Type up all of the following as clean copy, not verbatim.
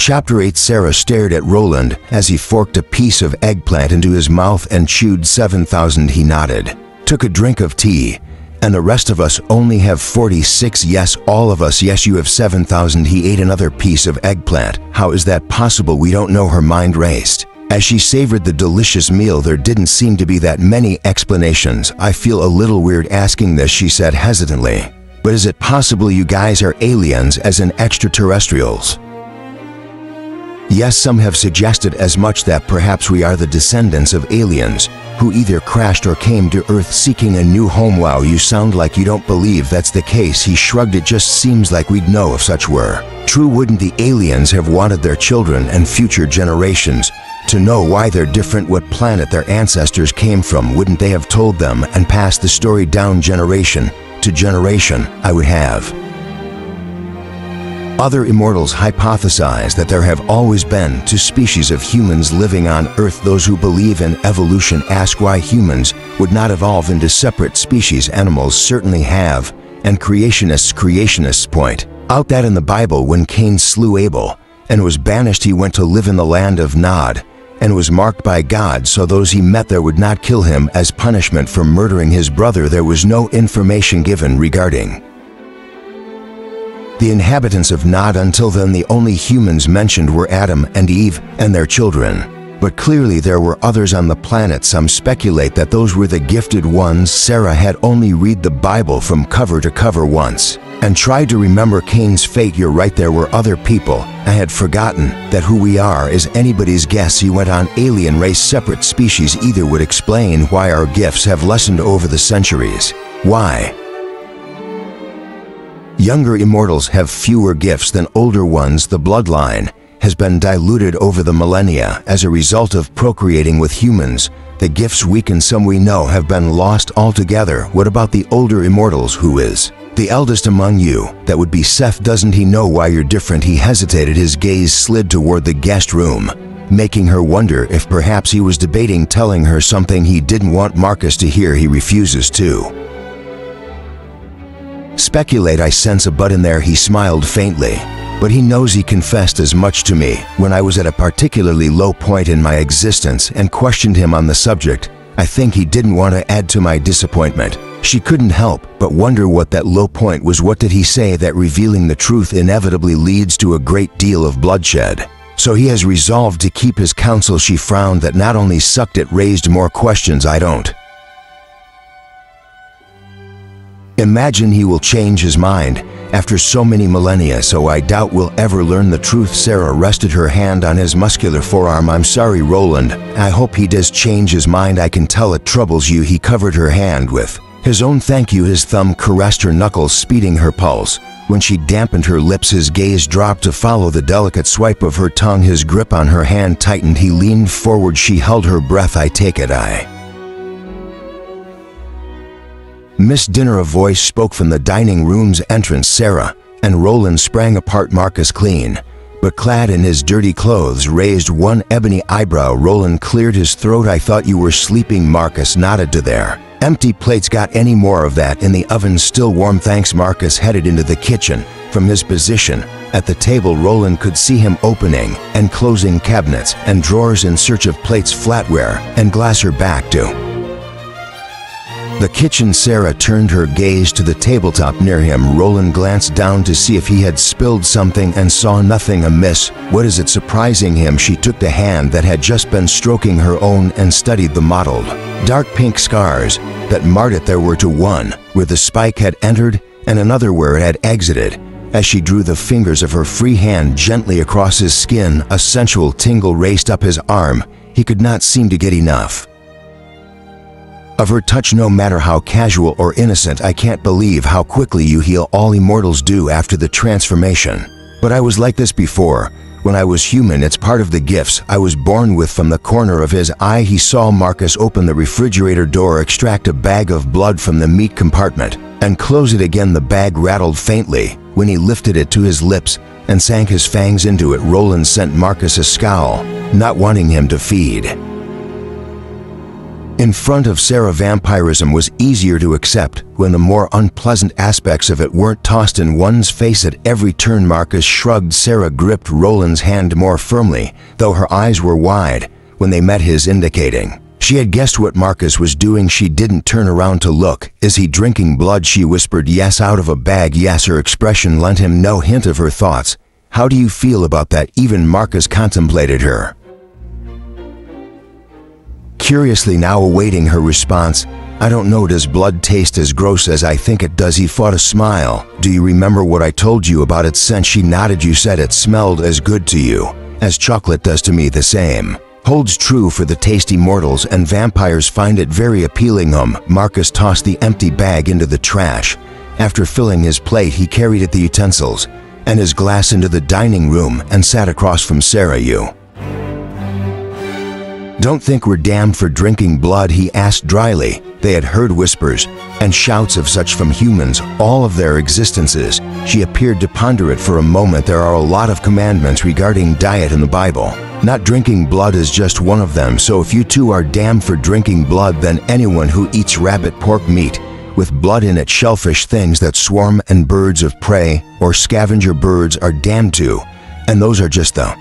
Chapter 8. Sarah stared at Roland as he forked a piece of eggplant into his mouth and chewed 7,000. He nodded, took a drink of tea. And the rest of us only have 46. Yes, all of us. Yes, you have 7,000. He ate another piece of eggplant. How is that possible? We don't know. Her mind raced. As she savored the delicious meal, there didn't seem to be that many explanations. I feel a little weird asking this, she said hesitantly. But is it possible you guys are aliens, as in extraterrestrials? Yes, some have suggested as much, that perhaps we are the descendants of aliens who either crashed or came to Earth seeking a new home. Wow, you sound like you don't believe that's the case. He shrugged. It just seems like we'd know if such were true. Wouldn't the aliens have wanted their children and future generations to know why they're different, what planet their ancestors came from? Wouldn't they have told them and passed the story down generation to generation? I would have. Other immortals hypothesize that there have always been two species of humans living on Earth. Those who believe in evolution ask why humans would not evolve into separate species. Animals certainly have, and creationists point out that in the Bible, when Cain slew Abel and was banished, he went to live in the land of Nod and was marked by God, so those he met there would not kill him as punishment for murdering his brother. There was no information given regarding the inhabitants of Nod until then. The only humans mentioned were Adam and Eve and their children. But clearly there were others on the planet. Some speculate that those were the gifted ones. Sarah had only read the Bible from cover to cover once and tried to remember Cain's fate. You're right, there were other people. I had forgotten that who we are is anybody's guess. He went on. Alien race, separate species. Either would explain why our gifts have lessened over the centuries. Why? Younger immortals have fewer gifts than older ones. The bloodline has been diluted over the millennia as a result of procreating with humans. The gifts weaken. Some we know have been lost altogether. What about the older immortals? Who is the eldest among you? That would be Seth. Doesn't he know why you're different? He hesitated. His gaze slid toward the guest room, making her wonder if perhaps he was debating telling her something he didn't want Marcus to hear. He refuses to speculate. I sense a but in there. He smiled faintly. But he knows. He confessed as much to me when I was at a particularly low point in my existence and questioned him on the subject. I think he didn't want to add to my disappointment. She couldn't help but wonder what that low point was. What did he say? That revealing the truth inevitably leads to a great deal of bloodshed. So he has resolved to keep his counsel. She frowned. That not only sucked, it raised more questions. I don't imagine he will change his mind after so many millennia, so I doubt we'll ever learn the truth. Sarah rested her hand on his muscular forearm. I'm sorry, Roland. I hope he does change his mind. I can tell it troubles you. He covered her hand with his own. Thank you. His thumb caressed her knuckles, speeding her pulse. When she dampened her lips, his gaze dropped to follow the delicate swipe of her tongue. His grip on her hand tightened. He leaned forward. She held her breath. I take it I Miss Dinner. A voice spoke from the dining room's entrance. Sarah and Roland sprang apart. Marcus, clean but clad in his dirty clothes, raised one ebony eyebrow. Roland cleared his throat. I thought you were sleeping. Marcus nodded to their empty plates. Got any more of that in the oven? Still warm, thanks. Marcus headed into the kitchen. From his position at the table, Roland could see him opening and closing cabinets and drawers in search of plates, flatware, and glass. Her back to the kitchen. Sarah turned her gaze to the tabletop near him. Roland glanced down to see if he had spilled something and saw nothing amiss. What is it? Surprising him, she took the hand that had just been stroking her own and studied the mottled, dark pink scars that marked it. There were two, one where the spike had entered and another where it had exited. As she drew the fingers of her free hand gently across his skin, a sensual tingle raced up his arm. He could not seem to get enough of her touch, no matter how casual or innocent. I can't believe how quickly you heal. All immortals do after the transformation. But I was like this before. When I was human, it's part of the gifts I was born with. From the corner of his eye, he saw Marcus open the refrigerator door, extract a bag of blood from the meat compartment, and close it again. The bag rattled faintly when he lifted it to his lips and sank his fangs into it. Roland sent Marcus a scowl, not wanting him to feed In front of Sarah, vampirism was easier to accept when the more unpleasant aspects of it weren't tossed in one's face at every turn. Marcus shrugged. Sarah gripped Roland's hand more firmly, though her eyes were wide when they met his, indicating she had guessed what Marcus was doing. She didn't turn around to look. "Is he drinking blood?" she whispered. "Yes, out of a bag, yes." Her expression lent him no hint of her thoughts. "How do you feel about that?" Even Marcus contemplated her, curiously, now awaiting her response. "I don't know. Does blood taste as gross as I think it does?" He fought a smile. "Do you remember what I told you about its scent?" She nodded. "You said it smelled as good to you as chocolate does to me." "The same holds true for the taste. Immortals and vampires find it very appealing." Marcus tossed the empty bag into the trash. After filling his plate, he carried it, the utensils and his glass, into the dining room and sat across from Sarah. "You don't think we're damned for drinking blood?" he asked dryly. They had heard whispers and shouts of such from humans all of their existences. She appeared to ponder it for a moment. "There are a lot of commandments regarding diet in the Bible. Not drinking blood is just one of them. So if you two are damned for drinking blood, then anyone who eats rabbit, pork meat with blood in it, shellfish, things that swarm, and birds of prey or scavenger birds are damned too. And those are just the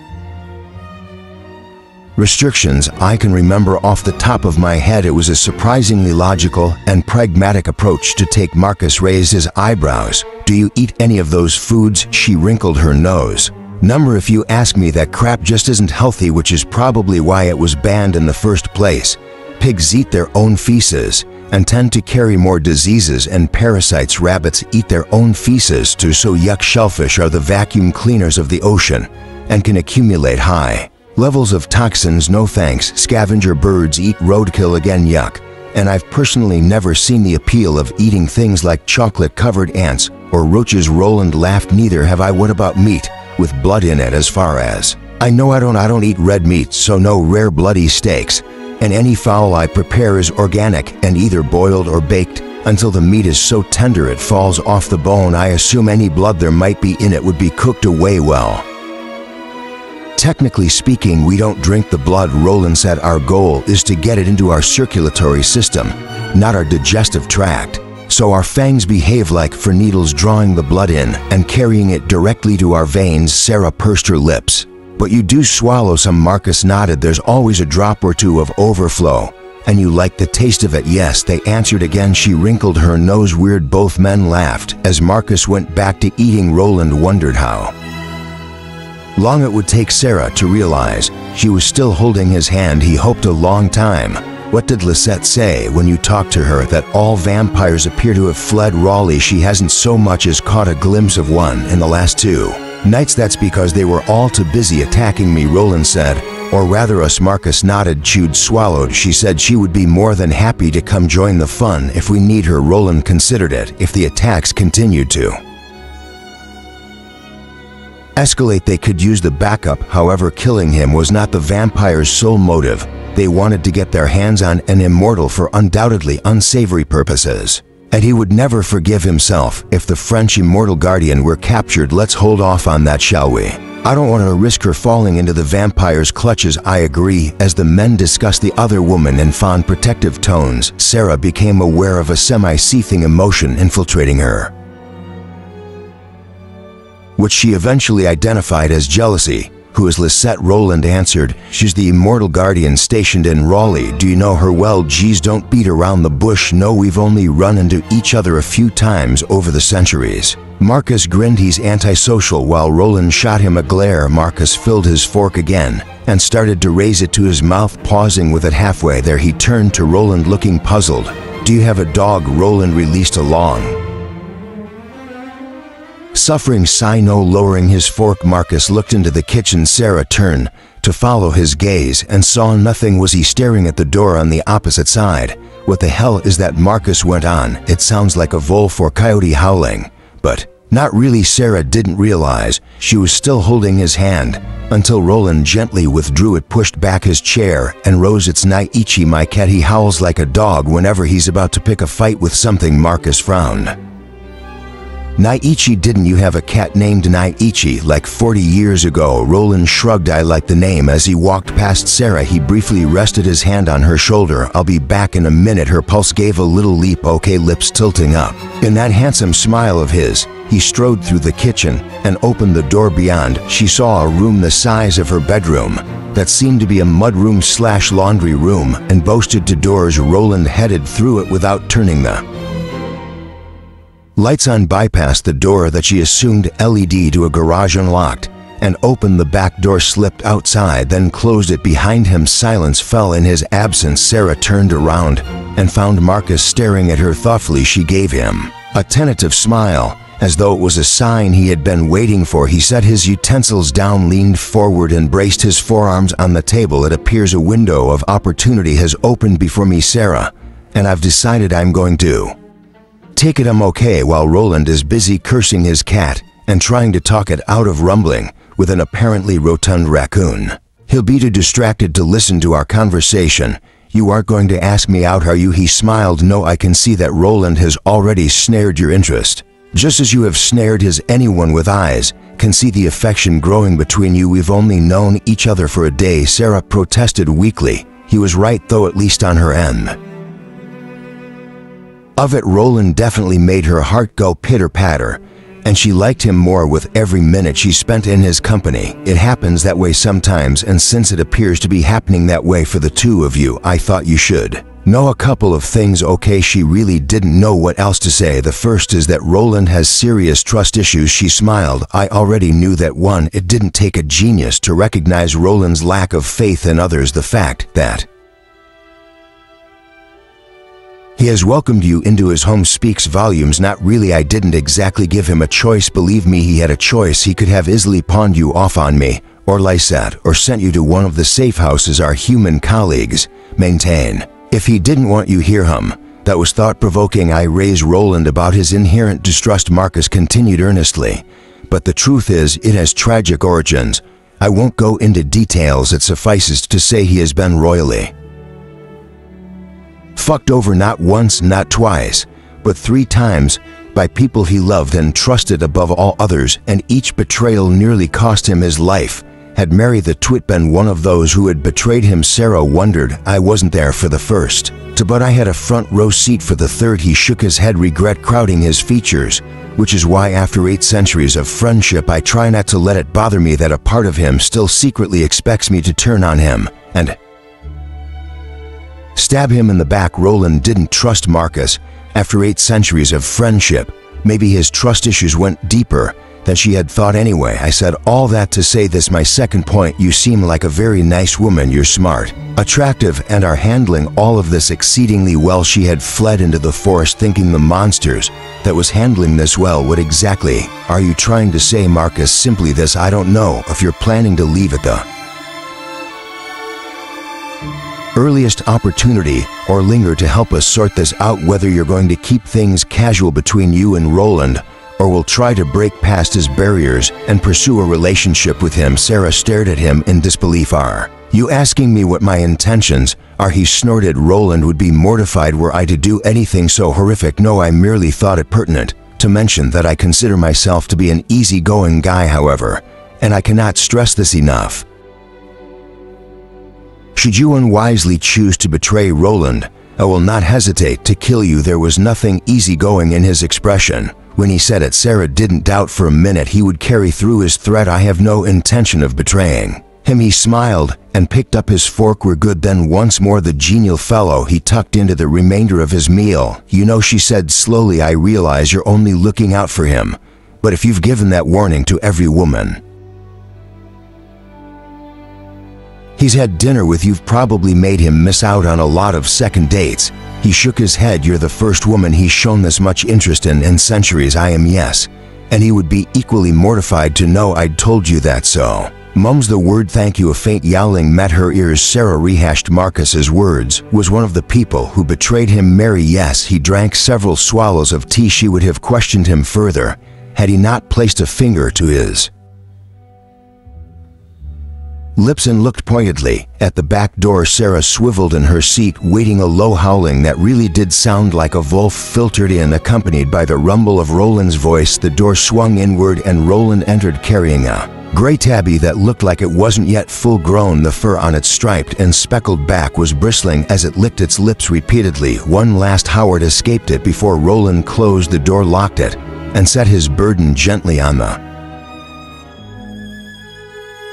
restrictions I can remember off the top of my head." It was a surprisingly logical and pragmatic approach to take. Marcus raised his eyebrows. "Do you eat any of those foods?" She wrinkled her nose. "Number, if you ask me, that crap just isn't healthy, which is probably why it was banned in the first place. Pigs eat their own feces and tend to carry more diseases and parasites. Rabbits eat their own feces too, so yuck. Shellfish are the vacuum cleaners of the ocean and can accumulate high levels of toxins. No thanks. Scavenger birds eat roadkill. Again, yuck. And I've personally never seen the appeal of eating things like chocolate-covered ants or roaches." Roland laughed. "Neither have I." "What about meat with blood in it?" "As far as I know, I don't eat red meat, so no rare bloody steaks. And any fowl I prepare is organic and either boiled or baked until the meat is so tender it falls off the bone. I assume any blood there might be in it would be cooked away well. Technically speaking, we don't drink the blood," Roland said. "Our goal is to get it into our circulatory system, not our digestive tract. So our fangs behave like for needles, drawing the blood in and carrying it directly to our veins." Sarah pursed her lips. "But you do swallow some?" Marcus nodded. "There's always a drop or two of overflow. And you like the taste of it?" "Yes," they answered. Again, she wrinkled her nose. "Weird." Both men laughed. As Marcus went back to eating, Roland wondered how long it would take Sarah to realize she was still holding his hand. He hoped a long time. "What did Lisette say when you talked to her?" "That all vampires appear to have fled Raleigh. She hasn't so much as caught a glimpse of one in the last 2 nights. That's because they were all too busy attacking me," Roland said. "Or rather us." Marcus nodded, chewed, swallowed. "She said she would be more than happy to come join the fun if we need her." Roland considered it. If the attacks continued to escalate, they could use the backup. However, killing him was not the vampires' sole motive. They wanted to get their hands on an immortal for undoubtedly unsavory purposes. And he would never forgive himself if the French immortal guardian were captured. "Let's hold off on that, shall we? I don't want to risk her falling into the vampire's clutches." "I agree." As the men discussed the other woman in fond, protective tones, Sarah became aware of a semi-seething emotion infiltrating her, which she eventually identified as jealousy. "Who is Lisette?" Roland answered. "She's the immortal guardian stationed in Raleigh." "Do you know her well?" "Geez, don't beat around the bush." "No, we've only run into each other a few times over the centuries." Marcus grinned. He's antisocial. While Roland shot him a glare, Marcus filled his fork again and started to raise it to his mouth. Pausing with it halfway there, he turned to Roland, looking puzzled. "Do you have a dog?" Roland released a long, suffering sigh. "No." Lowering his fork, Marcus looked into the kitchen. Sarah turned to follow his gaze and saw nothing. Was he staring at the door on the opposite side? "What the hell is that?" Marcus went on. "It sounds like a wolf or coyote howling, but not really." Sarah didn't realize she was still holding his hand until Roland gently withdrew it, pushed back his chair, and rose. "It's Naichi, my cat. He howls like a dog whenever he's about to pick a fight with something." Marcus frowned. Naichi, didn't you have a cat named Naichi like 40 years ago? Roland shrugged. I like the name. As he walked past Sarah, he briefly rested his hand on her shoulder. I'll be back in a minute. Her pulse gave a little leap. Okay, lips tilting up. In that handsome smile of his, he strode through the kitchen and opened the door beyond. She saw a room the size of her bedroom that seemed to be a mudroom/laundry room and boasted two doors. Roland headed through it without turning the lights on, bypassed the door that she assumed LED to a garage, unlocked, and opened the back door, slipped outside, then closed it behind him. Silence fell in his absence. Sarah turned around and found Marcus staring at her thoughtfully. She gave him a tentative smile, as though it was a sign he had been waiting for. He set his utensils down, leaned forward, and braced his forearms on the table. It appears a window of opportunity has opened before me, Sarah, and I've decided I'm going to take it. I'm okay. While Roland is busy cursing his cat and trying to talk it out of rumbling with an apparently rotund raccoon, he'll be too distracted to listen to our conversation. You aren't going to ask me out, are you? He smiled. No, I can see that Roland has already snared your interest, just as you have snared his. Anyone with eyes can see the affection growing between you. We've only known each other for a day, Sarah protested weakly. He was right, though, at least on her end of it. Roland definitely made her heart go pitter-patter, and she liked him more with every minute she spent in his company. It happens that way sometimes, and since it appears to be happening that way for the two of you, I thought you should know a couple of things. Okay. She really didn't know what else to say. The first is that Roland has serious trust issues. She smiled. I already knew that one. It didn't take a genius to recognize Roland's lack of faith in others. The fact that he has welcomed you into his home speaks volumes. Not really. I didn't exactly give him a choice. Believe me, he had a choice. He could have easily pawned you off on me, or Lysette, or sent you to one of the safe houses our human colleagues maintain. If he didn't want you here, that was thought-provoking. I raised Roland about his inherent distrust, Marcus continued earnestly. But the truth is, it has tragic origins. I won't go into details. It suffices to say he has been royally fucked over, not once, not twice, but 3 times, by people he loved and trusted above all others, and each betrayal nearly cost him his life. Had Mary the Twit been one of those who had betrayed him? Sarah wondered. I wasn't there for the first two, but I had a front row seat for the third. He shook his head, regret crowding his features, which is why after 8 centuries of friendship I try not to let it bother me that a part of him still secretly expects me to turn on him and stab him in the back. Roland didn't trust Marcus. After 8 centuries of friendship, maybe his trust issues went deeper than she had thought. Anyway, I said all that to say this. My second point, you seem like a very nice woman. You're smart, attractive, and are handling all of this exceedingly well. She had fled into the forest thinking the monsters that was handling this well. What exactly are you trying to say, Marcus? Simply this. I don't know if you're planning to leave at the earliest opportunity or linger to help us sort this out, whether you're going to keep things casual between you and Roland or will try to break past his barriers and pursue a relationship with him. Sarah stared at him in disbelief. Are you asking me what my intentions are? He snorted. Roland would be mortified were I to do anything so horrific. No, I merely thought it pertinent to mention that I consider myself to be an easygoing guy, however, and I cannot stress this enough. Should you unwisely choose to betray Roland, I will not hesitate to kill you. There was nothing easygoing in his expression. When he said it, Sarah didn't doubt for a minute he would carry through his threat. I have no intention of betraying him. He smiled and picked up his fork. We're good then. Once more the genial fellow, he tucked into the remainder of his meal. You know, she said slowly, I realize you're only looking out for him, but if you've given that warning to every woman he's had dinner with, you've probably made him miss out on a lot of second dates. He shook his head. You're the first woman he's shown this much interest in centuries. I am, yes. And he would be equally mortified to know I'd told you that. So mum's the word thank you. A faint yowling met her ears. Sarah rehashed Marcus's words. Was one of the people who betrayed him Mary? Yes. He drank several swallows of tea. She would have questioned him further had he not placed a finger to his lips and looked pointedly. At the back door, Sarah swiveled in her seat, waiting, a low howling that really did sound like a wolf filtered in, accompanied by the rumble of Roland's voice. The door swung inward and Roland entered, carrying a gray tabby that looked like it wasn't yet full grown. The fur on its striped and speckled back was bristling as it licked its lips repeatedly. One last Howard escaped it before Roland closed the door, locked it, and set his burden gently on the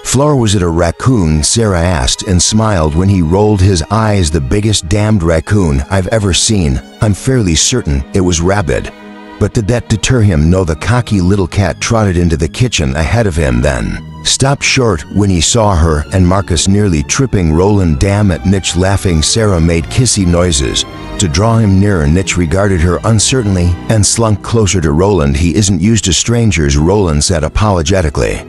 floor. Was it a raccoon? Sarah asked and smiled when he rolled his eyes. The biggest damned raccoon I've ever seen. I'm fairly certain it was rabid. But did that deter him? No. The cocky little cat trotted into the kitchen ahead of him, then stopped short when he saw her and Marcus, nearly tripping Roland. Damn it, Nitch, laughing. Sarah made kissy noises to draw him nearer. Nitch regarded her uncertainly and slunk closer to Roland. He isn't used to strangers, Roland said apologetically.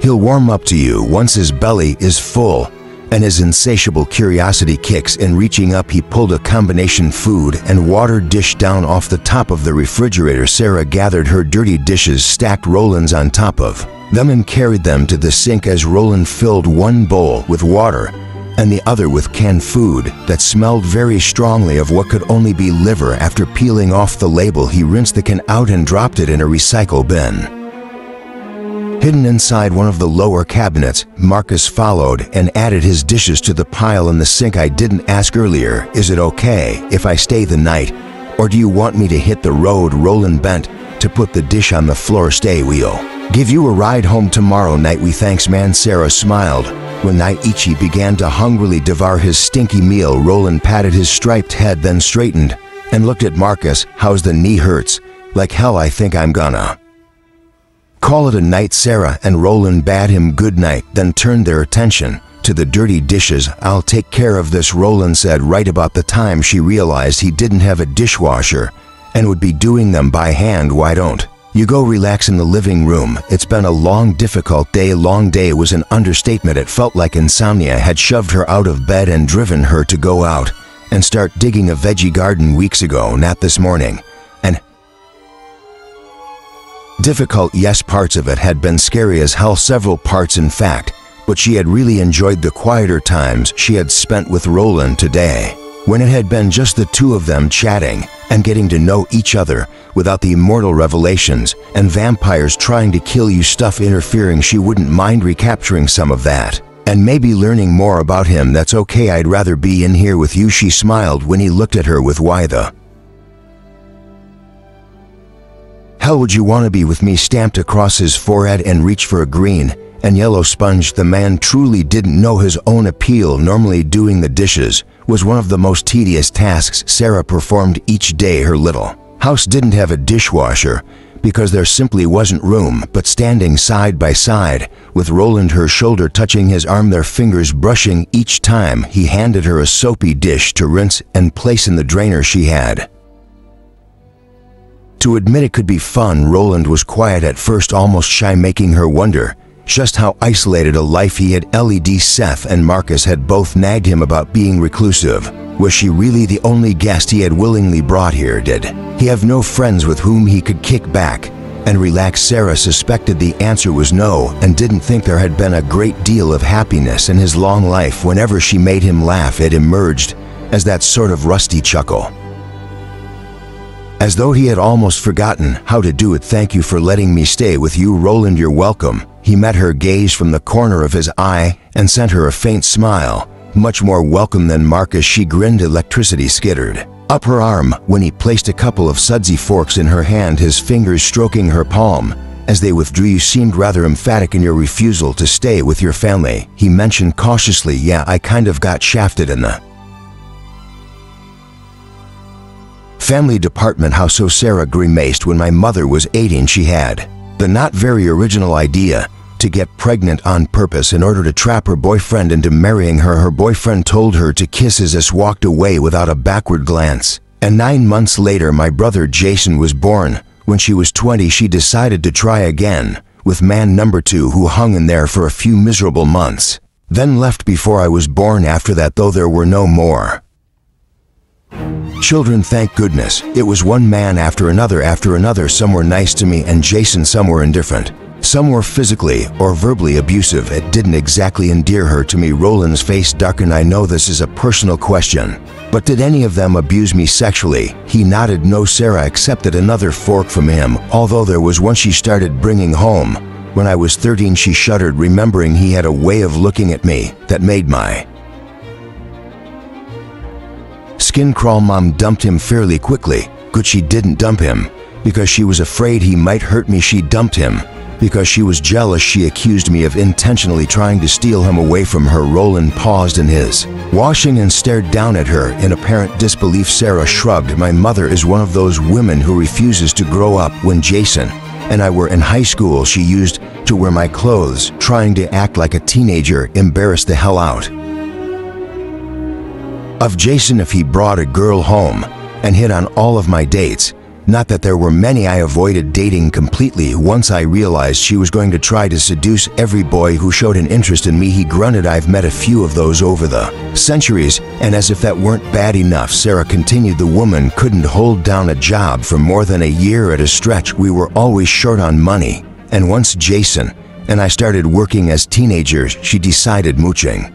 He'll warm up to you once his belly is full and his insatiable curiosity kicks in. Reaching up, he pulled a combination food and water dish down off the top of the refrigerator. Sarah gathered her dirty dishes, stacked Roland's on top of them, and carried them to the sink as Roland filled one bowl with water and the other with canned food that smelled very strongly of what could only be liver. After peeling off the label, he rinsed the can out and dropped it in a recycle bin hidden inside one of the lower cabinets. Marcus followed and added his dishes to the pile in the sink. I didn't ask earlier. Is it okay if I stay the night, or do you want me to hit the road? Roland bent to put the dish on the floor. Stay, we'll give you a ride home tomorrow night. We thanks, man. Sarah smiled when Naichi began to hungrily devour his stinky meal. Roland patted his striped head, then straightened and looked at Marcus. How's the knee? Hurts like hell. I think I'm gonna call it a night. Sarah and Roland bade him good night, then turned their attention to the dirty dishes. I'll take care of this, Roland said. Right about the time she realized he didn't have a dishwasher and would be doing them by hand. Why don't you go relax in the living room? It's been a long, difficult day. Long day was an understatement. It felt like insomnia had shoved her out of bed and driven her to go out and start digging a veggie garden weeks ago, not this morning. And difficult, yes, parts of it had been scary as hell, several parts in fact, but she had really enjoyed the quieter times she had spent with Roland today, when it had been just the two of them chatting and getting to know each other without the immortal revelations and vampires trying to kill you stuff interfering. She wouldn't mind recapturing some of that and maybe learning more about him. That's okay, I'd rather be in here with you. She smiled when he looked at her with why the hell would you want to be with me stamped across his forehead and reach for a green and yellow sponge. The man truly didn't know his own appeal. Normally doing the dishes was one of the most tedious tasks Sarah performed each day. Her little house didn't have a dishwasher because there simply wasn't room, but standing side by side with Roland, her shoulder touching his arm, their fingers brushing each time he handed her a soapy dish to rinse and place in the drainer, she had to admit it could be fun. Roland was quiet at first, almost shy, making her wonder just how isolated a life he had led. Seth and Marcus had both nagged him about being reclusive. Was she really the only guest he had willingly brought here? Did he have no friends with whom he could kick back and relax? Sarah suspected the answer was no, and didn't think there had been a great deal of happiness in his long life. Whenever she made him laugh, it emerged as that sort of rusty chuckle, as though he had almost forgotten how to do it. Thank you for letting me stay with you, Roland. You're welcome. He met her gaze from the corner of his eye and sent her a faint smile. Much more welcome than Marcus, she grinned. Electricity skittered up her arm when he placed a couple of sudsy forks in her hand, his fingers stroking her palm as they withdrew. You seemed rather emphatic in your refusal to stay with your family, he mentioned cautiously. Yeah, I kind of got shafted in the family department. How so? Sarah grimaced. When my mother was 18, she had the not very original idea to get pregnant on purpose in order to trap her boyfriend into marrying her. Her boyfriend told her to kiss as us walked away without a backward glance. And 9 months later, my brother Jason was born. When she was 20, she decided to try again with man number 2, who hung in there for a few miserable months, then left before I was born. After that, though, there were no more children, thank goodness. It was one man after another. Some were nice to me and Jason, some were indifferent. Some were physically or verbally abusive. It didn't exactly endear her to me. Roland's face darkened. I know this is a personal question, but did any of them abuse me sexually? He nodded. No. Sarah accepted another fork from him, although there was one she started bringing home. When I was 13, she shuddered, remembering he had a way of looking at me that made my skin crawl. Mom dumped him fairly quickly. Good she didn't dump him, because she was afraid he might hurt me. She dumped him because she was jealous. She accused me of intentionally trying to steal him away from her. Roland paused in his washing and stared down at her in apparent disbelief. Sarah shrugged. My mother is one of those women who refuses to grow up. When Jason and I were in high school, she used to wear my clothes, trying to act like a teenager, embarrassed the hell out of Jason if he brought a girl home, and hit on all of my dates. Not that there were many. I avoided dating completely. Once I realized she was going to try to seduce every boy who showed an interest in me. He grunted. I've met a few of those over the centuries, and as if that weren't bad enough, Sarah continued, the woman couldn't hold down a job for more than a year at a stretch. We were always short on money, and once Jason and I started working as teenagers, she decided mooching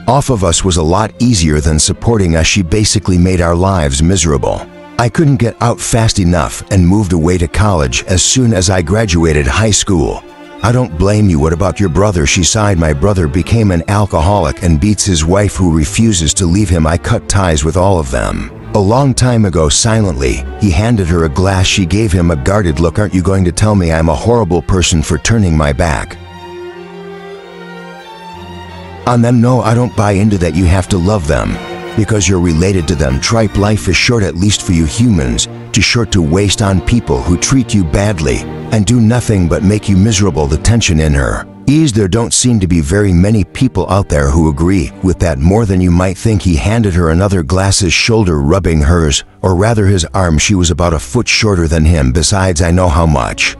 off of us was a lot easier than supporting us. She basically made our lives miserable. I couldn't get out fast enough and moved away to college as soon as I graduated high school. I don't blame you. What about your brother? She sighed. My brother became an alcoholic and beats his wife, who refuses to leave him. I cut ties with all of them a long time ago. Silently, he handed her a glass. She gave him a guarded look. Aren't you going to tell me I'm a horrible person for turning my back on them? No, I don't buy into that. You have to love them because you're related to them. Tripe. Life is short, at least for you humans. Too short to waste on people who treat you badly and do nothing but make you miserable. The tension in her eased. There don't seem to be very many people out there who agree with that. More than you might think. He handed her another glass, his shoulder rubbing hers, or rather his arm. She was about a foot shorter than him. Besides, I know how much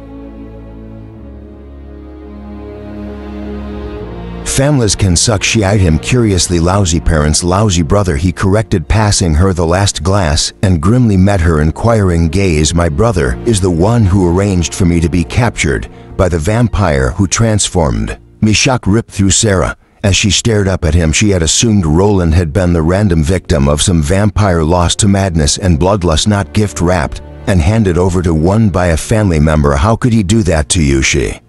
families can suck. She eyed him curiously. Lousy parents, lousy brother, he corrected, passing her the last glass, and grimly met her inquiring gaze. My brother is the one who arranged for me to be captured by the vampire who transformed me. Shock ripped through Sarah as she stared up at him. She had assumed Roland had been the random victim of some vampire lost to madness and bloodlust, not gift wrapped and handed over to one by a family member. How could he do that to you? She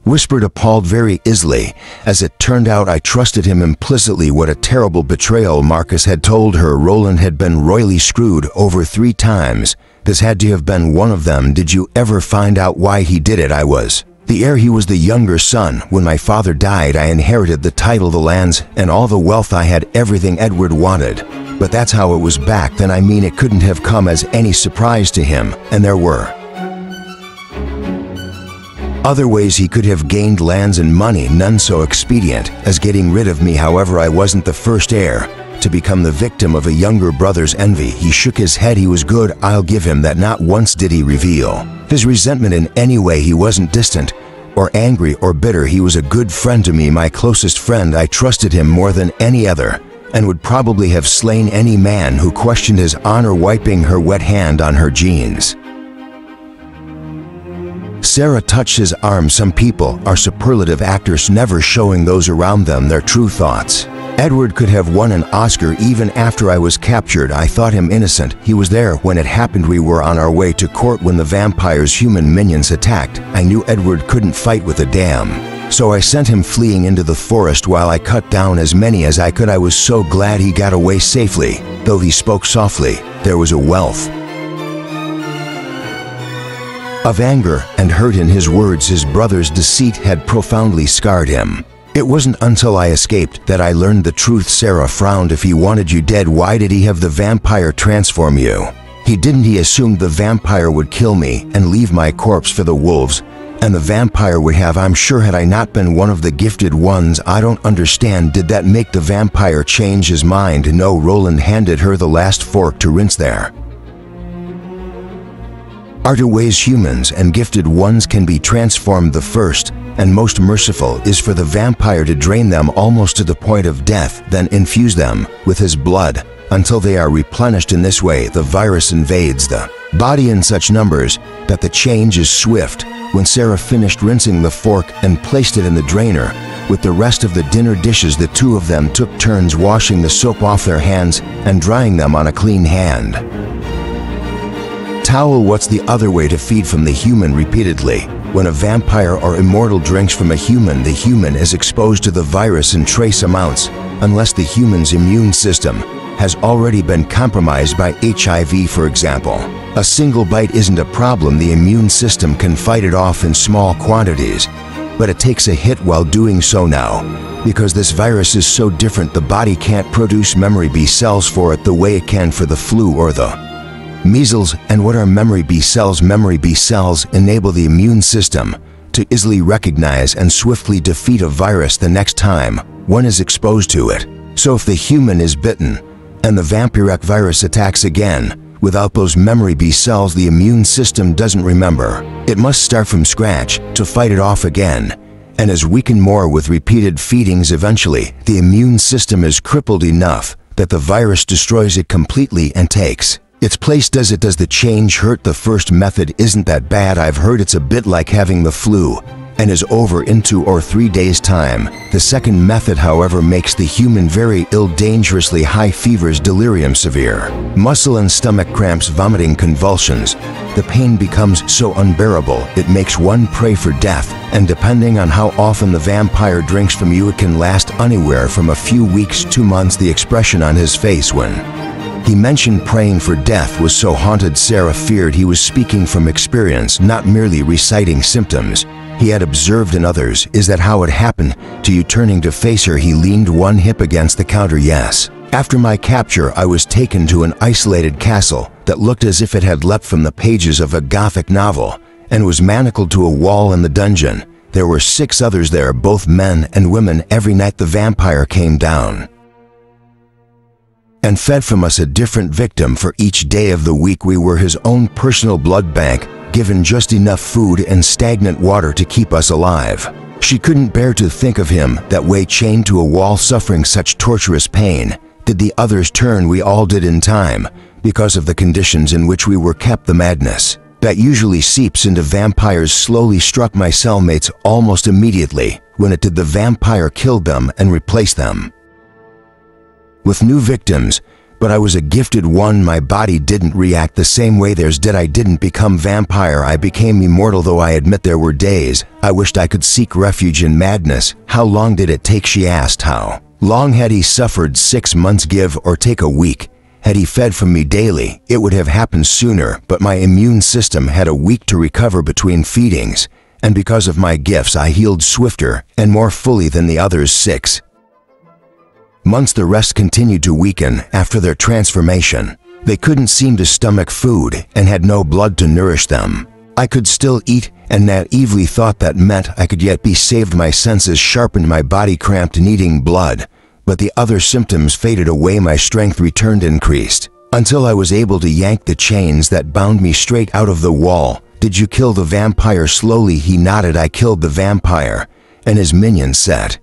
whispered, appalled. Very easily. As it turned out, I trusted him implicitly. What a terrible betrayal. Marcus had told her Roland had been royally screwed over 3 times. This had to have been one of them. Did you ever find out why he did it? I was the heir. He was the younger son. When my father died, I inherited the title, the lands, and all the wealth. I had everything Edward wanted. But that's how it was back then. I mean, it couldn't have come as any surprise to him, and there were other ways he could have gained lands and money, none so expedient as getting rid of me. However, I wasn't the first heir to become the victim of a younger brother's envy. He shook his head. He was good, I'll give him that. Not once did he reveal his resentment in any way. He wasn't distant or angry or bitter. He was a good friend to me, my closest friend. I trusted him more than any other and would probably have slain any man who questioned his honor. Wiping her wet hand on her jeans, Sarah touched his arm. Some people are superlative actors, never showing those around them their true thoughts. Edward could have won an Oscar even after I was captured. I thought him innocent. He was there when it happened. We were on our way to court when the vampire's human minions attacked. I knew Edward couldn't fight with a dam, so I sent him fleeing into the forest while I cut down as many as I could. I was so glad he got away safely. Though he spoke softly, there was a wealth of anger and hurt in his words. His brother's deceit had profoundly scarred him. It wasn't until I escaped that I learned the truth. Sarah frowned. If he wanted you dead, why did he have the vampire transform you? He didn't. He assumed the vampire would kill me and leave my corpse for the wolves, and the vampire would have. I'm sure had I not been one of the gifted ones. I don't understand. Did that make the vampire change his mind? No. Roland handed her the last fork to rinse. There are 2 ways humans and gifted ones can be transformed. The first and most merciful is for the vampire to drain them almost to the point of death, then infuse them with his blood until they are replenished. In this way, the virus invades the body in such numbers that the change is swift. When Sarah finished rinsing the fork and placed it in the drainer, with the rest of the dinner dishes, the two of them took turns washing the soap off their hands and drying them on a clean hand towel. What's the other way to feed from the human? Repeatedly, when a vampire or immortal drinks from a human, the human is exposed to the virus in trace amounts, unless the human's immune system has already been compromised by HIV, for example. A single bite isn't a problem. The immune system can fight it off in small quantities, but it takes a hit while doing so now. Because this virus is so different, the body can't produce memory B cells for it the way it can for the flu or the measles. And what are memory B cells? Memory B cells enable the immune system to easily recognize and swiftly defeat a virus the next time one is exposed to it. So if the human is bitten and the vampiric virus attacks again, without those memory B cells, the immune system doesn't remember. It must start from scratch to fight it off again, and is weakened more with repeated feedings. Eventually, the immune system is crippled enough that the virus destroys it completely and takes its place. Does the change hurt? The first method isn't that bad. I've heard it's a bit like having the flu and is over in 2 or 3 days' time. The second method, however, makes the human very ill, dangerously high fevers, delirium, severe muscle and stomach cramps, vomiting, convulsions. The pain becomes so unbearable it makes one pray for death, and depending on how often the vampire drinks from you, it can last anywhere from a few weeks to months. The expression on his face when he mentioned praying for death was so haunted, Sarah feared he was speaking from experience, not merely reciting symptoms he had observed in others. Is that how it happened to you? Turning to face her, he leaned one hip against the counter. Yes. After my capture, I was taken to an isolated castle that looked as if it had leapt from the pages of a Gothic novel and was manacled to a wall in the dungeon. There were 6 others there, both men and women. Every night the vampire came down and fed from us a different victim for each day of the week. We were his own personal blood bank, given just enough food and stagnant water to keep us alive. She couldn't bear to think of him that way, chained to a wall, suffering such torturous pain. Did the others turn? We all did in time, because of the conditions in which we were kept. The madness that usually seeps into vampires slowly struck my cellmates almost immediately. When it did, the vampire killed them and replaced them with new victims. But I was a gifted one. My body didn't react the same way theirs did. I didn't become vampire, I became immortal, though I admit there were days I wished I could seek refuge in madness. How long did it take? She asked. How long had he suffered? 6 months, give or take a week. Had he fed from me daily, it would have happened sooner, but my immune system had a week to recover between feedings, and because of my gifts I healed swifter and more fully than the others. 6 months the rest continued to weaken after their transformation. They couldn't seem to stomach food and had no blood to nourish them. I could still eat and naively thought that meant I could yet be saved. My senses sharpened, my body cramped, needing blood, but the other symptoms faded away. My strength returned, increased, until I was able to yank the chains that bound me straight out of the wall. Did you kill the vampire? Slowly he nodded. I killed the vampire, and his minions said,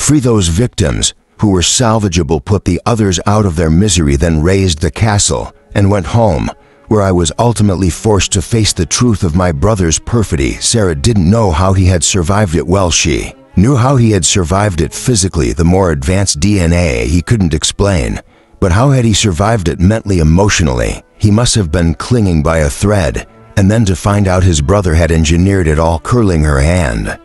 free those victims who were salvageable, put the others out of their misery, then razed the castle and went home, where I was ultimately forced to face the truth of my brother's perfidy. Sarah didn't know how he had survived it. Well, she knew how he had survived it physically, the more advanced DNA he couldn't explain. But how had he survived it mentally, emotionally? He must have been clinging by a thread, and then to find out his brother had engineered it all. Curling her hand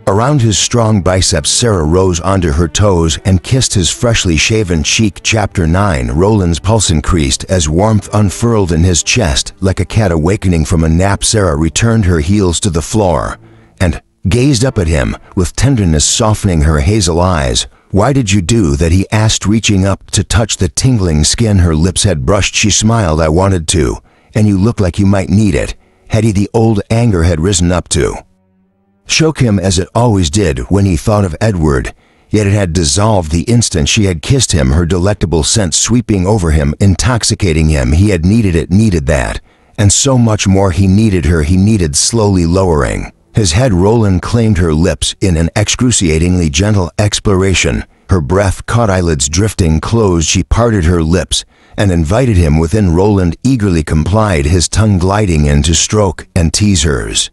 around his strong biceps, Sarah rose onto her toes and kissed his freshly shaven cheek. Chapter 9. Roland's pulse increased as warmth unfurled in his chest. Like a cat awakening from a nap, Sarah returned her heels to the floor and gazed up at him with tenderness softening her hazel eyes. Why did you do that? He asked, reaching up to touch the tingling skin her lips had brushed. She smiled. I wanted to, and you look like you might need it. Had he? The old anger had risen up to shook him as it always did when he thought of Edward, yet it had dissolved the instant she had kissed him, her delectable scent sweeping over him, intoxicating him. He had needed it, needed that, and so much more he needed her he needed slowly lowering. His head Roland claimed her lips in an excruciatingly gentle exploration. Her breath caught eyelids drifting closed. She parted her lips and invited him within. Roland eagerly complied, his tongue gliding in to stroke and tease hers.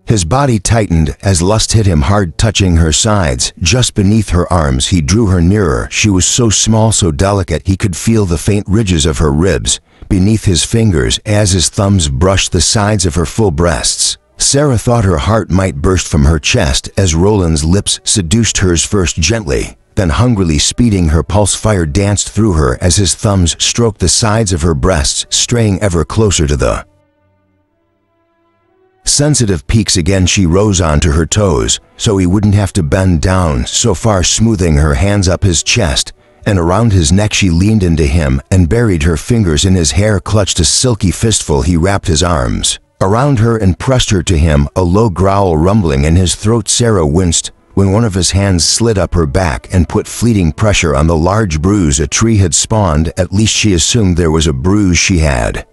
His body tightened as lust hit him hard, touching her sides. Just beneath her arms, he drew her nearer. She was so small, so delicate, he could feel the faint ridges of her ribs beneath his fingers as his thumbs brushed the sides of her full breasts. Sarah thought her heart might burst from her chest as Roland's lips seduced hers first gently, then hungrily, speeding her pulse. Fire danced through her as his thumbs stroked the sides of her breasts, straying ever closer to the sensitive peaks. Again she rose onto her toes, so he wouldn't have to bend down so far, smoothing her hands up his chest and around his neck. She leaned into him and buried her fingers in his hair, clutched a silky fistful. He wrapped his arms around her and pressed her to him, a low growl rumbling in his throat. Sarah winced when one of his hands slid up her back and put fleeting pressure on the large bruise a tree had spawned. At least she assumed there was a bruise. She had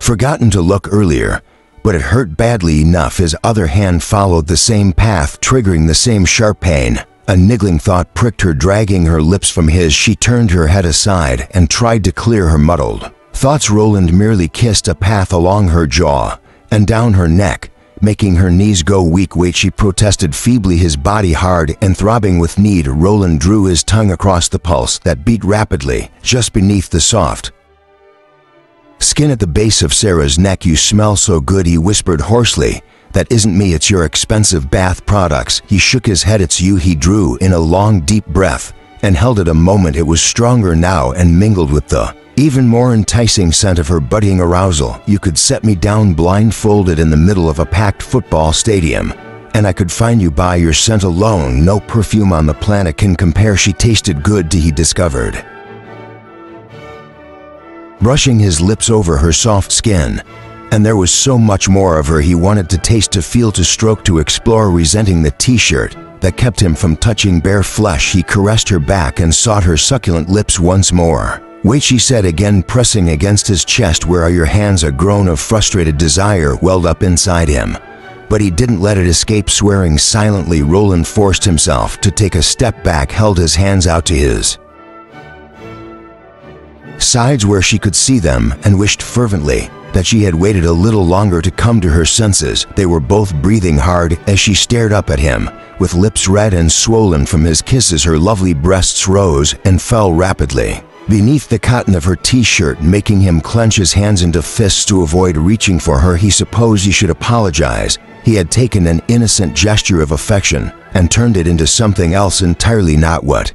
forgotten to look earlier, but it hurt badly enough. His other hand followed the same path, triggering the same sharp pain. A niggling thought pricked her, dragging her lips from his. She turned her head aside and tried to clear her muddled thoughts. Roland merely kissed a path along her jaw and down her neck, making her knees go weak. Wait, she protested feebly, his body hard and throbbing with need. Roland drew his tongue across the pulse that beat rapidly just beneath the soft skin at the base of Sarah's neck. You smell so good, he whispered hoarsely. That isn't me, it's your expensive bath products. He shook his head. It's you. He drew in a long, deep breath and held it a moment. It was stronger now and mingled with the even more enticing scent of her budding arousal. You could set me down blindfolded in the middle of a packed football stadium, and I could find you by your scent alone. No perfume on the planet can compare. She tasted good, he discovered, brushing his lips over her soft skin. And there was so much more of her he wanted to taste, to feel, to stroke, to explore. Resenting the t-shirt that kept him from touching bare flesh, he caressed her back and sought her succulent lips once more. Wait, she said again, pressing against his chest. Where are your hands? A groan of frustrated desire welled up inside him, but he didn't let it escape. Swearing silently, Roland forced himself to take a step back, held his hands out to his sides where she could see them, and wished fervently that she had waited a little longer to come to her senses. They were both breathing hard as she stared up at him, with lips red and swollen from his kisses. Her lovely breasts rose and fell rapidly beneath the cotton of her t-shirt, making him clench his hands into fists to avoid reaching for her. He supposed he should apologize. He had taken an innocent gesture of affection and turned it into something else entirely, not what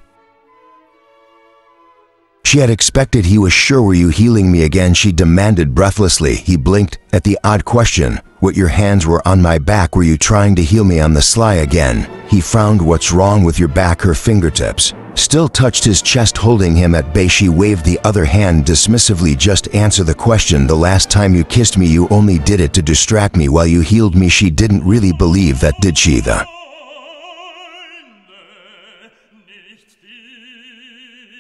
she had expected. He was sure. Were you healing me again? She demanded breathlessly. He blinked at the odd question. What, your hands were on my back? Were you trying to heal me on the sly again? He frowned. What's wrong with your back? Her fingertips still touched his chest, holding him at bay. She waved the other hand dismissively. Just answer the question. The last time you kissed me, you only did it to distract me while you healed me. She didn't really believe that, did she? The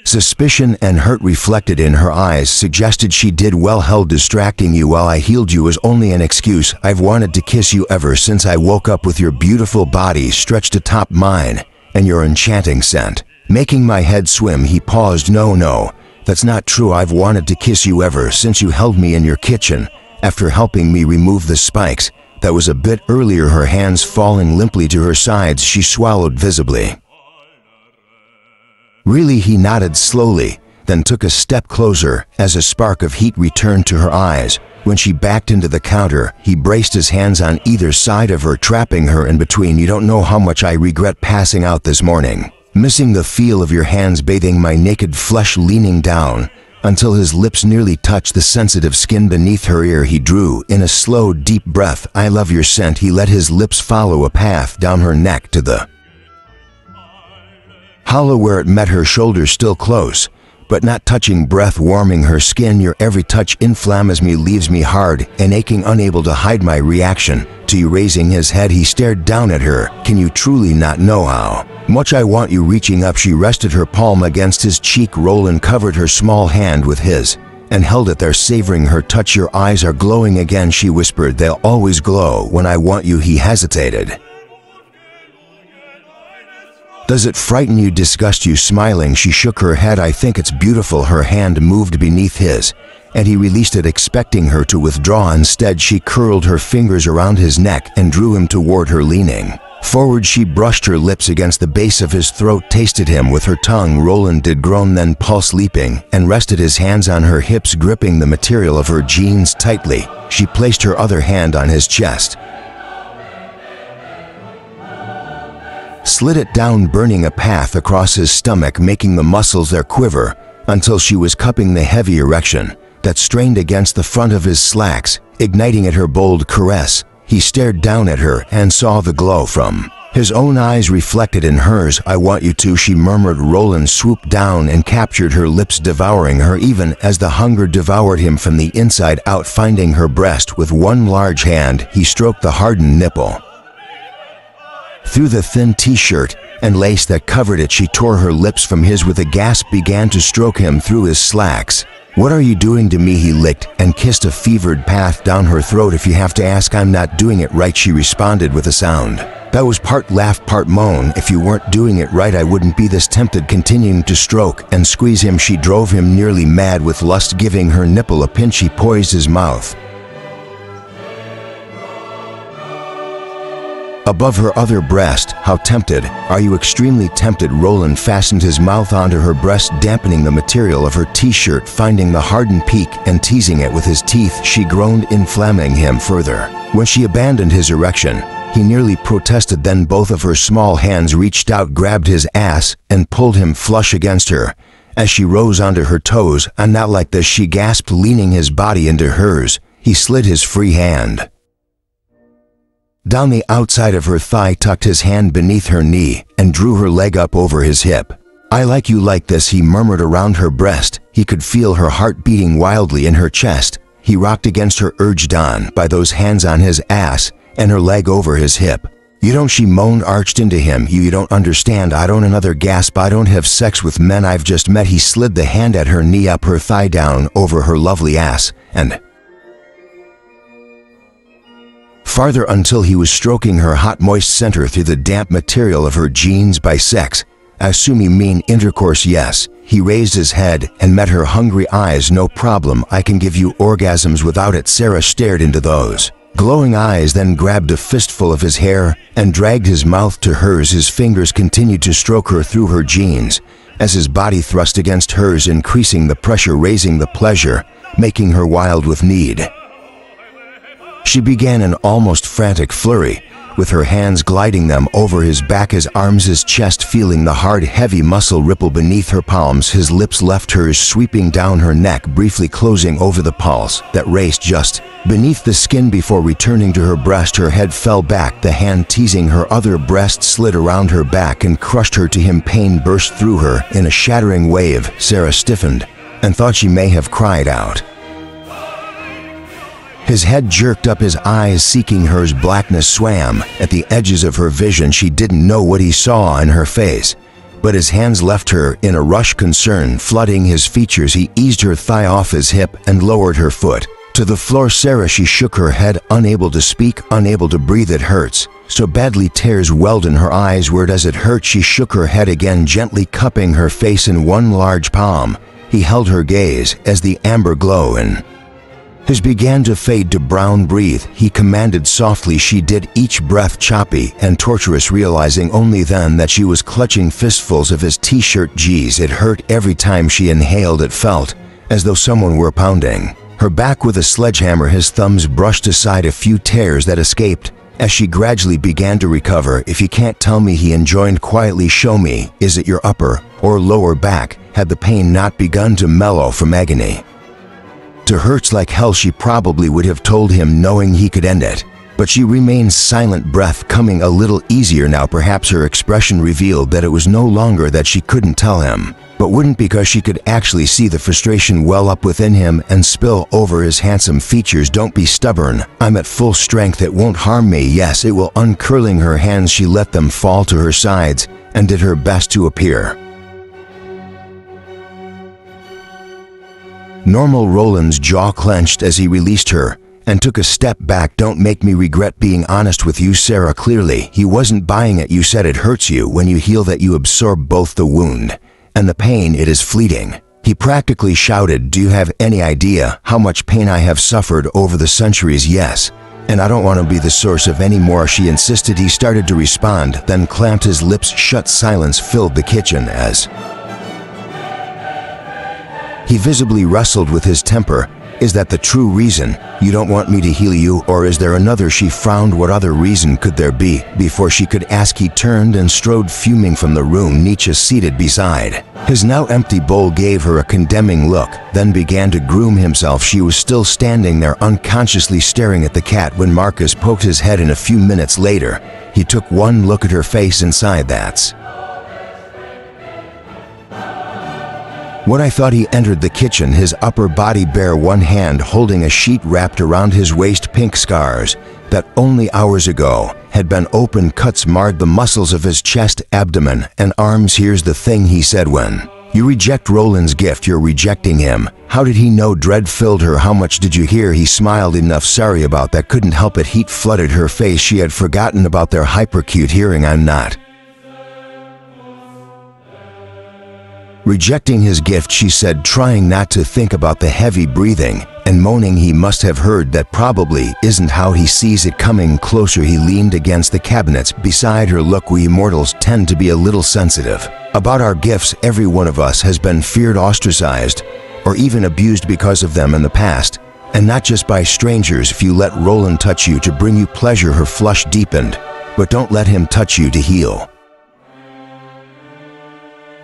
suspicion and hurt reflected in her eyes suggested she did well. Hell, distracting you while I healed you was only an excuse. I've wanted to kiss you ever since I woke up, with your beautiful body stretched atop mine and your enchanting scent making my head swim. He paused. No, that's not true. I've wanted to kiss you ever since you held me in your kitchen after helping me remove the spikes. That was a bit earlier. Her hands falling limply to her sides, she swallowed visibly. Really? He nodded slowly, then took a step closer as a spark of heat returned to her eyes. When she backed into the counter, he braced his hands on either side of her, trapping her in between. You don't know how much I regret passing out this morning, missing the feel of your hands bathing my naked flesh. Leaning down until his lips nearly touched the sensitive skin beneath her ear, he drew in a slow, deep breath. I love your scent. He let his lips follow a path down her neck to the hollow where it met her shoulder, still close, but not touching, breath warming her skin. Your every touch inflames me, leaves me hard and aching, unable to hide my reaction to you. Raising his head, he stared down at her. Can you truly not know how much I want you? Reaching up, she rested her palm against his cheek. Roland covered her small hand with his and held it there, savoring her touch. "Your eyes are glowing again," she whispered. "They'll always glow when I want you." He hesitated. "Does it frighten you, disgust you?" Smiling, she shook her head. "I think it's beautiful." Her hand moved beneath his, and he released it, expecting her to withdraw. Instead, she curled her fingers around his neck and drew him toward her. Leaning forward, she brushed her lips against the base of his throat, tasted him with her tongue. Roland did groan, then pulse leaping, and rested his hands on her hips, gripping the material of her jeans tightly. She placed her other hand on his chest, slid it down, burning a path across his stomach, making the muscles there quiver, until she was cupping the heavy erection that strained against the front of his slacks, igniting at her bold caress. He stared down at her and saw the glow from his own eyes reflected in hers. "I want you to," she murmured. Roland swooped down and captured her lips, devouring her even as the hunger devoured him from the inside out. Finding her breast with one large hand, he stroked the hardened nipple through the thin t-shirt and lace that covered it. She tore her lips from his with a gasp, began to stroke him through his slacks. "What are you doing to me?" He licked and kissed a fevered path down her throat. "If you have to ask, I'm not doing it right," she responded with a sound that was part laugh, part moan. "If you weren't doing it right, I wouldn't be this tempted." Continuing to stroke and squeeze him, she drove him nearly mad with lust. Giving her nipple a pinch, he poised his mouth above her other breast. "How tempted are you?" "Extremely tempted." Roland fastened his mouth onto her breast, dampening the material of her t-shirt, finding the hardened peak and teasing it with his teeth. She groaned, inflaming him further. When she abandoned his erection, he nearly protested. Then both of her small hands reached out, grabbed his ass, and pulled him flush against her. As she rose onto her toes, "And not like this," she gasped, leaning his body into hers. He slid his free hand down the outside of her thigh, tucked his hand beneath her knee, and drew her leg up over his hip. "I like you like this," he murmured around her breast. He could feel her heart beating wildly in her chest. He rocked against her, urged on by those hands on his ass and her leg over his hip. "You don't," she moaned, arched into him. You don't understand. I don't." Another gasp. "I don't have sex with men I've just met." He slid the hand at her knee, up her thigh, down over her lovely ass, and farther until he was stroking her hot, moist center through the damp material of her jeans. "By sex, I assume you mean intercourse?" "Yes." He raised his head and met her hungry eyes. "No problem. I can give you orgasms without it." Sarah stared into those glowing eyes, then grabbed a fistful of his hair and dragged his mouth to hers. His fingers continued to stroke her through her jeans as his body thrust against hers, increasing the pressure, raising the pleasure, making her wild with need. She began an almost frantic flurry, with her hands gliding them over his back, his arms, his chest, feeling the hard, heavy muscle ripple beneath her palms. His lips left hers, sweeping down her neck, briefly closing over the pulse that raced just beneath the skin before returning to her breast. Her head fell back, the hand teasing her other breast slid around her back and crushed her to him. Pain burst through her in a shattering wave. Sarah stiffened and thought she may have cried out. His head jerked up, his eyes seeking hers. Blackness swam at the edges of her vision. She didn't know what he saw in her face, but his hands left her in a rush, concern flooding his features. He eased her thigh off his hip and lowered her foot to the floor. "Sarah," she shook her head, unable to speak, unable to breathe. "It hurts so badly." Tears welled in her eyes. "Where does it hurt?" She shook her head again, gently cupping her face in one large palm. He held her gaze as the amber glow in his began to fade to brown. "Breathe," he commanded softly. She did, each breath choppy and torturous, realizing only then that she was clutching fistfuls of his t-shirt. Geez, it hurt every time she inhaled. It felt as though someone were pounding her back with a sledgehammer. His thumbs brushed aside a few tears that escaped as she gradually began to recover. "If you can't tell me," he enjoined quietly, "show me. Is it your upper or lower back?" Had the pain not begun to mellow from agony to hurts like hell, she probably would have told him, knowing he could end it. But she remained silent, breath coming a little easier now. Perhaps her expression revealed that it was no longer that she couldn't tell him, but wouldn't, because she could actually see the frustration well up within him and spill over his handsome features. "Don't be stubborn. I'm at full strength. It won't harm me." "Yes, it will." Uncurling her hands, she let them fall to her sides and did her best to appear Normal Roland's jaw clenched as he released her and took a step back. Don't make me regret being honest with you, Sarah. Clearly, he wasn't buying it. You said it hurts you when you heal, that you absorb both the wound and the pain. It is fleeting. He practically shouted, do you have any idea how much pain I have suffered over the centuries? Yes, and I don't want to be the source of any more, she insisted. He started to respond, then clamped his lips shut. Silence filled the kitchen as he visibly wrestled with his temper. Is that the true reason? You don't want me to heal you, or is there another? She frowned. What other reason could there be? Before she could ask, he turned and strode fuming from the room. Nietzsche, seated beside his now empty bowl, gave her a condemning look, then began to groom himself. She was still standing there, unconsciously staring at the cat when Marcus poked his head in. A few minutes later, he took one look at her face. Inside, that's what I thought. He entered the kitchen, his upper body bare, one hand holding a sheet wrapped around his waist. Pink scars that only hours ago had been open cuts marred the muscles of his chest, abdomen, and arms. Here's the thing, he said, when you reject Roland's gift, you're rejecting him. How did he know? Dread filled her. How much did you hear? He smiled. Enough. Sorry about that. Couldn't help it. Heat flooded her face. She had forgotten about their hypercute hearing. I'm not rejecting his gift, she said, trying not to think about the heavy breathing and moaning. He must have heard that. Probably isn't how he sees it. Coming closer, he leaned against the cabinets beside her. Look, we immortals tend to be a little sensitive about our gifts. Every one of us has been feared, ostracized, or even abused because of them in the past, and not just by strangers. If you let Roland touch you to bring you pleasure, her flush deepened, but don't let him touch you to heal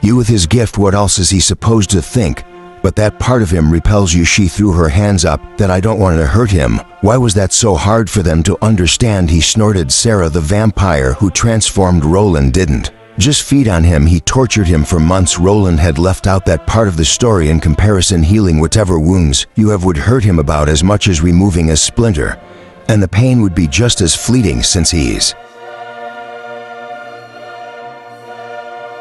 you with his gift. What else is he supposed to think? But that part of him repels you. She threw her hands up. That I don't want to hurt him. Why was that so hard for them to understand? He snorted. Sarah, the vampire who transformed Roland, didn't just feed on him, he tortured him for months. Roland had left out that part of the story. In comparison, healing whatever wounds you have would hurt him about as much as removing a splinter, and the pain would be just as fleeting since he's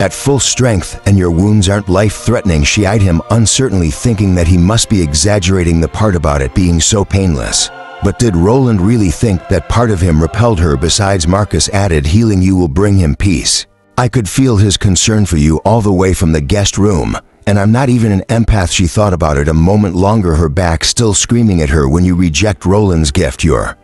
at full strength and your wounds aren't life-threatening. She eyed him uncertainly, thinking that he must be exaggerating the part about it being so painless. But did Roland really think that part of him repelled her? Besides, Marcus added, healing you will bring him peace. I could feel his concern for you all the way from the guest room, and I'm not even an empath. She thought about it a moment longer, her back still screaming at her. When you reject Roland's gift, you're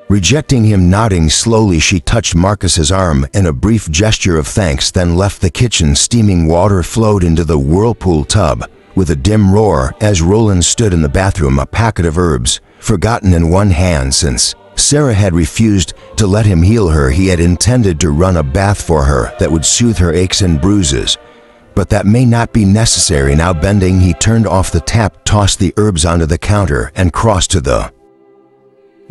rejecting him. Nodding slowly, she touched Marcus's arm in a brief gesture of thanks, then left the kitchen. Steaming water flowed into the whirlpool tub with a dim roar as Roland stood in the bathroom, a packet of herbs forgotten in one hand. Since Sarah had refused to let him heal her, he had intended to run a bath for her that would soothe her aches and bruises. But that may not be necessary now. Bending, he turned off the tap, tossed the herbs onto the counter, and crossed to the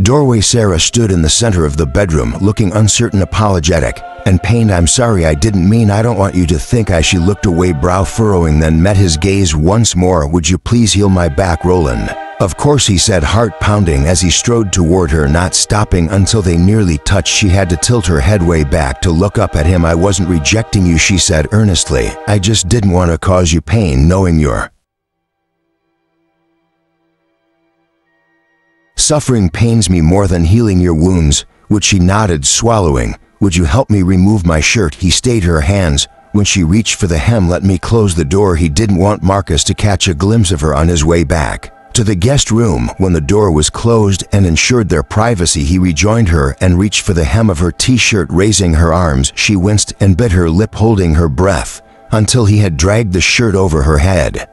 doorway. Sarah stood in the center of the bedroom, looking uncertain, apologetic, and pained. I'm sorry, I didn't mean. I don't want you to think I. She looked away, brow furrowing, then met his gaze once more. Would you please heal my back, Roland? Of course, he said, heart pounding as he strode toward her, not stopping until they nearly touched. She had to tilt her head way back to look up at him. I wasn't rejecting you, she said earnestly. I just didn't want to cause you pain knowing you're suffering pains me more than healing your wounds. Would she nodded, swallowing. Would you help me remove my shirt? He stayed her hands when she reached for the hem. Let me close the door. He didn't want Marcus to catch a glimpse of her on his way back to the guest room. When the door was closed and ensured their privacy, he rejoined her and reached for the hem of her t-shirt. Raising her arms, she winced and bit her lip, holding her breath until he had dragged the shirt over her head.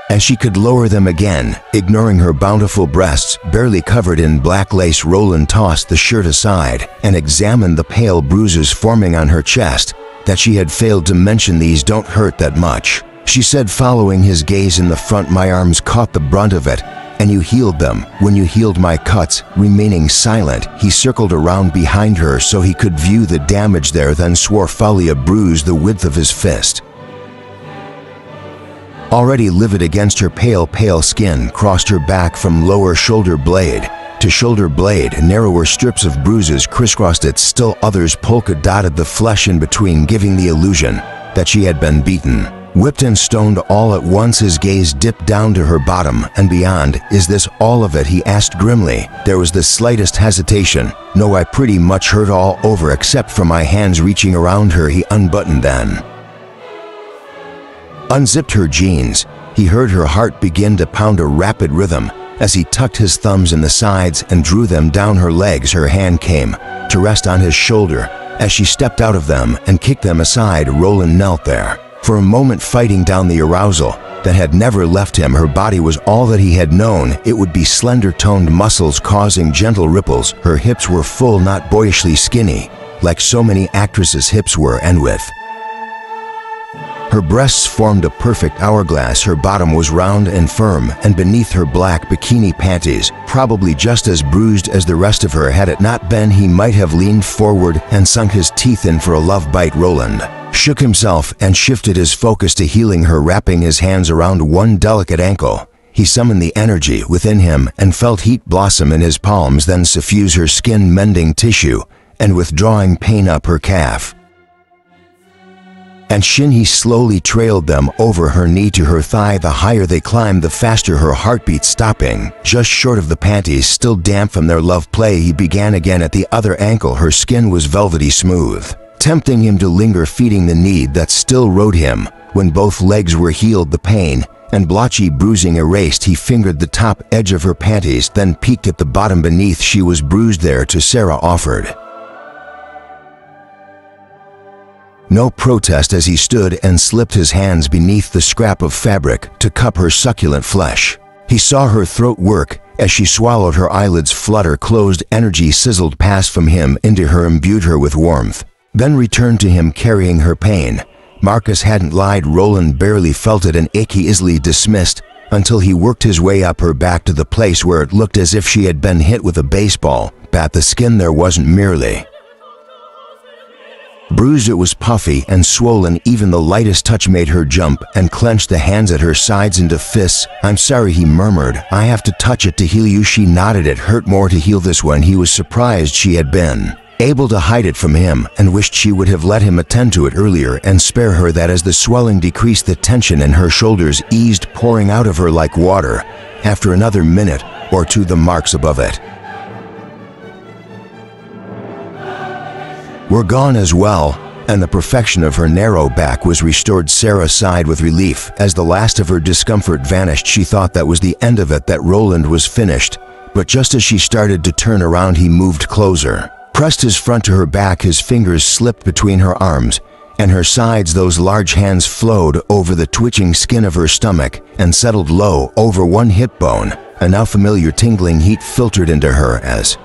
As she could lower them again, ignoring her bountiful breasts, barely covered in black lace, Roland tossed the shirt aside and examined the pale bruises forming on her chest that she had failed to mention. These don't hurt that much, she said, following his gaze. In the front, my arms caught the brunt of it, and you healed them when you healed my cuts. Remaining silent, he circled around behind her so he could view the damage there, then swore foully. A bruise the width of his fist, already livid against her pale skin, crossed her back from lower shoulder blade to shoulder blade, narrower strips of bruises crisscrossed it, still others polka-dotted the flesh in between, giving the illusion that she had been beaten, whipped and stoned all at once. His gaze dipped down to her bottom and beyond. "Is this all of it?" he asked grimly. There was the slightest hesitation. "No, I pretty much hurt all over except for my hands." Reaching around her, he unbuttoned, then unzipped her jeans. He heard her heart begin to pound a rapid rhythm as he tucked his thumbs in the sides and drew them down her legs. Her hand came to rest on his shoulder as she stepped out of them and kicked them aside. Roland knelt there, for a moment fighting down the arousal that had never left him. Her body was all that he had known. It would be slender-toned muscles causing gentle ripples. Her hips were full, not boyishly skinny, like so many actresses' hips were, and with her breasts formed a perfect hourglass. Her bottom was round and firm, and beneath her black bikini panties, probably just as bruised as the rest of her. Had it not been, he might have leaned forward and sunk his teeth in for a love bite. Roland shook himself and shifted his focus to healing her, wrapping his hands around one delicate ankle. He summoned the energy within him and felt heat blossom in his palms, then suffuse her skin, mending tissue and withdrawing pain up her calf and shin. He slowly trailed them over her knee to her thigh. The higher they climbed, the faster her heartbeat, stopping just short of the panties, still damp from their love play. He began again at the other ankle. Her skin was velvety smooth, tempting him to linger, feeding the need that still rode him. When both legs were healed, the pain and blotchy bruising erased, he fingered the top edge of her panties, then peeked at the bottom beneath. She was bruised there too. Sarah offered no protest as he stood and slipped his hands beneath the scrap of fabric to cup her succulent flesh. He saw her throat work as she swallowed, her eyelids flutter closed. Energy sizzled past from him into her, imbued her with warmth, then returned to him, carrying her pain. Marcus hadn't lied. Roland barely felt it, an ache he easily dismissed, until he worked his way up her back to the place where it looked as if she had been hit with a baseball bat. The skin there wasn't merely bruised, it was puffy and swollen. Even the lightest touch made her jump and clench the hands at her sides into fists. "I'm sorry," he murmured. "I have to touch it to heal you." She nodded. It hurt more to heal this one. He was surprised she had been able to hide it from him, and wished she would have let him attend to it earlier and spare her that. As the swelling decreased, the tension in her shoulders eased, pouring out of her like water. After another minute or two, the marks above it were gone as well, and the perfection of her narrow back was restored. Sarah sighed with relief. As the last of her discomfort vanished, she thought that was the end of it, that Roland was finished. But just as she started to turn around, he moved closer, pressed his front to her back. His fingers slipped between her arms and her sides. Those large hands flowed over the twitching skin of her stomach and settled low over one hip bone. A now familiar tingling heat filtered into her as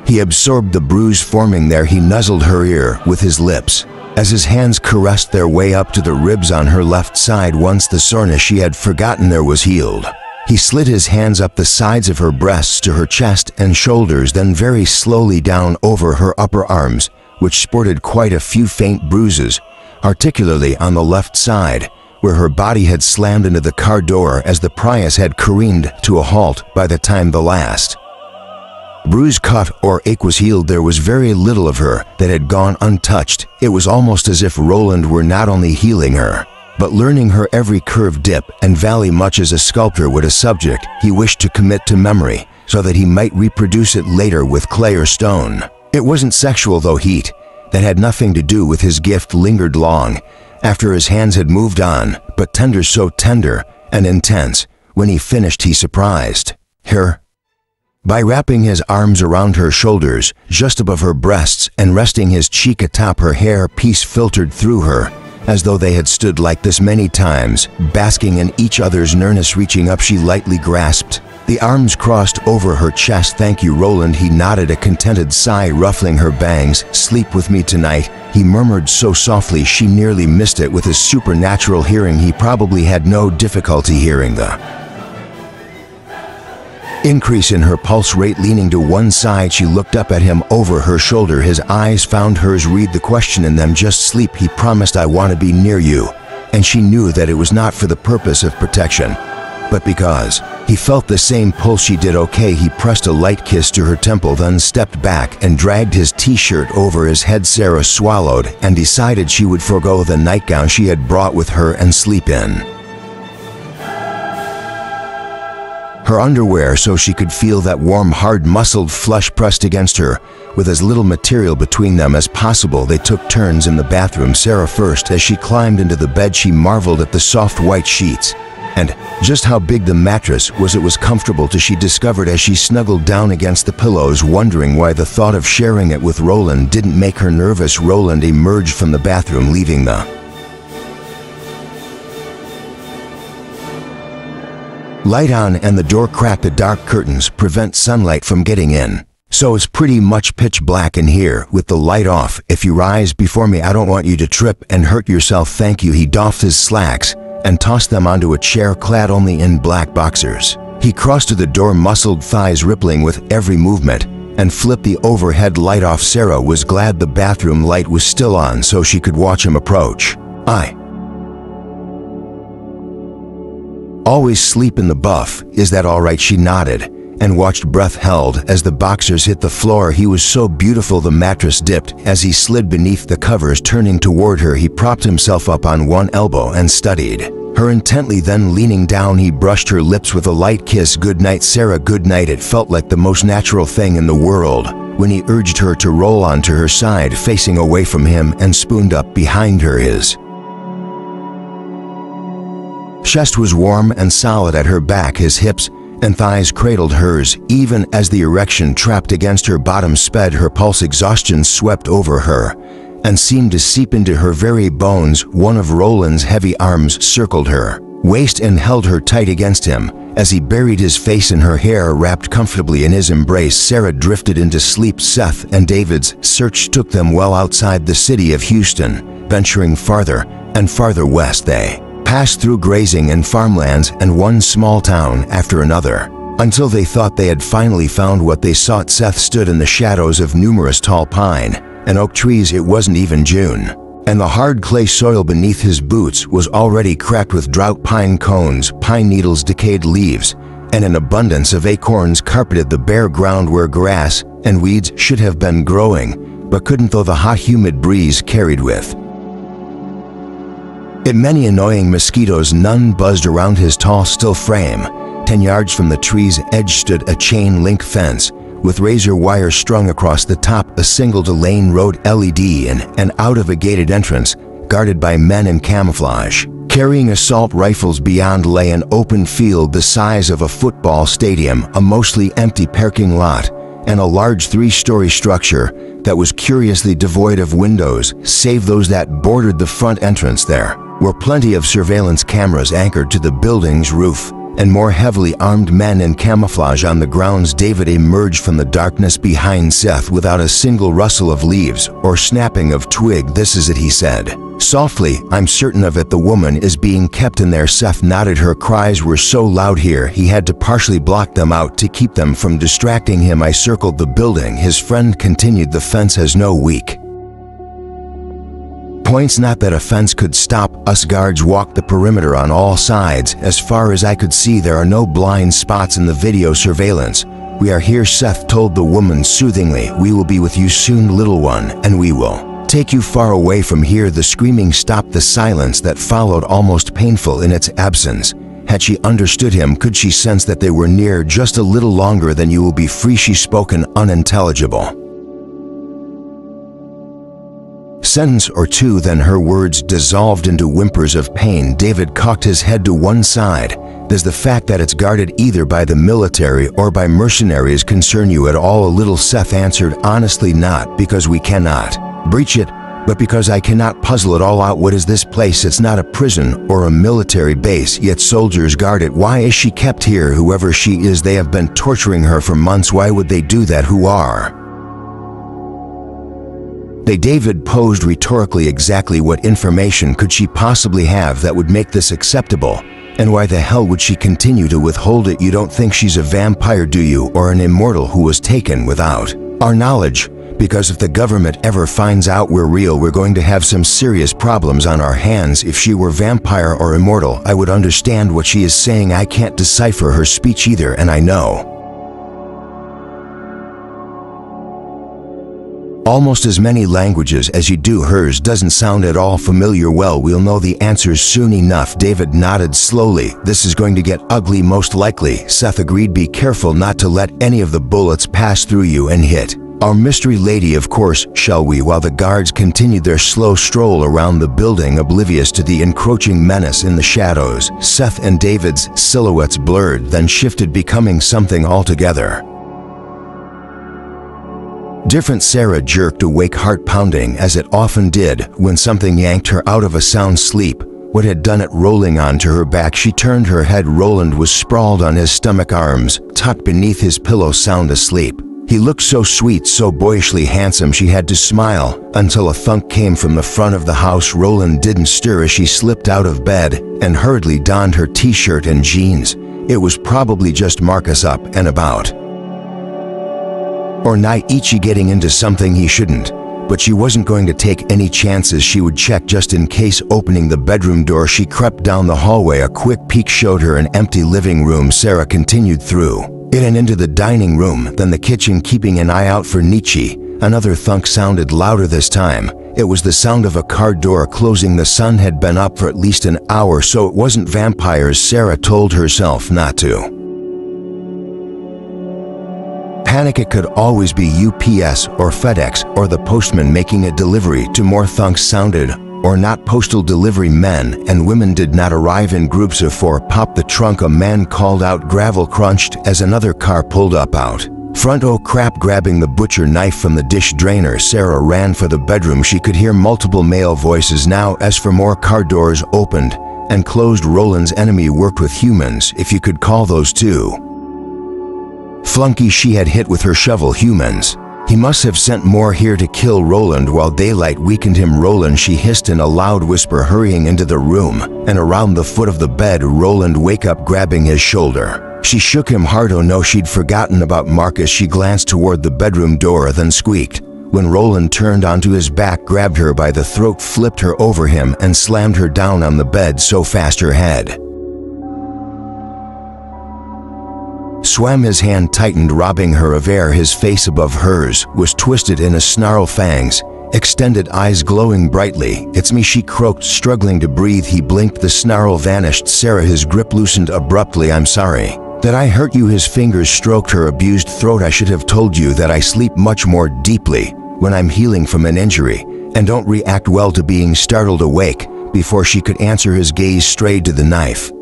he absorbed the bruise forming there. He nuzzled her ear with his lips as his hands caressed their way up to the ribs on her left side. Once the soreness she had forgotten there was healed, he slid his hands up the sides of her breasts to her chest and shoulders, then very slowly down over her upper arms, which sported quite a few faint bruises, particularly on the left side, where her body had slammed into the car door as the Prius had careened to a halt. By the time the last bruise, cut, or ache was healed, there was very little of her that had gone untouched. It was almost as if Roland were not only healing her, but learning her every curve, dip, and valley, much as a sculptor would a subject he wished to commit to memory so that he might reproduce it later with clay or stone. It wasn't sexual, though. Heat that had nothing to do with his gift lingered long after his hands had moved on, but tender, so tender and intense. When he finished, he surprised her by wrapping his arms around her shoulders, just above her breasts, and resting his cheek atop her hair. Peace filtered through her, as though they had stood like this many times, basking in each other's nearness. Reaching up, she lightly grasped the arms crossed over her chest. "Thank you, Roland," he nodded, a contented sigh ruffling her bangs. "Sleep with me tonight," he murmured so softly she nearly missed it. With his supernatural hearing, he probably had no difficulty hearing the increase in her pulse rate. Leaning to one side, she looked up at him over her shoulder. His eyes found hers. Read the question in them. "Just sleep," he promised. "I want to be near you." And she knew that it was not for the purpose of protection, but because He felt the same pull she did. Okay, he pressed a light kiss to her temple, then stepped back and dragged his t-shirt over his head. Sarah swallowed and decided she would forego the nightgown she had brought with her and sleep in her underwear so she could feel that warm, hard-muscled flesh pressed against her. With as little material between them as possible, they took turns in the bathroom. Sarah first. As she climbed into the bed, she marveled at the soft white sheets and just how big the mattress was. It was comfortable too, she discovered as she snuggled down against the pillows, wondering why the thought of sharing it with Roland didn't make her nervous. Roland emerged from the bathroom, leaving the light on and the door cracked. The dark curtains prevent sunlight from getting in, so it's pretty much pitch black in here with the light off. If you rise before me, I don't want you to trip and hurt yourself. Thank you. He doffed his slacks and tossed them onto a chair, clad only in black boxers. He crossed to the door, muscled thighs rippling with every movement, and flipped the overhead light off. Sarah was glad the bathroom light was still on so she could watch him approach. I always sleep in the buff. Is that all right? She nodded and watched, breath held, as the boxers hit the floor. He was so beautiful. The mattress dipped as he slid beneath the covers. Turning toward her, he propped himself up on one elbow and studied her intently. Then leaning down, he brushed her lips with a light kiss. Good night, Sarah. Good night. It felt like the most natural thing in the world when he urged her to roll onto her side, facing away from him, and spooned up behind her. His chest was warm and solid at her back. His hips and thighs cradled hers, even as the erection trapped against her bottom sped. Her pulse. Exhaustion swept over her and seemed to seep into her very bones. One of Roland's heavy arms circled her waist and held her tight against him as he buried his face in her hair, wrapped comfortably in his embrace. Sarah drifted into sleep. Seth and David's search took them well outside the city of Houston. Venturing farther and farther west, they passed through grazing and farmlands and one small town after another, until they thought they had finally found what they sought. Seth stood in the shadows of numerous tall pine and oak trees. It wasn't even June, and the hard clay soil beneath his boots was already cracked with drought. Pine cones, pine needles, decayed leaves, and an abundance of acorns carpeted the bare ground where grass and weeds should have been growing, but couldn't, though the hot, humid breeze carried with it many annoying mosquitoes. None buzzed around his tall, still frame. 10 yards from the tree's edge stood a chain-link fence with razor wire strung across the top, a single-lane road, LED in and out of a gated entrance, guarded by men in camouflage, carrying assault rifles. Beyond lay an open field the size of a football stadium, a mostly empty parking lot, and a large 3-story structure that was curiously devoid of windows, save those that bordered the front entrance. There were plenty of surveillance cameras anchored to the building's roof, and more heavily armed men in camouflage on the grounds. David emerged from the darkness behind Seth without a single rustle of leaves or snapping of twig. This is it, he said softly. I'm certain of it. The woman is being kept in there. Seth nodded. Her cries were so loud here he had to partially block them out to keep them from distracting him. I circled the building, his friend continued. The fence has no weak points. Not that a fence could stop us. Guards walked the perimeter on all sides. As far as I could see, there are no blind spots in the video surveillance. We are here, Seth told the woman soothingly. We will be with you soon, little one, and we will take you far away from here. The screaming stopped, the silence that followed almost painful in its absence. Had she understood him? Could she sense that they were near? Just a little longer, then you will be free. She spoke an unintelligible sentence or two, then her words dissolved into whimpers of pain. David cocked his head to one side. Does the fact that it's guarded either by the military or by mercenaries concern you at all? A little, Seth answered honestly. Not because we cannot breach it, but because I cannot puzzle it all out. What is this place? It's not a prison or a military base, yet soldiers guard it. Why is she kept here? Whoever she is, they have been torturing her for months. Why would they do that? Who are they? David posed rhetorically. Exactly what information could she possibly have that would make this acceptable? And why the hell would she continue to withhold it? You don't think she's a vampire, do you? Or an immortal who was taken without our knowledge? because if the government ever finds out we're real, we're going to have some serious problems on our hands. If she were vampire or immortal, I would understand what she is saying. I can't decipher her speech either, and I know almost as many languages as you do. Hers doesn't sound at all familiar. Well, we'll know the answers soon enough. David nodded slowly. This is going to get ugly most likely. Seth agreed. Be careful not to let any of the bullets pass through you and hit our mystery lady, of course, shall we? While the guards continued their slow stroll around the building, oblivious to the encroaching menace in the shadows, Seth and David's silhouettes blurred, then shifted, becoming something altogether different. Sarah jerked awake, heart pounding as it often did when something yanked her out of a sound sleep. What had done it? Rolling onto her back, she turned her head. Roland was sprawled on his stomach, arms tucked beneath his pillow, sound asleep. He looked so sweet, so boyishly handsome, she had to smile until a thunk came from the front of the house. Roland didn't stir as she slipped out of bed and hurriedly donned her t-shirt and jeans. It was probably just Marcus up and about, or Naichi getting into something he shouldn't. But she wasn't going to take any chances. She would check just in case. Opening the bedroom door, she crept down the hallway. A quick peek showed her an empty living room. Sarah continued through it and into the dining room, then the kitchen, keeping an eye out for Nietzsche. Another thunk sounded, louder this time. It was the sound of a car door closing. The sun had been up for at least an hour, so it wasn't vampires. Sarah told herself not to panic. It could always be UPS or FedEx or the postman making a delivery. To more thunks sounded, or not. Postal delivery men and women did not arrive in groups of 4. Pop the trunk, a man called out. Gravel crunched as another car pulled up out front. Oh crap! Grabbing the butcher knife from the dish drainer, Sarah ran for the bedroom. She could hear multiple male voices now. As for more, car doors opened and closed. Roland's enemy worked with humans, if you could call those two flunkies she had hit with her shovel. Humans. He must have sent more here to kill Roland while daylight weakened him. Roland, she hissed in a loud whisper, hurrying into the room and around the foot of the bed. Roland, wake up! Grabbing his shoulder, she shook him hard. Oh no, she'd forgotten about Marcus. She glanced toward the bedroom door, then squeaked when Roland turned onto his back, grabbed her by the throat, flipped her over him, and slammed her down on the bed so fast her head swam. His hand tightened, robbing her of air. His face above hers was twisted in a snarl, fangs extended, eyes glowing brightly. It's me, she croaked, struggling to breathe. He blinked, the snarl vanished. Sarah, his grip loosened abruptly. I'm sorry that I hurt you. His fingers stroked her abused throat. I should have told you that I sleep much more deeply when I'm healing from an injury and don't react well to being startled awake. Before she could answer, his gaze strayed to the knife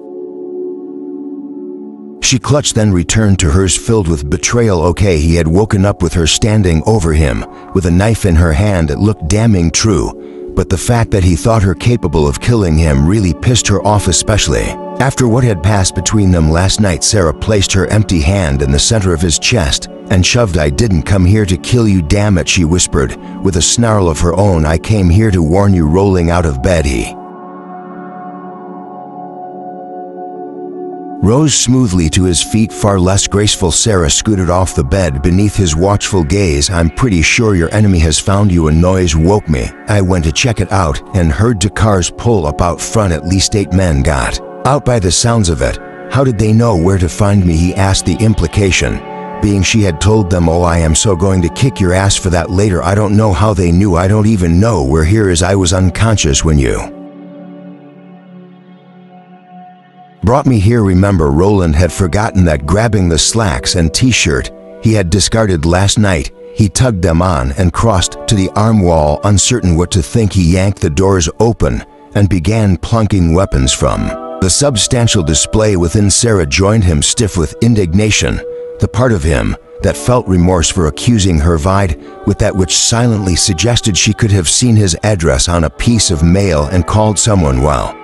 she clutched, then returned to hers, filled with betrayal. Okay, he had woken up with her standing over him with a knife in her hand. It looked damning true, but the fact that he thought her capable of killing him really pissed her off, especially after what had passed between them last night. Sarah placed her empty hand in the center of his chest and shoved. I didn't come here to kill you, damn it, she whispered with a snarl of her own. I came here to warn you. Rolling out of bed, he rose smoothly to his feet, far less graceful. Sarah scooted off the bed beneath his watchful gaze. I'm pretty sure your enemy has found you. A noise woke me. I went to check it out and heard 2 cars pull up out front. At least 8 men got out by the sounds of it. How did they know where to find me? He asked, the implication being she had told them. Oh, I am so going to kick your ass for that later. I don't know how they knew. I don't even know we're here, as I was unconscious when you brought me here. Remember, Roland had forgotten that. Grabbing the slacks and t-shirt he had discarded last night, he tugged them on and crossed to the arm wall. Uncertain what to think, he yanked the doors open and began plunking weapons from the substantial display within. Sarah joined him, stiff with indignation. The part of him that felt remorse for accusing her vied with that which silently suggested she could have seen his address on a piece of mail and called someone while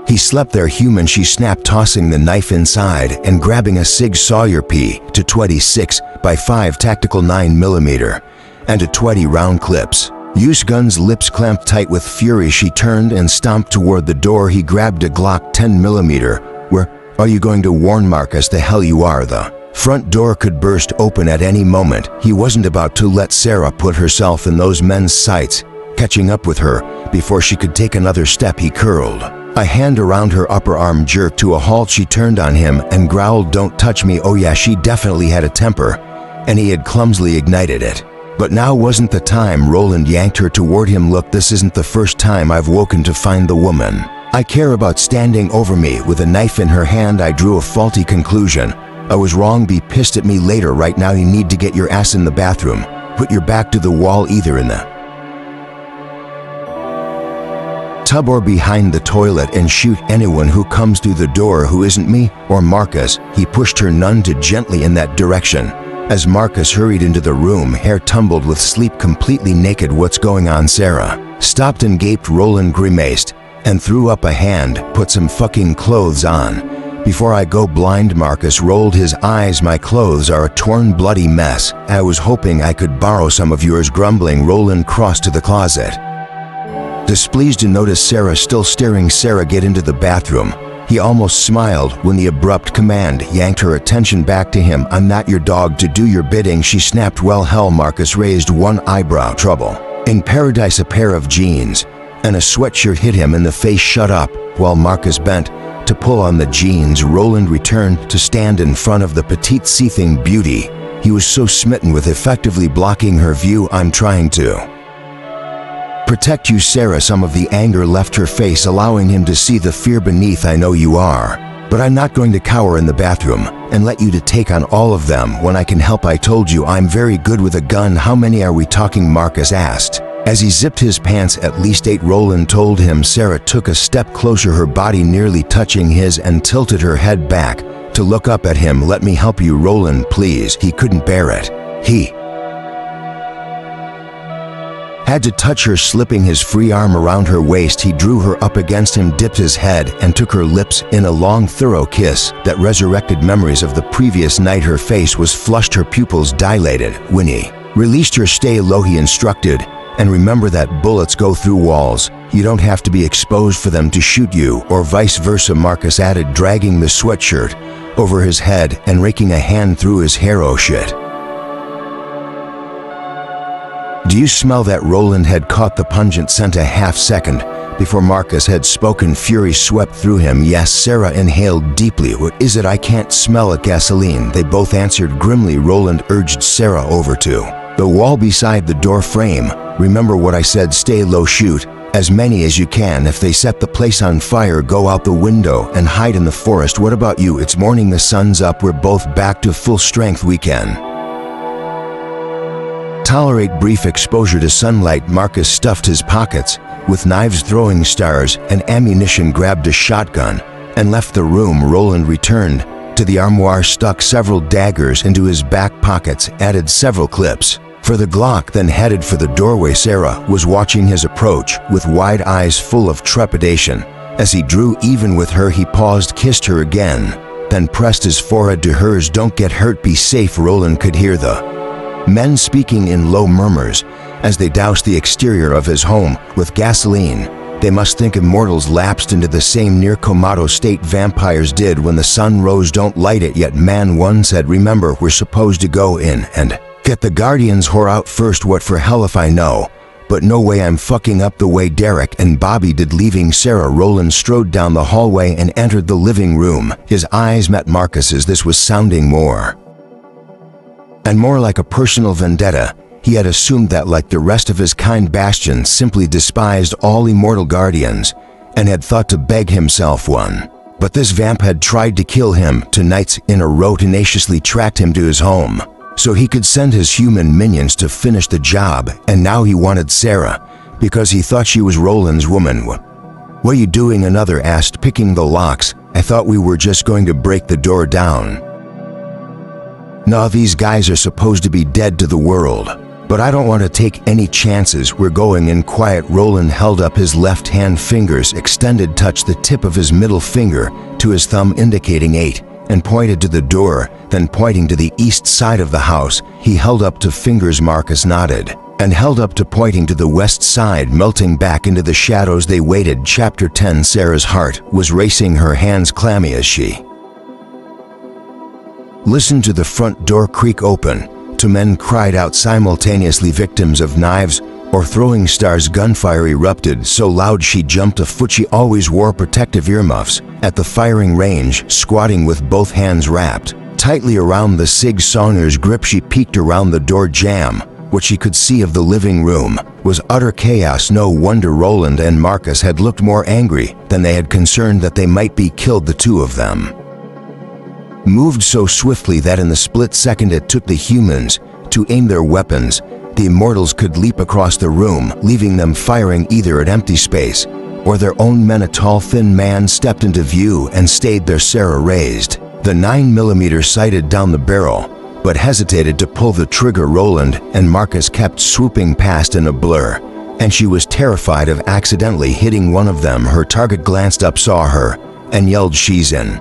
he slept there. Human, she snapped, tossing the knife inside and grabbing a Sig Sauer P-26x5 tactical 9mm and a 20 round clips. Use guns, lips clamped tight with fury. She turned and stomped toward the door. He grabbed a Glock 10mm. Where are you going to warn Marcus? The hell you are. The Front door could burst open at any moment. He wasn't about to let Sarah put herself in those men's sights. Catching up with her before she could take another step, he curled. A hand around her upper arm jerked to a halt. She turned on him and growled, "Don't touch me." Oh yeah, she definitely had a temper, and he had clumsily ignited it. But now wasn't the time. Roland yanked her toward him. "Look, this isn't the first time I've woken to find the woman I care about standing over me with a knife in her hand." I drew a faulty conclusion. "I was wrong. Be pissed at me later. Right now you need to get your ass in the bathroom. Put your back to the wall, either in the tub or behind the toilet, and shoot anyone who comes through the door who isn't me or Marcus." He pushed her none too gently in that direction. As Marcus hurried into the room, hair tumbled with sleep, completely naked. "What's going on?" Sarah stopped and gaped. Roland grimaced and threw up a hand. "Put some fucking clothes on before I go blind." Marcus rolled his eyes. "My clothes are a torn, bloody mess. I was hoping I could borrow some of yours." Grumbling, Roland crossed to the closet, displeased to notice Sarah still staring. "Sarah, get into the bathroom." He almost smiled when the abrupt command yanked her attention back to him. "I'm not your dog to do your bidding," she snapped. "Well, hell." Marcus raised one eyebrow. "Trouble in paradise." A pair of jeans and a sweatshirt hit him in the face. "Shut up." While Marcus bent to pull on the jeans, Roland returned to stand in front of the petite, seething beauty. He was so smitten with effectively blocking her view. "I'm trying to protect you, Sarah." Some of the anger left her face, allowing him to see the fear beneath. "I know you are, but I'm not going to cower in the bathroom and let you to take on all of them when I can help. I told you I'm very good with a gun." "How many are we talking?" Marcus asked as he zipped his pants. "At least 8, Roland told him. Sarah took a step closer, her body nearly touching his, and tilted her head back to look up at him. "Let me help you." "Roland, please." He couldn't bear it. He had to touch her, slipping his free arm around her waist. He drew her up against him, dipped his head, and took her lips in a long, thorough kiss that resurrected memories of the previous night. Her face was flushed, her pupils dilated. When he released her, "Stay low," he instructed, "and remember that bullets go through walls. You don't have to be exposed for them to shoot you, or vice versa," Marcus added, dragging the sweatshirt over his head and raking a hand through his hair. "Oh shit. Do you smell that?" Roland had caught the pungent scent a half second before Marcus had spoken. Fury swept through him. "Yes." Sarah inhaled deeply. "What is it?" "I can't smell it." "Gasoline." They both answered grimly. Roland urged Sarah over to the wall beside the door frame. "Remember what I said. Stay low. Shoot as many as you can. If they set the place on fire, go out the window and hide in the forest." "What about you?" "It's morning. The sun's up. We're both back to full strength. We can tolerate brief exposure to sunlight." Marcus stuffed his pockets with knives, throwing stars, and ammunition, grabbed a shotgun, and left the room. Roland returned to the armoire, stuck several daggers into his back pockets, added several clips for the Glock, then headed for the doorway. Sarah was watching his approach with wide eyes full of trepidation. As he drew even with her, he paused, kissed her again, then pressed his forehead to hers. "Don't get hurt. Be safe." Roland could hear the men speaking in low murmurs as they doused the exterior of his home with gasoline. They must think Immortals lapsed into the same near-comatose state vampires did when the sun rose. "Don't light it yet, man," one said. "Remember, we're supposed to go in and get the Guardian's whore out first." "What for hell if I know? But no way I'm fucking up the way Derek and Bobby did." Leaving Sarah, Roland strode down the hallway and entered the living room. His eyes met Marcus's. This was sounding more and more like a personal vendetta. He had assumed that, like the rest of his kind, Bastion simply despised all immortal guardians and had thought to beg himself one. But this vamp had tried to kill him 2 nights in a row, tenaciously tracked him to his home so he could send his human minions to finish the job, and now he wanted Sarah because he thought she was Roland's woman. "What are you doing?" another asked, picking the locks. "I thought we were just going to break the door down." "No, these guys are supposed to be dead to the world. But I don't want to take any chances. We're going in quiet." Roland held up his left hand, fingers extended, touched the tip of his middle finger to his thumb, indicating 8, and pointed to the door, then pointing to the east side of the house, he held up 2 fingers. Marcus nodded and held up to, pointing to the west side, melting back into the shadows. They waited. Chapter 10. Sarah's heart was racing, her hands clammy as she Listened to the front door creak open. Two men cried out simultaneously, victims of knives or throwing stars. Gunfire erupted so loud she jumped a foot. She always wore protective earmuffs at the firing range, squatting with both hands wrapped tightly around the Sig Sauer's grip. She peeked around the door jamb. What she could see of the living room was utter chaos. No wonder Roland and Marcus had looked more angry than they had, concerned that they might be killed. The two of them moved so swiftly that in the split second it took the humans to aim their weapons, the Immortals could leap across the room, leaving them firing either at empty space or their own men. A tall, thin man stepped into view and stayed there. Sarah raised the 9mm sighted down the barrel, but hesitated to pull the trigger. Roland and Marcus kept swooping past in a blur, and she was terrified of accidentally hitting one of them. Her target glanced up, saw her, and yelled, "She's in."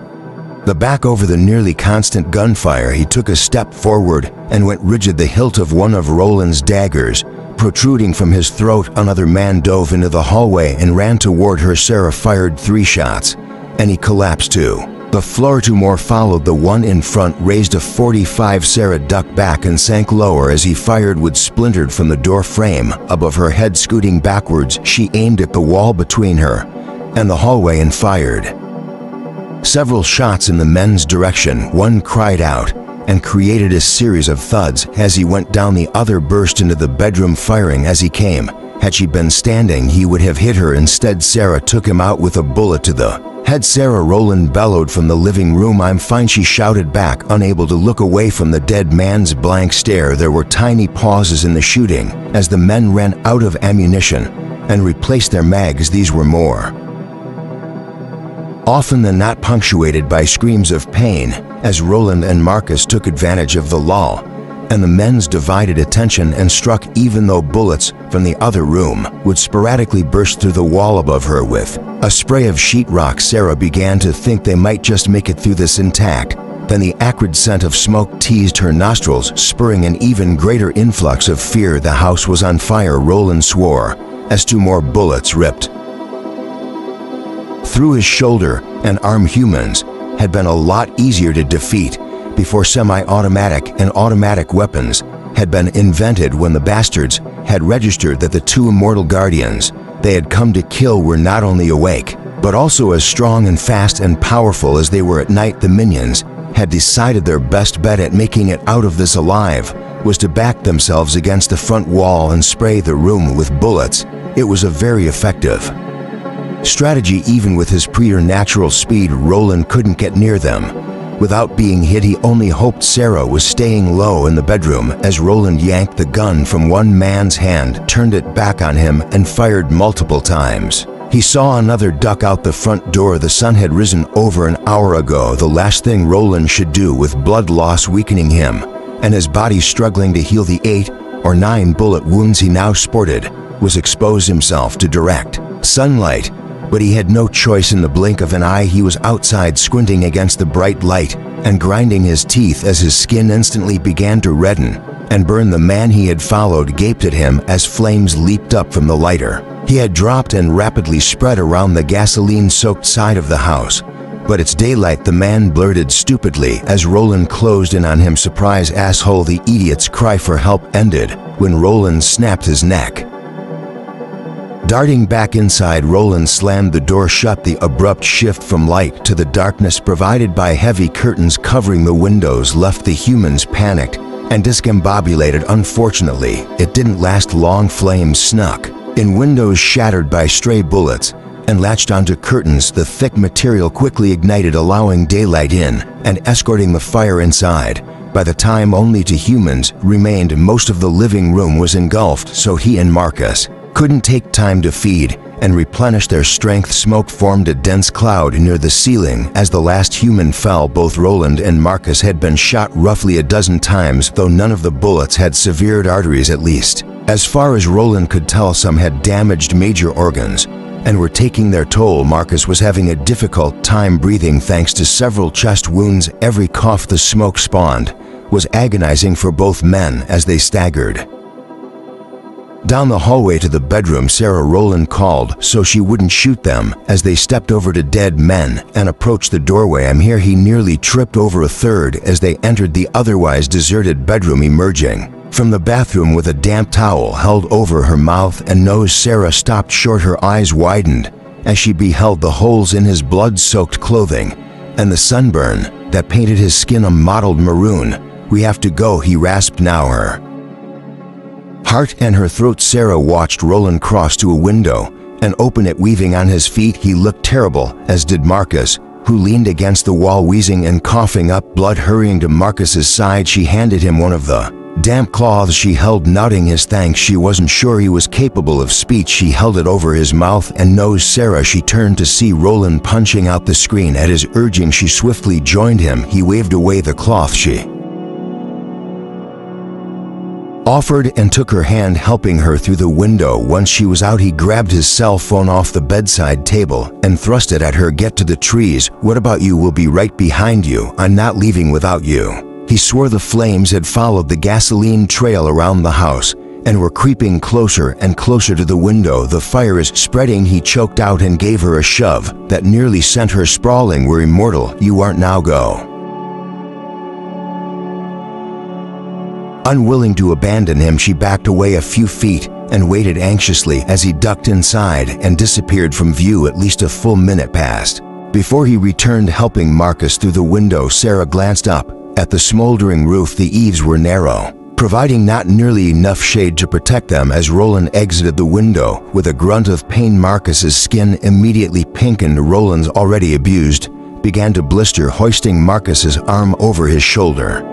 The back over the nearly constant gunfire, he took a step forward and went rigid. The hilt of one of Roland's daggers protruding from his throat. Another man dove into the hallway and ran toward her. Sarah fired 3 shots, and he collapsed too. The floor. 2 more followed. The one in front raised a .45. Sarah ducked back and sank lower as he fired. Wood splintered from the door frame above her head. Scooting backwards, she aimed at the wall between her and the hallway and fired several shots in the men's direction. One cried out and created a series of thuds as he went down. The other burst into the bedroom, firing as he came. Had she been standing, he would have hit her. Instead, Sarah took him out with a bullet to the head. Sarah, Roland bellowed from the living room. "I'm fine," she shouted back, unable to look away from the dead man's blank stare. There were tiny pauses in the shooting as the men ran out of ammunition and replaced their mags. These were more often than not punctuated by screams of pain as Roland and Marcus took advantage of the lull, and the men's divided attention and struck. Even though bullets from the other room would sporadically burst through the wall above her with a spray of sheetrock, Sarah began to think they might just make it through this intact. Then the acrid scent of smoke teased her nostrils, spurring an even greater influx of fear. The house was on fire, Roland swore, as 2 more bullets ripped through his shoulder and arm. Humans had been a lot easier to defeat before semi-automatic and automatic weapons had been invented. When the bastards had registered that the 2 immortal guardians they had come to kill were not only awake, but also as strong and fast and powerful as they were at night, the minions had decided their best bet at making it out of this alive was to back themselves against the front wall and spray the room with bullets. It was a very effective strategy. Even with his preternatural speed, Roland couldn't get near them without being hit. He only hoped Sarah was staying low in the bedroom as Roland yanked the gun from one man's hand, turned it back on him, and fired multiple times. He saw another duck out the front door. The sun had risen over an hour ago, the last thing Roland should do with blood loss weakening him and his body struggling to heal the 8 or 9 bullet wounds he now sported, was expose himself to direct sunlight. But he had no choice. In the blink of an eye, he was outside, squinting against the bright light and grinding his teeth as his skin instantly began to redden and burn. The man he had followed gaped at him as flames leaped up from the lighter he had dropped and rapidly spread around the gasoline-soaked side of the house. But it's daylight, the man blurted stupidly as Roland closed in on him. "Surprise, asshole!" The idiot's cry for help ended when Roland snapped his neck. Darting back inside, Roland slammed the door shut. The abrupt shift from light to the darkness provided by heavy curtains covering the windows left the humans panicked and discombobulated. Unfortunately, it didn't last long. Flames snuck in windows shattered by stray bullets and latched onto curtains. The thick material quickly ignited, allowing daylight in and escorting the fire inside. By the time only 2 humans remained, most of the living room was engulfed, so he and Marcus couldn't take time to feed and replenish their strength. Smoke formed a dense cloud near the ceiling as the last human fell. Both Roland and Marcus had been shot roughly a dozen times, though none of the bullets had severed arteries. At least, as far as Roland could tell, some had damaged major organs and were taking their toll. Marcus was having a difficult time breathing thanks to several chest wounds. Every cough the smoke spawned was agonizing for both men as they staggered Down the hallway to the bedroom, Sarah Rowland called so she wouldn't shoot them as they stepped over to dead men and approached the doorway. "I'm here." He nearly tripped over a third as they entered the otherwise deserted bedroom, emerging from the bathroom with a damp towel held over her mouth and nose. Sarah stopped short, her eyes widened as she beheld the holes in his blood-soaked clothing and the sunburn that painted his skin a mottled maroon. "We have to go," he rasped, now her heart in her throat. Sarah watched Rowland cross to a window and open it, weaving on his feet. He looked terrible, as did Marcus, who leaned against the wall, wheezing and coughing up blood. Hurrying to Marcus's side, she handed him one of the damp cloths she held, nodding his thanks. She wasn't sure he was capable of speech. She held it over his mouth and nose. Sarah, she turned to see Rowland punching out the screen. At his urging, she swiftly joined him. He waved away the cloth she offered and took her hand, helping her through the window. Once she was out, he grabbed his cell phone off the bedside table and thrust it at her. "Get to the trees. What about you? We'll be right behind you. I'm not leaving without you." He swore the flames had followed the gasoline trail around the house and were creeping closer and closer to the window. "The fire is spreading," he choked out and gave her a shove that nearly sent her sprawling. "We're immortal. You aren't now. Go." Unwilling to abandon him, she backed away a few feet and waited anxiously as he ducked inside and disappeared from view. At least a full minute passed before he returned, helping Marcus through the window. Sarah glanced up at the smoldering roof. The eaves were narrow, providing not nearly enough shade to protect them. As Rowland exited the window with a grunt of pain, Marcus's skin, immediately pink and Rowland's already abused, began to blister. Hoisting Marcus's arm over his shoulder,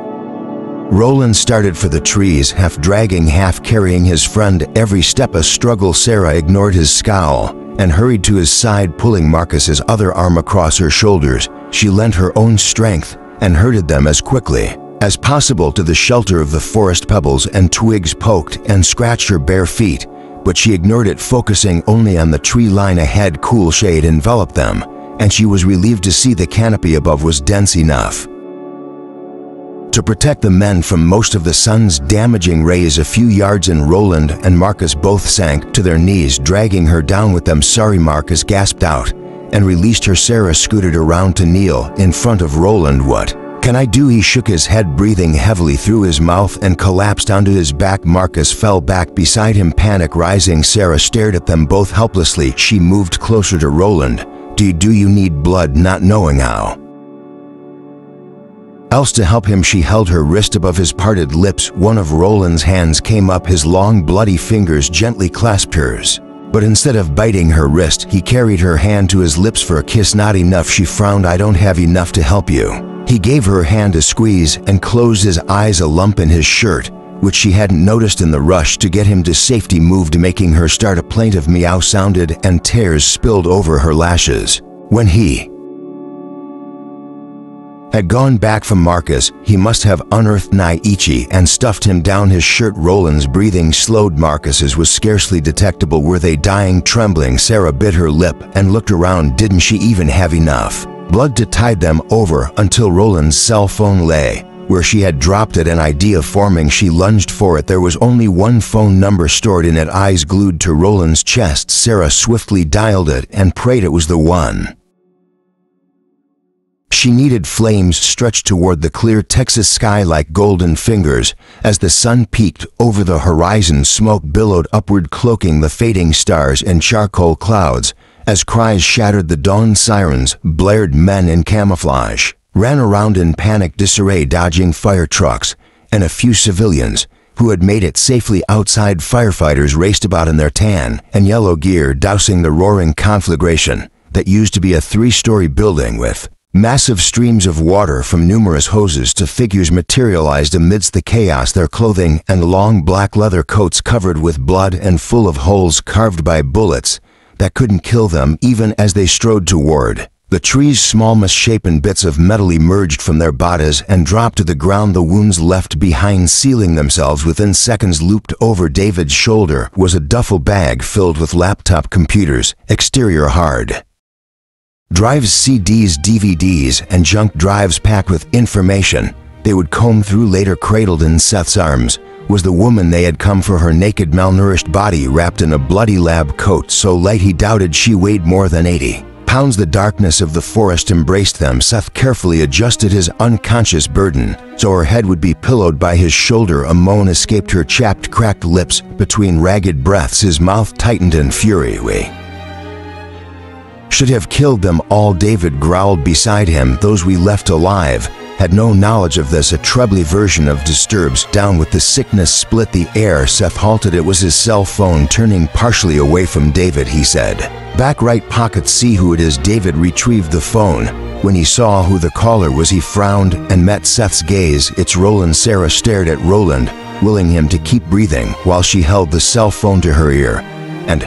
Rowland started for the trees, half dragging, half carrying his friend. Every step a struggle. Sarah ignored his scowl and hurried to his side, pulling Marcus's other arm across her shoulders. She lent her own strength and herded them as quickly as possible to the shelter of the forest. Pebbles and twigs poked and scratched her bare feet, but she ignored it, focusing only on the tree line ahead. Cool shade enveloped them, and she was relieved to see the canopy above was dense enough to protect the men from most of the sun's damaging rays. A few yards in, Rowland and Marcus both sank to their knees, dragging her down with them. "Sorry," Marcus gasped out and released her. Sarah scooted around to kneel in front of Rowland. "What can I do?" He shook his head, breathing heavily through his mouth, and collapsed onto his back. Marcus fell back beside him, panic rising. Sarah stared at them both helplessly. She moved closer to Rowland. Do you need blood?" Not knowing how else to help him, she held her wrist above his parted lips. One of Rowland's hands came up, his long bloody fingers gently clasped hers. But instead of biting her wrist, he carried her hand to his lips for a kiss. "Not enough," she frowned. "I don't have enough to help you." He gave her hand a squeeze and closed his eyes. A lump in his shirt, which she hadn't noticed in the rush to get him to safety, moved, making her start. A plaintive meow sounded and tears spilled over her lashes. When he had gone back from Marcus, he must have unearthed Naichi and stuffed him down his shirt. Rowland's breathing slowed. Marcus's was scarcely detectable. Were they dying? Trembling, Sarah bit her lip and looked around. Didn't she even have enough blood to tide them over? Until Rowland's cell phone lay where she had dropped it, an idea forming. She lunged for it. There was only one phone number stored in it. Eyes glued to Rowland's chest, Sarah swiftly dialed it and prayed it was the one she needed. Flames stretched toward the clear Texas sky like golden fingers as the sun peeked over the horizon. Smoke billowed upward, cloaking the fading stars in charcoal clouds as cries shattered the dawn. Sirens blared. Men in camouflage ran around in panic disarray, dodging fire trucks, and a few civilians who had made it safely outside. Firefighters raced about in their tan and yellow gear, dousing the roaring conflagration that used to be a 3-story building with massive streams of water from numerous hoses to figures materialized amidst the chaos, their clothing and long black leather coats covered with blood and full of holes carved by bullets that couldn't kill them. Even as they strode toward the trees, small misshapen bits of metal emerged from their bodies and dropped to the ground, the wounds left behind sealing themselves within seconds. Looped over David's shoulder was a duffel bag filled with laptop computers, exterior hard drives, CDs, DVDs, and junk drives packed with information they would comb through later. Cradled in Seth's arms was the woman they had come for, her naked, malnourished body wrapped in a bloody lab coat so light he doubted she weighed more than 80 pounds. The darkness of the forest embraced them. Seth carefully adjusted his unconscious burden so her head would be pillowed by his shoulder. A moan escaped her chapped, cracked lips. Between ragged breaths, his mouth tightened in fury. "We should have killed them all," David growled beside him. "Those we left alive had no knowledge of this." A trebly version of Disturbed's "Down with the Sickness" split the air. Seth halted. It was his cell phone. Turning partially away from David, he said, "Back right pocket, see who it is." David retrieved the phone. When he saw who the caller was, he frowned and met Seth's gaze. "It's Roland." Sarah stared at Roland, willing him to keep breathing while she held the cell phone to her ear and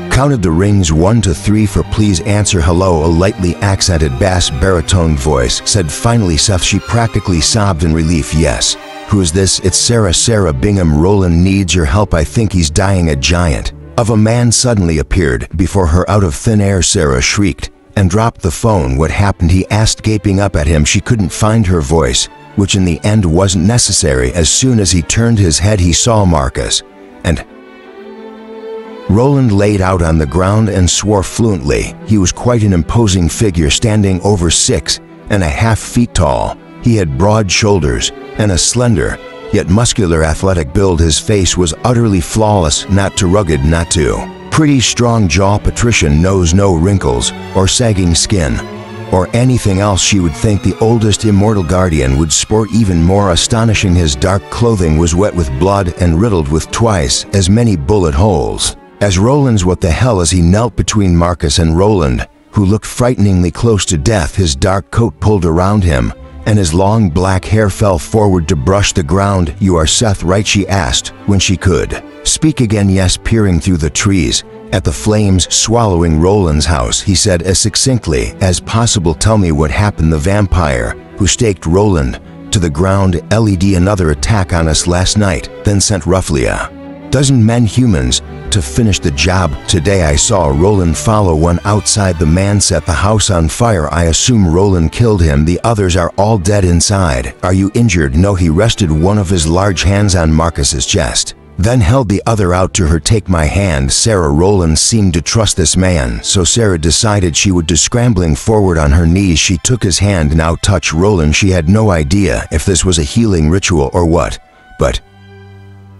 counted the rings 1 to 3 for "Please answer." "Hello," a lightly accented bass baritone voice said finally. Seth, she practically sobbed in relief. "Yes." "Who is this?" "It's Sarah." "Sarah Bingham, Roland needs your help. I think he's dying." A giant of a man suddenly appeared before her out of thin air. Sarah shrieked and dropped the phone. "What happened?" he asked, gaping up at him. She couldn't find her voice, which in the end wasn't necessary. As soon as he turned his head, he saw Marcus and Roland laid out on the ground and swore fluently. He was quite an imposing figure, standing over 6.5 feet tall. He had broad shoulders and a slender, yet muscular, athletic build. His face was utterly flawless, not too rugged, not too pretty. Strong jaw, patrician nose, no wrinkles or sagging skin or anything else she would think the oldest immortal guardian would sport. Even more astonishing, his dark clothing was wet with blood and riddled with twice as many bullet holes as Roland's. "What the hell?" As he knelt between Marcus and Roland, who looked frighteningly close to death, his dark coat pulled around him and his long black hair fell forward to brush the ground. "You are Seth, right?" she asked when she could speak again. "Yes." Peering through the trees at the flames swallowing Roland's house, he said as succinctly as possible, "Tell me what happened." "The vampire who staked Roland to the ground led another attack on us last night, then sent roughly a dozen men, humans, to finish the job. Today I saw Roland follow one outside. The man set the house on fire. I assume Roland killed him. The others are all dead inside." "Are you injured?" "No." He rested one of his large hands on Marcus's chest, then held the other out to her. "Take my hand, Sarah." Roland seemed to trust this man, so Sarah decided she would do. Scrambling forward on her knees, she took his hand. "Now touch Roland." She had no idea if this was a healing ritual or what, but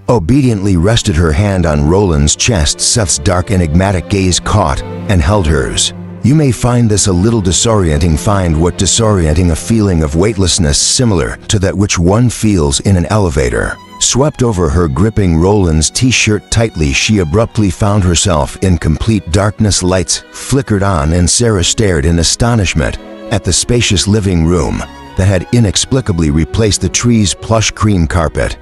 obediently rested her hand on Roland's chest. Seth's dark, enigmatic gaze caught and held hers. "You may find this a little disorienting." "Find what disorienting?" "A feeling of weightlessness similar to that which one feels in an elevator swept over her, gripping Roland's t-shirt tightly. She abruptly found herself in complete darkness. Lights flickered on and Sarah stared in astonishment at the spacious living room that had inexplicably replaced the tree's plush cream carpet,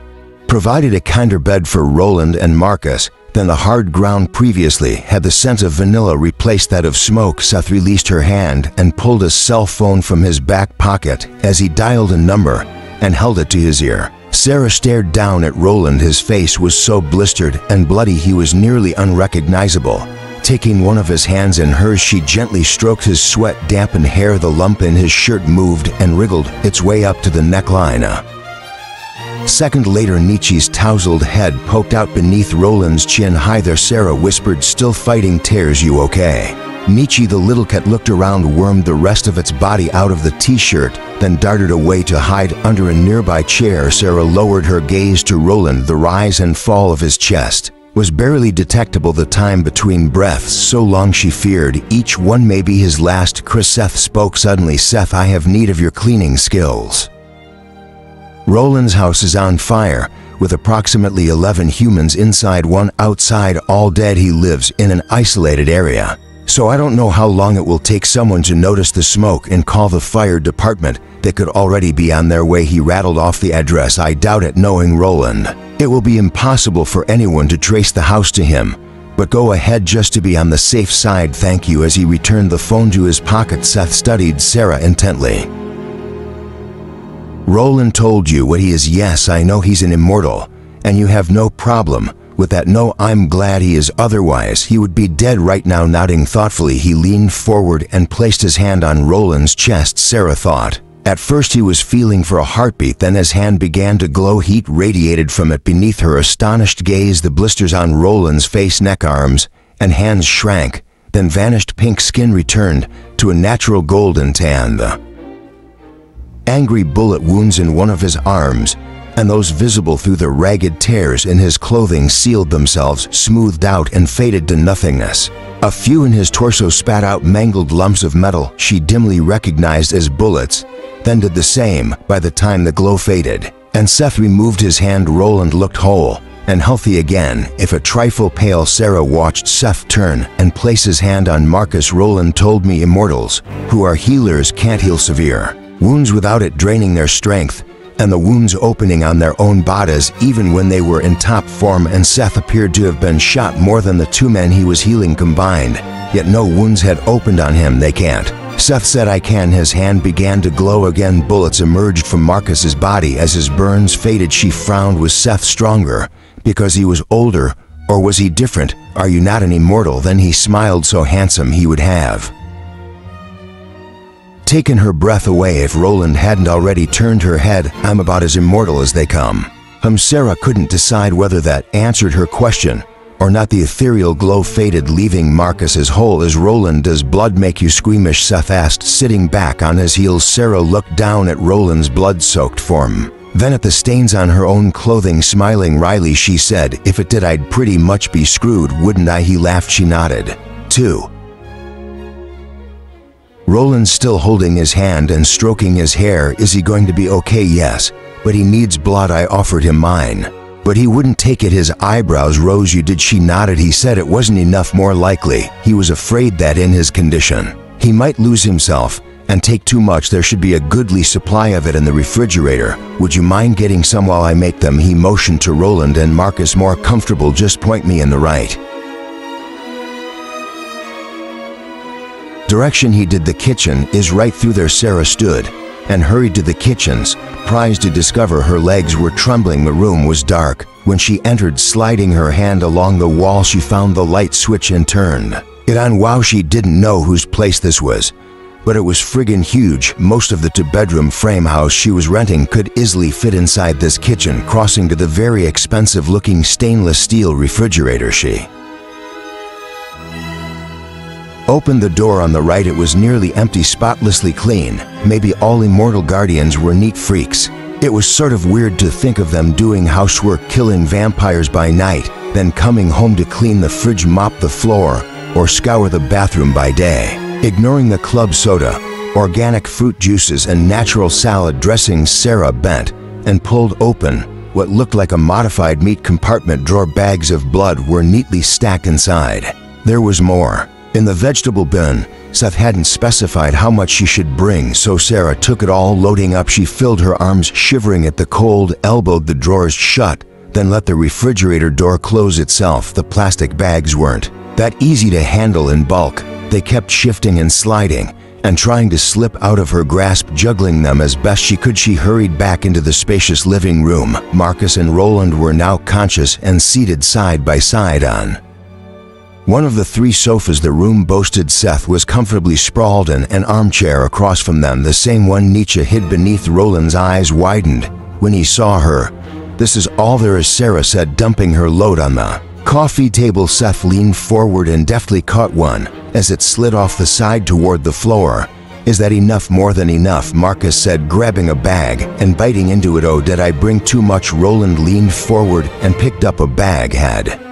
provided a kinder bed for Roland and Marcus than the hard ground previously had. The scent of vanilla replaced that of smoke. Seth released her hand and pulled a cell phone from his back pocket as he dialed a number and held it to his ear. Sarah stared down at Roland. His face was so blistered and bloody he was nearly unrecognizable. Taking one of his hands in hers, she gently stroked his sweat-dampened hair. The lump in his shirt moved and wriggled its way up to the neckline. A second later, Nietzsche's tousled head poked out beneath Roland's chin. "Hi there," Sarah whispered, still fighting tears. "You okay?" Nietzsche, the little cat, looked around, wormed the rest of its body out of the t-shirt, then darted away to hide under a nearby chair. Sarah lowered her gaze to Roland. The rise and fall of his chest was barely detectable, the time between breaths so long she feared each one may be his last. Seth spoke suddenly. "Seth, I have need of your cleaning skills. Roland's house is on fire, with approximately 11 humans inside, one outside, all dead. He lives in an isolated area, so I don't know how long it will take someone to notice the smoke and call the fire department. They could already be on their way." He rattled off the address. "I doubt it, knowing Roland. It will be impossible for anyone to trace the house to him, but go ahead just to be on the safe side. Thank you." As he returned the phone to his pocket, Seth studied Sarah intently. "Roland told you what he is?" "Yes, I know he's an immortal, and you have no problem with that." "No, I'm glad he is. Otherwise, he would be dead right now." Nodding thoughtfully, he leaned forward and placed his hand on Roland's chest. Sarah thought At first he was feeling for a heartbeat, then his hand began to glow. Heat radiated from it. Beneath her astonished gaze, the blisters on Roland's face, neck, arms, and hands shrank, then vanished. Pink skin returned to a natural golden tan. The angry bullet wounds in one of his arms, and those visible through the ragged tears in his clothing, sealed themselves, smoothed out, and faded to nothingness. A few in his torso spat out mangled lumps of metal she dimly recognized as bullets, then did the same by the time the glow faded, and Seth removed his hand. Roland looked whole and healthy again, if a trifle pale. Sarah watched Seth turn and place his hand on Marcus. Roland told me immortals, who are healers, can't heal severe wounds without it draining their strength, and the wounds opening on their own bodies even when they were in top form, and Seth appeared to have been shot more than the two men he was healing combined, yet no wounds had opened on him. They can't. Seth said, I can. His hand began to glow again. Bullets emerged from Marcus's body as his burns faded. She frowned. Was Seth stronger because he was older, or was he different? Are you not an immortal? Then he smiled, so handsome he would have taken her breath away if Roland hadn't already turned her head. I'm about as immortal as they come. Sarah couldn't decide whether that answered her question or not. The ethereal glow faded, leaving Marcus as whole as Roland. Does blood make you squeamish? Seth asked, sitting back on his heels. Sarah looked down at Roland's blood-soaked form, then at the stains on her own clothing. Smiling wryly, she said, if it did, I'd pretty much be screwed, wouldn't I? He laughed. She nodded, too. Roland still holding his hand and stroking his hair. Is he going to be okay? Yes, but he needs blood. I offered him mine, but he wouldn't take it. His eyebrows rose. You did? She nodded. He said it wasn't enough. More likely, he was afraid that in his condition, he might lose himself and take too much. There should be a goodly supply of it in the refrigerator. Would you mind getting some while I make them? He motioned to Roland and Marcus. More comfortable, just point me in the right direction. He did. The kitchen is right through there. Sarah stood and hurried to the kitchen, surprised to discover her legs were trembling. The room was dark when she entered. Sliding her hand along the wall, she found the light switch and turned it on. Wow, she didn't know whose place this was, but it was friggin' huge. Most of the two-bedroom frame house she was renting could easily fit inside this kitchen. Crossing to the very expensive-looking stainless steel refrigerator, she opened the door on the right. It was nearly empty, spotlessly clean. Maybe all immortal guardians were neat freaks. It was sort of weird to think of them doing housework, killing vampires by night, then coming home to clean the fridge, mop the floor, or scour the bathroom by day. Ignoring the club soda, organic fruit juices, and natural salad dressings, Sarah bent and pulled open what looked like a modified meat compartment drawer. Bags of blood were neatly stacked inside. There was more in the vegetable bin. Seth hadn't specified how much she should bring, so Sarah took it all. Loading up, she filled her arms, shivering at the cold, elbowed the drawers shut, then let the refrigerator door close itself. The plastic bags weren't that easy to handle in bulk. They kept shifting and sliding and trying to slip out of her grasp. Juggling them as best she could, she hurried back into the spacious living room. Marcus and Roland were now conscious and seated side by side on one of the three sofas the room boasted. Seth was comfortably sprawled in an armchair across from them, the same one Nietzsche hid beneath. Roland's eyes widened when he saw her. This is all there is, Sarah said, dumping her load on the coffee table. Seth leaned forward and deftly caught one as it slid off the side toward the floor. Is that enough? More than enough, Marcus said, grabbing a bag and biting into it. Oh, did I bring too much? Roland leaned forward and picked up a bag. Had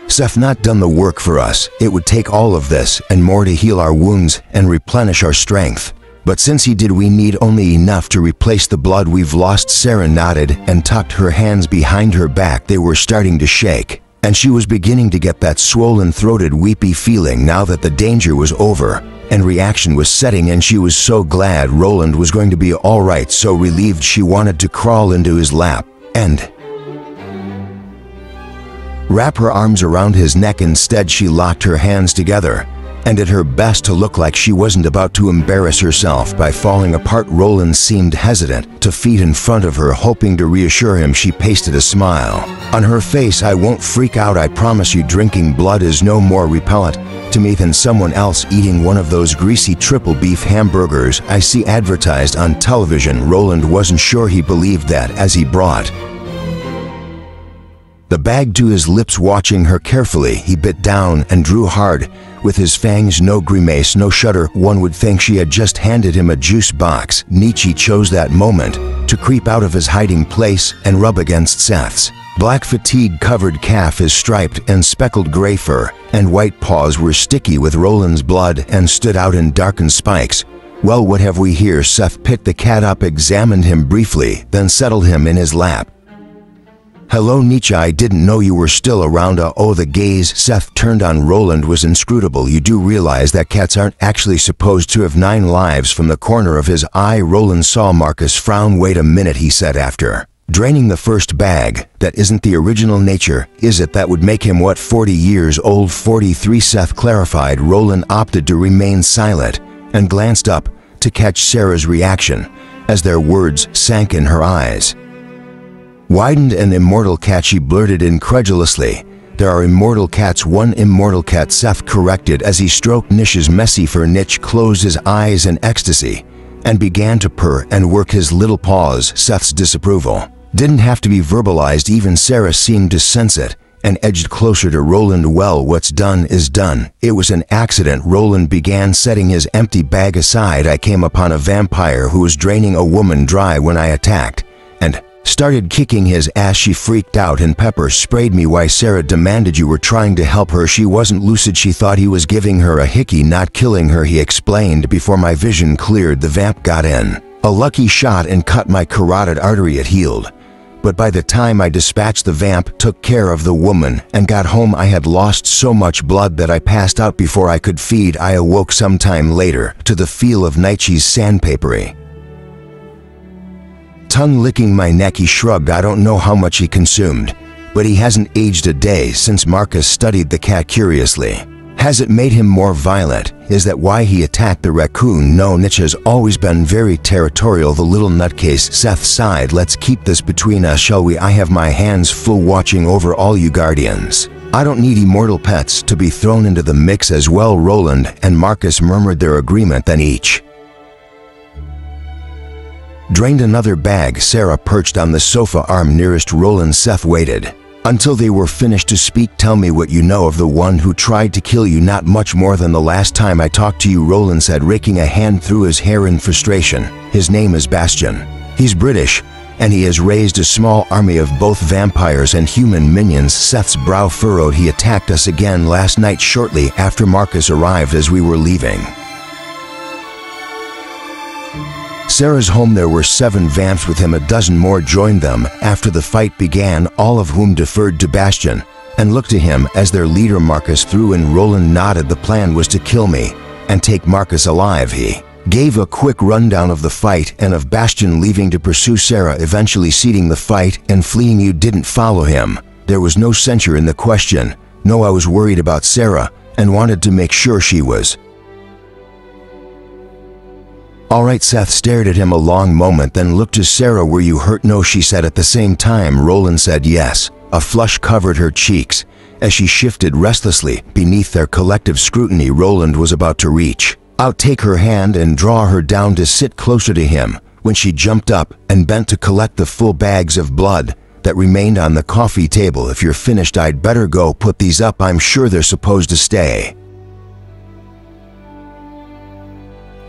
Seth not done the work for us, it would take all of this and more to heal our wounds and replenish our strength. But since he did, we need only enough to replace the blood we've lost. Sarah nodded and tucked her hands behind her back. They were starting to shake, and she was beginning to get that swollen-throated, weepy feeling now that the danger was over and reaction was setting in. She was so glad Roland was going to be all right, so relieved she wanted to crawl into his lap and wrap her arms around his neck. Instead, she locked her hands together and did her best to look like she wasn't about to embarrass herself by falling apart. Roland seemed hesitant to feet in front of her, hoping to reassure him. She pasted a smile on her face. I won't freak out, I promise you. Drinking blood is no more repellent to me than someone else eating one of those greasy triple beef hamburgers I see advertised on television. Roland wasn't sure he believed that as he brought the bag to his lips. Watching her carefully, he bit down and drew hard with his fangs. No grimace, no shudder. One would think she had just handed him a juice box. Nietzsche chose that moment to creep out of his hiding place and rub against Seth's black fatigue-covered calf. His striped and speckled gray fur and white paws were sticky with Roland's blood and stood out in darkened spikes. "Well, what have we here?" Seth picked the cat up, examined him briefly, then settled him in his lap. "Hello, Nietzsche, I didn't know you were still around." Oh, the gaze Seth turned on Roland was inscrutable. "You do realize that cats aren't actually supposed to have 9 lives?" From the corner of his eye, Roland saw Marcus frown. "Wait a minute," he said after draining the first bag. "That isn't the original nature, is it? That would make him, what, 40 years old?" 43, Seth clarified. Roland opted to remain silent and glanced up to catch Sarah's reaction as their words sank in her eyes. "Widened an immortal cat," she blurted incredulously. "There are immortal cats." "One immortal cat," Seth corrected as he stroked Nish's messy fur. Nish closed his eyes in ecstasy and began to purr and work his little paws. Seth's disapproval didn't have to be verbalized. Even Sarah seemed to sense it and edged closer to Roland. "Well, what's done is done. It was an accident." Roland began, setting his empty bag aside. "I came upon a vampire who was draining a woman dry when I attacked and started kicking his ass. She freaked out and pepper sprayed me." "Why?" Sarah demanded. "You were trying to help her. She wasn't lucid. She thought he was giving her a hickey, not killing her," he explained. "Before my vision cleared, the vamp got in a lucky shot and cut my carotid artery. It healed. But by the time I dispatched the vamp, took care of the woman, and got home, I had lost so much blood that I passed out before I could feed. I awoke sometime later to the feel of Nietzsche's sandpapery tongue licking my neck." He shrugged. "I don't know how much he consumed, but he hasn't aged a day since." Marcus studied the cat curiously. "Has it made him more violent? Is that why he attacked the raccoon?" "No, Nietzsche has always been very territorial, the little nutcase." Seth sighed. "Let's keep this between us, shall we? I have my hands full watching over all you guardians. I don't need immortal pets to be thrown into the mix as well." Roland and Marcus murmured their agreement, then each drained another bag. Sarah perched on the sofa arm nearest Roland. Seth waited until they were finished to speak. "Tell me what you know of the one who tried to kill you." "Not much more than the last time I talked to you," Roland said, raking a hand through his hair in frustration. "His name is Bastian. He's British, and he has raised a small army of both vampires and human minions." Seth's brow furrowed. "He attacked us again last night shortly after Marcus arrived as we were leaving Sarah's home. There were 7 vamps with him. A dozen more joined them after the fight began, all of whom deferred to Bastian and looked to him as their leader." Marcus threw in. Roland nodded. "The plan was to kill me and take Marcus alive." He gave a quick rundown of the fight and of Bastian leaving to pursue Sarah, eventually ceding the fight and fleeing. "You didn't follow him?" There was no censure in the question. "No, I was worried about Sarah and wanted to make sure she was all right." Seth stared at him a long moment, then looked to Sarah. "Were you hurt?" "No," she said at the same time. Roland said yes. A flush covered her cheeks as she shifted restlessly beneath their collective scrutiny. Roland was about to reach out, take her hand and draw her down to sit closer to him when she jumped up and bent to collect the full bags of blood that remained on the coffee table. "If you're finished, I'd better go put these up. I'm sure they're supposed to stay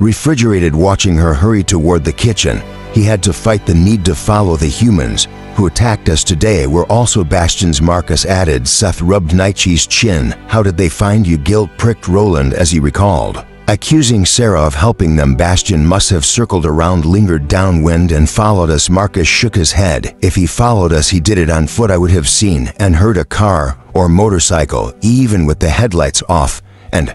refrigerated." Watching her hurry toward the kitchen, he had to fight the need to follow. "The humans who attacked us today were also Bastian's," Marcus added. Seth rubbed Nietzsche's chin. "How did they find you?" Guilt pricked Roland as he recalled accusing Sarah of helping them. "Bastian must have circled around, lingered downwind, and followed us." Marcus shook his head. "If he followed us, he did it on foot. I would have seen and heard a car or motorcycle, even with the headlights off, and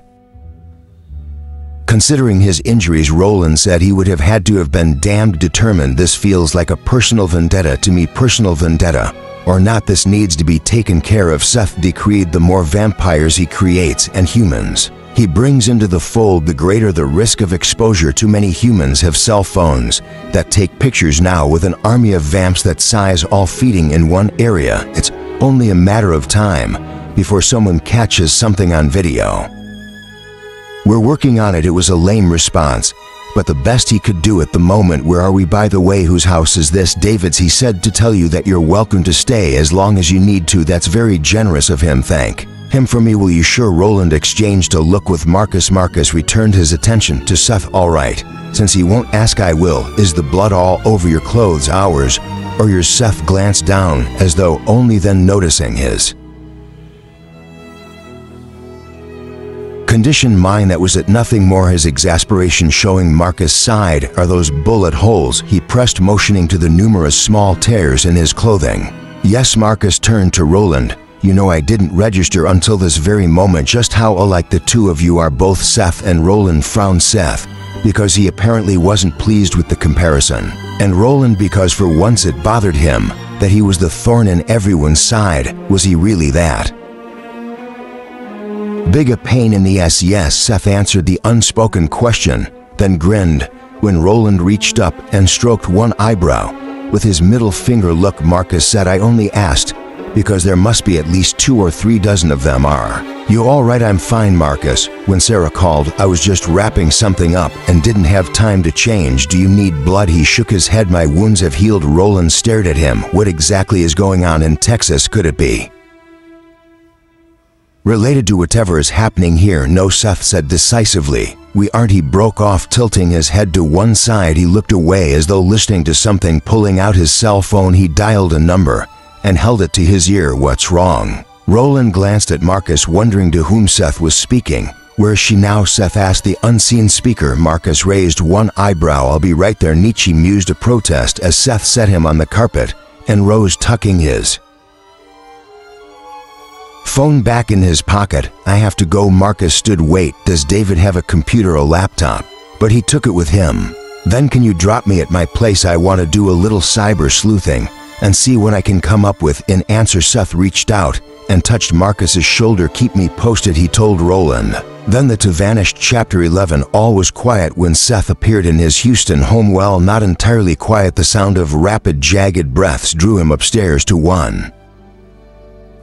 considering his injuries," Roland said, "he would have had to have been damned determined. This feels like a personal vendetta to me." "Personal vendetta or not, this needs to be taken care of," Seth decreed. "The more vampires he creates and humans he brings into the fold, the greater the risk of exposure. Too many humans have cell phones that take pictures now, with an army of vamps that size all feeding in one area. It's only a matter of time before someone catches something on video." "We're working on it." It was a lame response, but the best he could do at the moment. "Where are we, by the way? Whose house is this?" "David's. He said to tell you that you're welcome to stay as long as you need to." "That's very generous of him. Thank him for me." "Will you?" "Sure." Roland exchanged a look with Marcus. Marcus returned his attention to Seth. "All right, since he won't ask, I will. Is the blood all over your clothes? Ours or yours?" Seth glanced down as though only then noticing his condition. "Mine." That was it, nothing more. His exasperation showing. Marcus sighed. "Are those bullet holes?" he pressed, motioning to the numerous small tears in his clothing. "Yes." Marcus turned to Roland. "You know, I didn't register until this very moment just how alike the two of you are both." Seth and Roland frowned. Seth because he apparently wasn't pleased with the comparison, and Roland because for once it bothered him that he was the thorn in everyone's side. Was he really that big a pain in the ass? "Yes." Seth answered the unspoken question, then grinned when Roland reached up and stroked one eyebrow with his middle finger. "Look," Marcus said, "I only asked because there must be at least 2 or 3 dozen of them. Are you all right?" "I'm fine." Marcus, when Sarah called, "I was just wrapping something up and didn't have time to change." "Do you need blood?" He shook his head. "My wounds have healed." Roland stared at him. "What exactly is going on in Texas? Could it be related to whatever is happening here?" "No," Seth said decisively. "We aren't." He broke off, tilting his head to one side. He looked away as though listening to something. Pulling out his cell phone, he dialed a number and held it to his ear. "What's wrong?" Roland glanced at Marcus, wondering to whom Seth was speaking. "Where's she now?" Seth asked the unseen speaker. Marcus raised one eyebrow. "I'll be right there." Nietzsche mused a protest as Seth set him on the carpet and rose, tucking his phone back in his pocket. "I have to go." Marcus stood. "Wait, does David have a computer?" "A laptop, but he took it with him." "Then can you drop me at my place? I want to do a little cyber sleuthing and see what I can come up with." In answer, Seth reached out and touched Marcus's shoulder. "Keep me posted," he told Roland. Then the two vanished. Chapter 11. All was quiet when Seth appeared in his Houston home. Well, not entirely quiet. The sound of rapid, jagged breaths drew him upstairs to one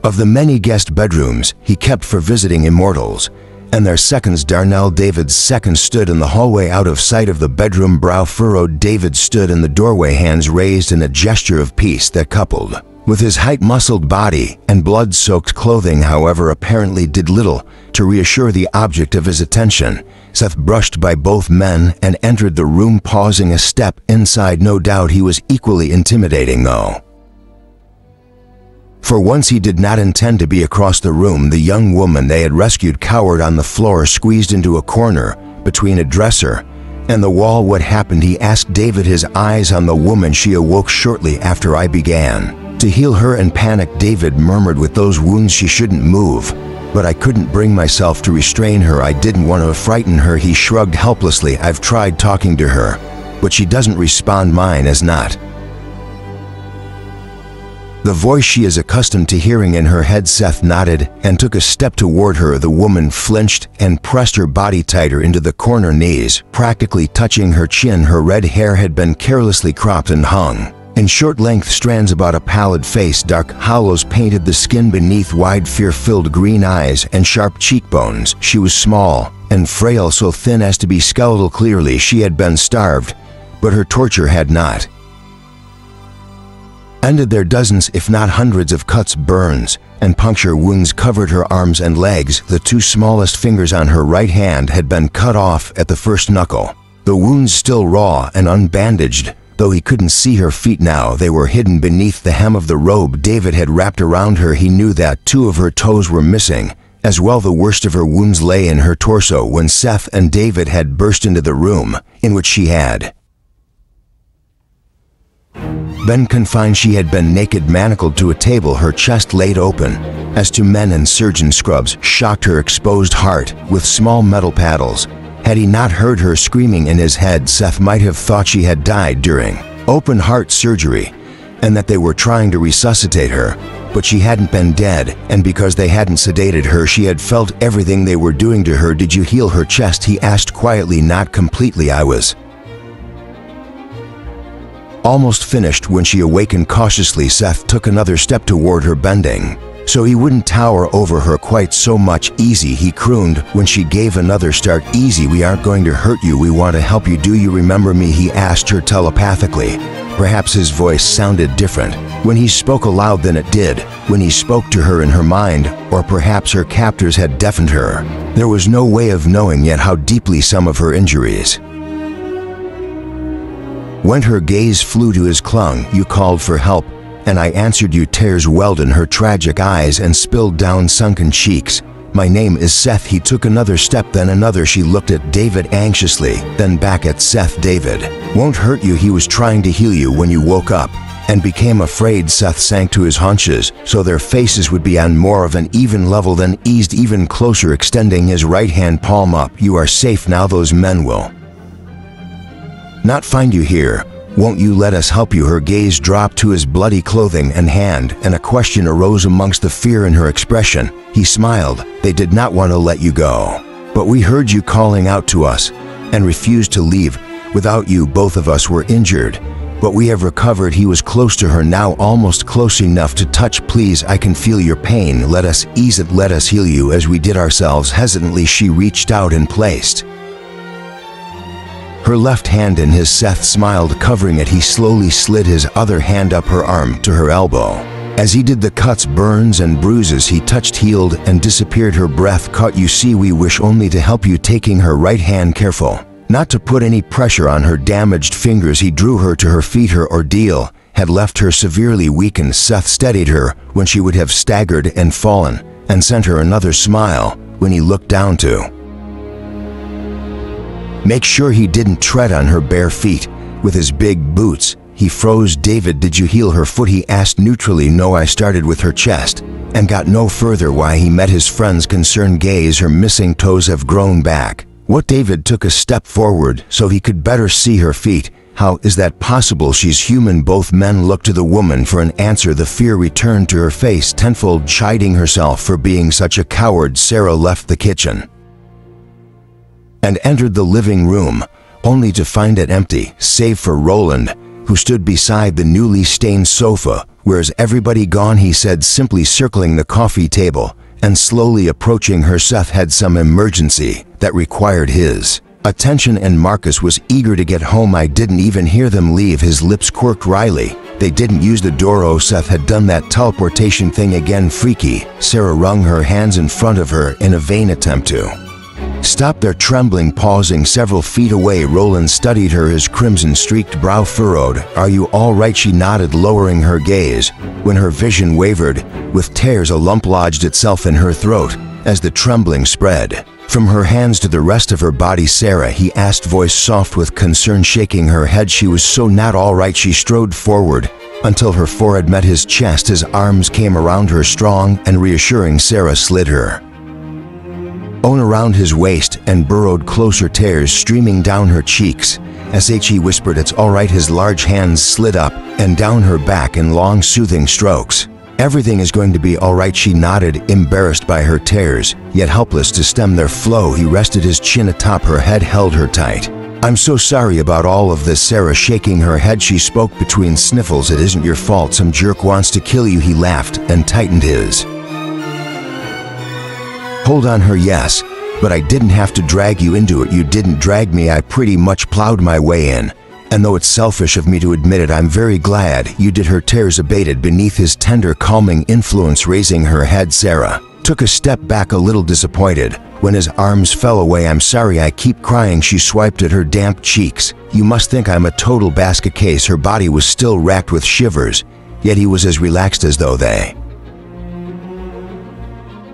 of the many guest bedrooms he kept for visiting Immortals, and their seconds. Darnell, David's second, stood in the hallway out of sight of the bedroom. Brow furrowed, David stood in the doorway, hands raised in a gesture of peace that, coupled with his height-muscled body and blood-soaked clothing, however, apparently did little to reassure the object of his attention. Seth brushed by both men and entered the room, pausing a step inside. No doubt he was equally intimidating, though. For once he did not intend to be across the room. The young woman they had rescued cowered on the floor, squeezed into a corner between a dresser and the wall. "What happened?" he asked David, his eyes on the woman. "She awoke shortly after I began to heal her and panicked," David murmured. "With those wounds she shouldn't move, but I couldn't bring myself to restrain her. I didn't want to frighten her." He shrugged helplessly. "I've tried talking to her, but she doesn't respond. Mine is not the voice she is accustomed to hearing in her head." Seth nodded and took a step toward her. The woman flinched and pressed her body tighter into the corner, knees practically touching her chin. Her red hair had been carelessly cropped and hung in short-length strands about a pallid face. Dark hollows painted the skin beneath wide, fear-filled green eyes and sharp cheekbones. She was small and frail, so thin as to be skeletal. Clearly she had been starved, but her torture had not ended there. Dozens, if not hundreds, of cuts, burns, and puncture wounds covered her arms and legs. The 2 smallest fingers on her right hand had been cut off at the first knuckle. The wounds still raw and unbandaged, though he couldn't see her feet now. They were hidden beneath the hem of the robe David had wrapped around her. He knew that 2 of her toes were missing as well. The worst of her wounds lay in her torso. When Seth and David had burst into the room in which she had been confined, she had been naked, manacled to a table, her chest laid open as 2 men in surgeon scrubs shocked her exposed heart with small metal paddles. Had he not heard her screaming in his head, Seth might have thought she had died during open heart surgery and that they were trying to resuscitate her. But she hadn't been dead, and because they hadn't sedated her, she had felt everything they were doing to her. "Did you heal her chest?" he asked quietly. "Not completely. I was almost finished when she awakened." Cautiously, Seth took another step toward her, bending so he wouldn't tower over her quite so much. Easy, he crooned when she gave another start. Easy, we aren't going to hurt you, we want to help you. Do you remember me? He asked her telepathically. Perhaps his voice sounded different when he spoke aloud than it did when he spoke to her in her mind, or perhaps her captors had deafened her. There was no way of knowing yet how deeply some of her injuries. When her gaze flew to his clung, you called for help, and I answered you. Tears welled in her tragic eyes and spilled down sunken cheeks. My name is Seth. He took another step, then another. She looked at David anxiously, then back at Seth. David won't hurt you. He was trying to heal you when you woke up and became afraid. Seth sank to his haunches so their faces would be on more of an even level, then eased even closer, extending his right hand palm up. You are safe now. Those men will not find you here. Won't you let us help you? Her gaze dropped to his bloody clothing and hand, and a question arose amongst the fear in her expression. He smiled. They did not want to let you go, but we heard you calling out to us and refused to leave. Without you, both of us were injured, but we have recovered. He was close to her now, almost close enough to touch. Please, I can feel your pain. Let us ease it. Let us heal you as we did ourselves. Hesitantly, she reached out and placed her left hand in his. Seth smiled, covering it. He slowly slid his other hand up her arm to her elbow. As he did, the cuts, burns, and bruises he touched healed and disappeared. Her breath caught. You see, we wish only to help you. Taking her right hand, careful not to put any pressure on her damaged fingers, he drew her to her feet. Her ordeal had left her severely weakened. Seth steadied her when she would have staggered and fallen, and sent her another smile when he looked down to make sure he didn't tread on her bare feet with his big boots. He froze. David, did you heal her foot? He asked neutrally. No, I started with her chest and got no further. Why? He met his friend's concerned gaze. Her missing toes have grown back. What? David took a step forward so he could better see her feet. How is that possible? She's human. Both men looked to the woman for an answer. The fear returned to her face tenfold. Chiding herself for being such a coward, Sarah left the kitchen and entered the living room, only to find it empty, save for Roland, who stood beside the newly stained sofa. Where's everybody gone? He said simply, circling the coffee table and slowly approaching her. Seth had some emergency that required his attention, and Marcus was eager to get home. I didn't even hear them leave. His lips quirked wryly. They didn't use the door. Oh, Seth had done that teleportation thing again. Freaky. Sarah wrung her hands in front of her in a vain attempt to stop their trembling. Pausing several feet away, Roland studied her, his crimson-streaked brow furrowed. Are you all right? She nodded, lowering her gaze when her vision wavered. With tears, a lump lodged itself in her throat as the trembling spread from her hands to the rest of her body. Sarah, he asked, voice soft with concern. Shaking her head, she was so not all right. She strode forward until her forehead met his chest. His arms came around her, strong and reassuring. Sarah slid her own around his waist and burrowed closer, tears streaming down her cheeks. He whispered, it's all right. His large hands slid up and down her back in long, soothing strokes. Everything is going to be all right, she nodded, embarrassed by her tears, yet helpless to stem their flow. He rested his chin atop her head, held her tight. I'm so sorry about all of this. Sarah shaking her head, she spoke between sniffles. It isn't your fault. Some jerk wants to kill you. He laughed and tightened his hold on her. Yes, but I didn't have to drag you into it. You didn't drag me. I pretty much plowed my way in. And though it's selfish of me to admit it, I'm very glad you did. Her tears abated beneath his tender, calming influence. Raising her head, Sarah took a step back, a little disappointed when his arms fell away. I'm sorry, I keep crying. She swiped at her damp cheeks. You must think I'm a total basket case. Her body was still racked with shivers, yet he was as relaxed as though they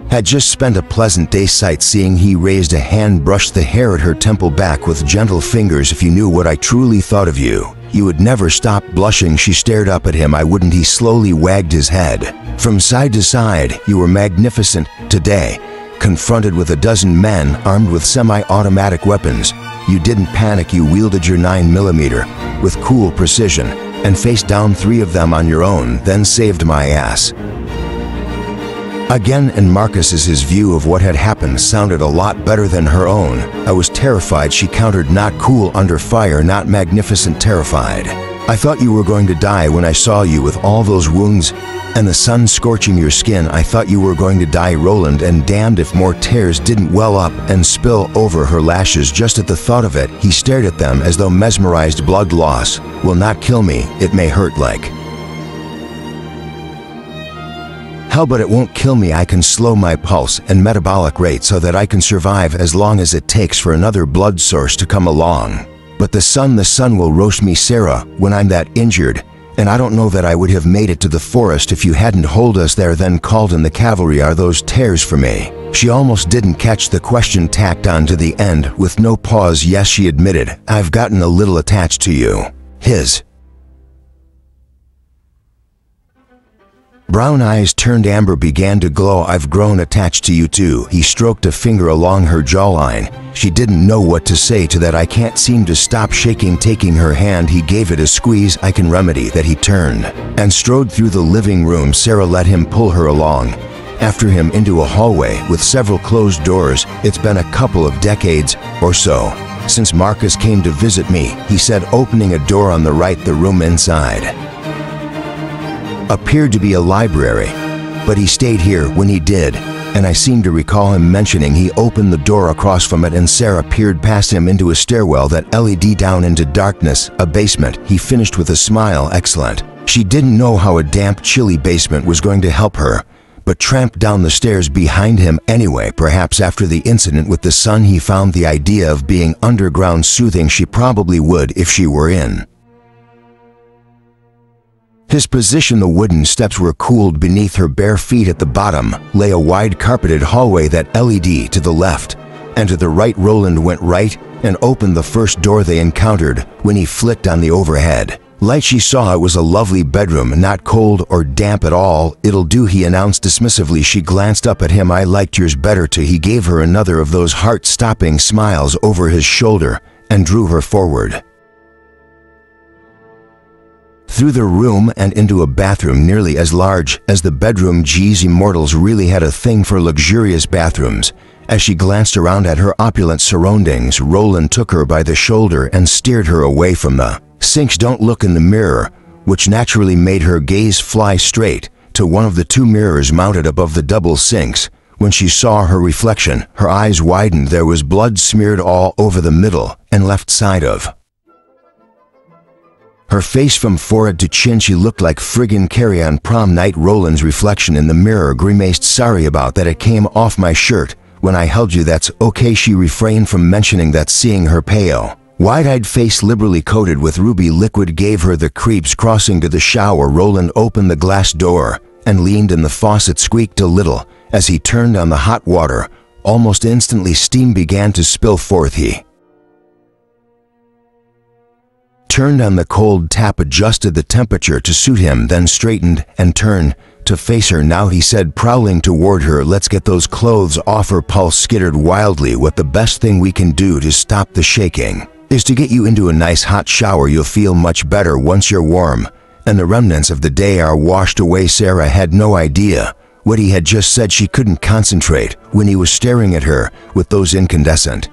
had just spent a pleasant day sightseeing. He raised a hand, brushed the hair at her temple back with gentle fingers. If you knew what I truly thought of you, you would never stop. Blushing, she stared up at him. I wouldn't. He slowly wagged his head from side to side. You were magnificent today. Confronted with a dozen men armed with semi-automatic weapons, you didn't panic. You wielded your 9mm with cool precision and faced down 3 of them on your own, then saved my ass again. And Marcus's his view of what had happened sounded a lot better than her own. I was terrified, she countered. Not cool under fire, not magnificent, terrified. I thought you were going to die when I saw you with all those wounds and the sun scorching your skin. I thought you were going to die, Roland, and damned if more tears didn't well up and spill over her lashes just at the thought of it. He stared at them as though mesmerized. Blood loss will not kill me. It may hurt like hell, but it won't kill me. I can slow my pulse and metabolic rate so that I can survive as long as it takes for another blood source to come along. But the sun will roast me, Sarah, when I'm that injured. And I don't know that I would have made it to the forest if you hadn't hold us there, then called in the cavalry. Are those tears for me? She almost didn't catch the question tacked on to the end with no pause. Yes, she admitted, I've gotten a little attached to you. His brown eyes turned amber, began to glow. I've grown attached to you too. He stroked a finger along her jawline. She didn't know what to say to that. I can't seem to stop shaking. Taking her hand, he gave it a squeeze. I can remedy that. He turned and strode through the living room. Sarah let him pull her along after him into a hallway with several closed doors. It's been a couple of decades or so since Marcus came to visit me, he said, opening a door on the right. The room inside appeared to be a library, but he stayed here when he did, and I seem to recall him mentioning he opened the door across from it, and Sarah peered past him into a stairwell that led down into darkness, a basement. He finished with a smile. Excellent. She didn't know how a damp, chilly basement was going to help her, but tramped down the stairs behind him anyway. Perhaps after the incident with the sun, he found the idea of being underground soothing. She probably would if she were in his position. The wooden steps were cooled beneath her bare feet. At the bottom lay a wide carpeted hallway that led to the left and to the right. Roland went right and opened the first door they encountered. When he flicked on the overhead light, she saw it was a lovely bedroom, not cold or damp at all. It'll do, he announced dismissively. She glanced up at him. I liked yours better too. He gave her another of those heart-stopping smiles over his shoulder and drew her forward through the room and into a bathroom nearly as large as the bedroom. Geez, Immortals really had a thing for luxurious bathrooms. As she glanced around at her opulent surroundings, Roland took her by the shoulder and steered her away from the sinks. Don't look in the mirror, which naturally made her gaze fly straight to one of the two mirrors mounted above the double sinks. When she saw her reflection, her eyes widened. There was blood smeared all over the middle and left side of her face from forehead to chin. She looked like friggin' Carrie on prom night. Roland's reflection in the mirror grimaced. Sorry about that, it came off my shirt when I held you. That's okay. She refrained from mentioning that. Seeing her pale, wide-eyed face liberally coated with ruby liquid gave her the creeps. Crossing to the shower, Roland opened the glass door and leaned in. The faucet squeaked a little as he turned on the hot water. Almost instantly steam began to spill forth. He turned on the cold tap, adjusted the temperature to suit him, then straightened and turned to face her. Now, he said, prowling toward her, let's get those clothes off. Her pulse skittered wildly. What the best thing we can do to stop the shaking is to get you into a nice hot shower. You'll feel much better once you're warm and the remnants of the day are washed away. Sarah had no idea what he had just said. She couldn't concentrate when he was staring at her with those incandescent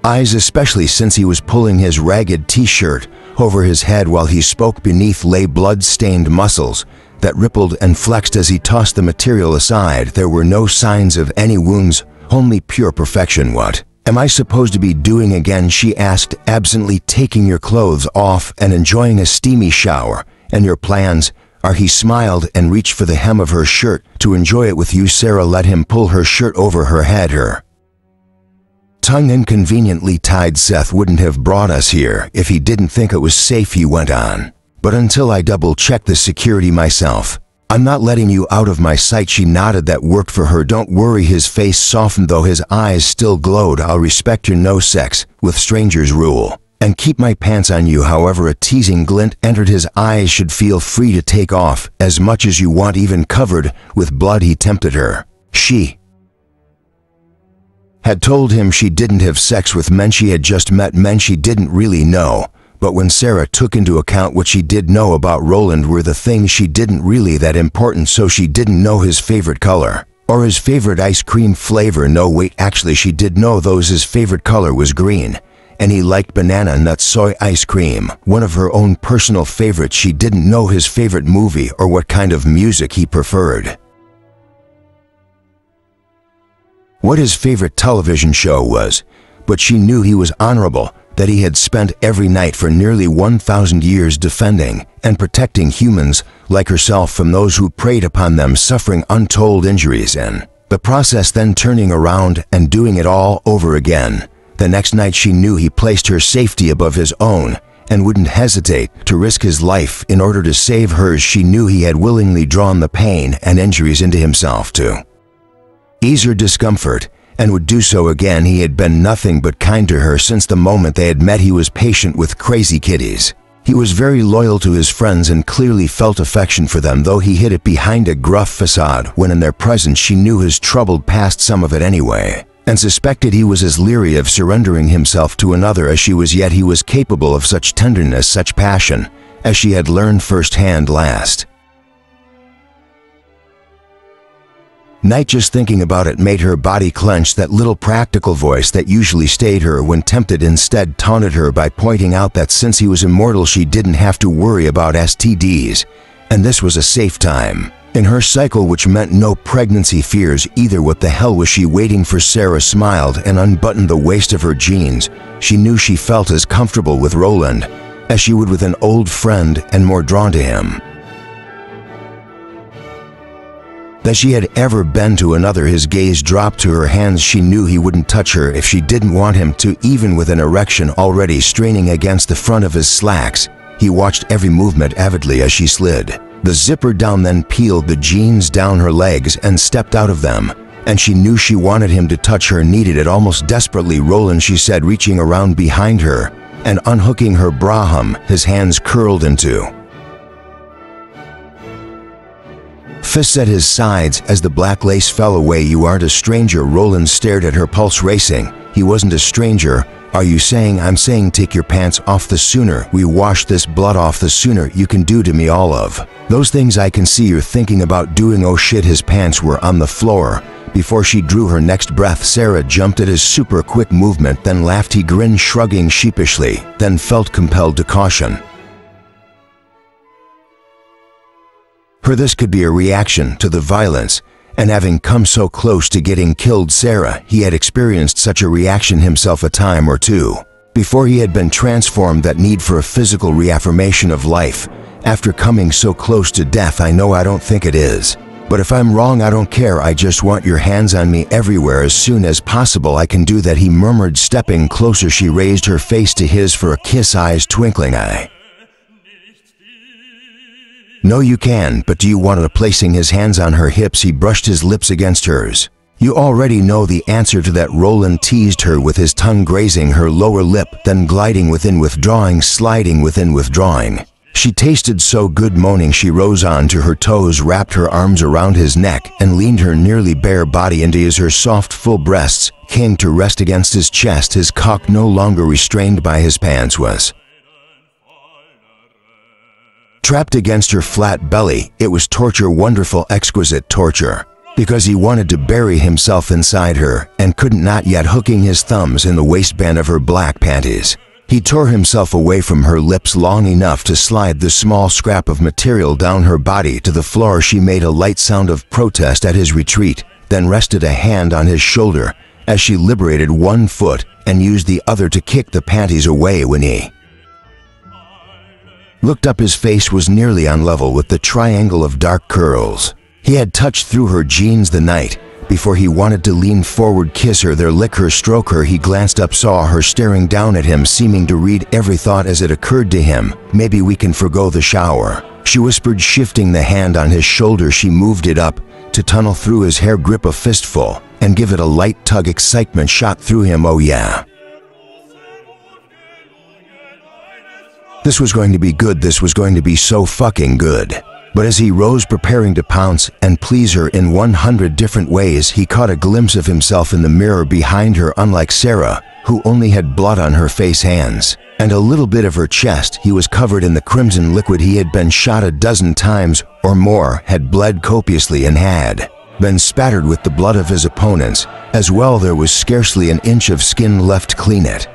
eyes, especially since he was pulling his ragged t-shirt over his head while he spoke. Beneath lay blood-stained muscles that rippled and flexed as he tossed the material aside. There were no signs of any wounds, only pure perfection. What am I supposed to be doing again? She asked absently. Taking your clothes off and enjoying a steamy shower. And your plans are? He smiled and reached for the hem of her shirt to enjoy it with you. Sarah let him pull her shirt over her head. Her tongue inconveniently tied. Seth wouldn't have brought us here if he didn't think it was safe, he went on. But until I double-check the security myself, I'm not letting you out of my sight. She nodded. That worked for her. Don't worry. His face softened though his eyes still glowed. I'll respect your no sex with strangers rule and keep my pants on you. However, a teasing glint entered his eyes. Should feel free to take off as much as you want, even covered with blood. He tempted her. She had told him she didn't have sex with men. She had just met men she didn't really know. But when Sarah took into account what she did know about Roland, were the things she didn't really that important. So she didn't know his favorite color or his favorite ice cream flavor. No, wait, actually she did know those. His favorite color was green, and he liked banana nut soy ice cream, one of her own personal favorites. She didn't know his favorite movie or what kind of music he preferred, what his favorite television show was, but she knew he was honorable, that he had spent every night for nearly 1,000 years defending and protecting humans like herself from those who preyed upon them, suffering untold injuries, and the process then turning around and doing it all over again. The next night she knew he placed her safety above his own and wouldn't hesitate to risk his life in order to save hers. She knew he had willingly drawn the pain and injuries into himself to ease her discomfort, and would do so again. He had been nothing but kind to her since the moment they had met. He was patient with crazy kitties. He was very loyal to his friends and clearly felt affection for them, though he hid it behind a gruff facade. When in their presence she knew his troubled past, some of it anyway, and suspected he was as leery of surrendering himself to another as she was, yet he was capable of such tenderness, such passion, as she had learned firsthand last night. Just thinking about it made her body clench. That little practical voice that usually stayed her when tempted instead taunted her by pointing out that since he was immortal she didn't have to worry about STDs, and this was a safe time in her cycle, which meant no pregnancy fears either. What the hell was she waiting for? Sarah smiled and unbuttoned the waist of her jeans. She knew she felt as comfortable with Roland as she would with an old friend, and more drawn to him than she had ever been to another. His gaze dropped to her hands. She knew he wouldn't touch her if she didn't want him to, even with an erection already straining against the front of his slacks. He watched every movement avidly as she slid the zipper down, then peeled the jeans down her legs and stepped out of them, and she knew she wanted him to touch her, needed it almost desperately. Roland, she said, reaching around behind her and unhooking her bra hem, his hands curled into fists at his sides as the black lace fell away. You aren't a stranger. Roland stared at her, pulse racing. He wasn't a stranger. Are you saying? I'm saying take your pants off. The sooner we wash this blood off, the sooner you can do to me all of those things I can see you're thinking about doing. Oh shit. His pants were on the floor before she drew her next breath. Sarah jumped at his super quick movement, then laughed. He grinned, shrugging sheepishly, then felt compelled to caution her. This could be a reaction to the violence, and having come so close to getting killed, Sarah, he had experienced such a reaction himself a time or two before he had been transformed. That need for a physical reaffirmation of life after coming so close to death. I know I don't think it is, but if I'm wrong I don't care. I just want your hands on me everywhere as soon as possible. I can do that, he murmured, stepping closer. She raised her face to his for a kiss, eyes twinkling. No, you can, but do you want to? Placing his hands on her hips, he brushed his lips against hers. You already know the answer to that. Roland teased her with his tongue grazing her lower lip, then gliding within, withdrawing, sliding within, withdrawing. She tasted so good. Moaning, she rose onto her toes, wrapped her arms around his neck, and leaned her nearly bare body into his. Her soft, full breasts came to rest against his chest. His cock, no longer restrained by his pants, was trapped against her flat belly. It was torture, wonderful, exquisite torture, because he wanted to bury himself inside her and couldn't, not yet. Hooking his thumbs in the waistband of her black panties, he tore himself away from her lips long enough to slide the small scrap of material down her body to the floor. She made a light sound of protest at his retreat, then rested a hand on his shoulder as she liberated one foot and used the other to kick the panties away. When he looked up, his face was nearly on level with the triangle of dark curls he had touched through her jeans the night before. He wanted to lean forward, kiss her there, lick her, stroke her. He glanced up, saw her staring down at him, seeming to read every thought as it occurred to him. Maybe we can forgo the shower, she whispered, shifting the hand on his shoulder. She moved it up to tunnel through his hair, grip a fistful, and give it a light tug. Excitement shot through him. Oh yeah. This was going to be good. This was going to be so fucking good. But as he rose, preparing to pounce and please her in 100 different ways, he caught a glimpse of himself in the mirror behind her. Unlike Sarah, who only had blood on her face, hands, and a little bit of her chest, he was covered in the crimson liquid. He had been shot a dozen times or more, had bled copiously, and had been spattered with the blood of his opponents as well. There was scarcely an inch of skin left. Clean it.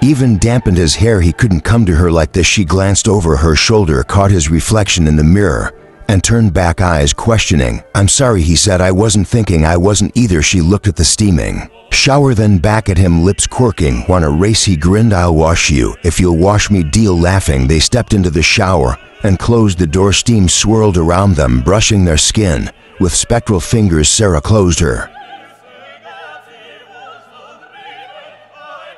even dampened his hair. He couldn't come to her like this. She glanced over her shoulder, caught his reflection in the mirror, and turned back, eyes questioning. "I'm sorry," he said. "I wasn't thinking." "I wasn't either." She looked at the steaming shower, then back at him, lips quirking. "Wanna race?" he grinned. "I'll wash you, if you'll wash me." Deal. Laughing, they stepped into the shower and closed the door. Steam swirled around them, brushing their skin. With spectral fingers, Sarah closed her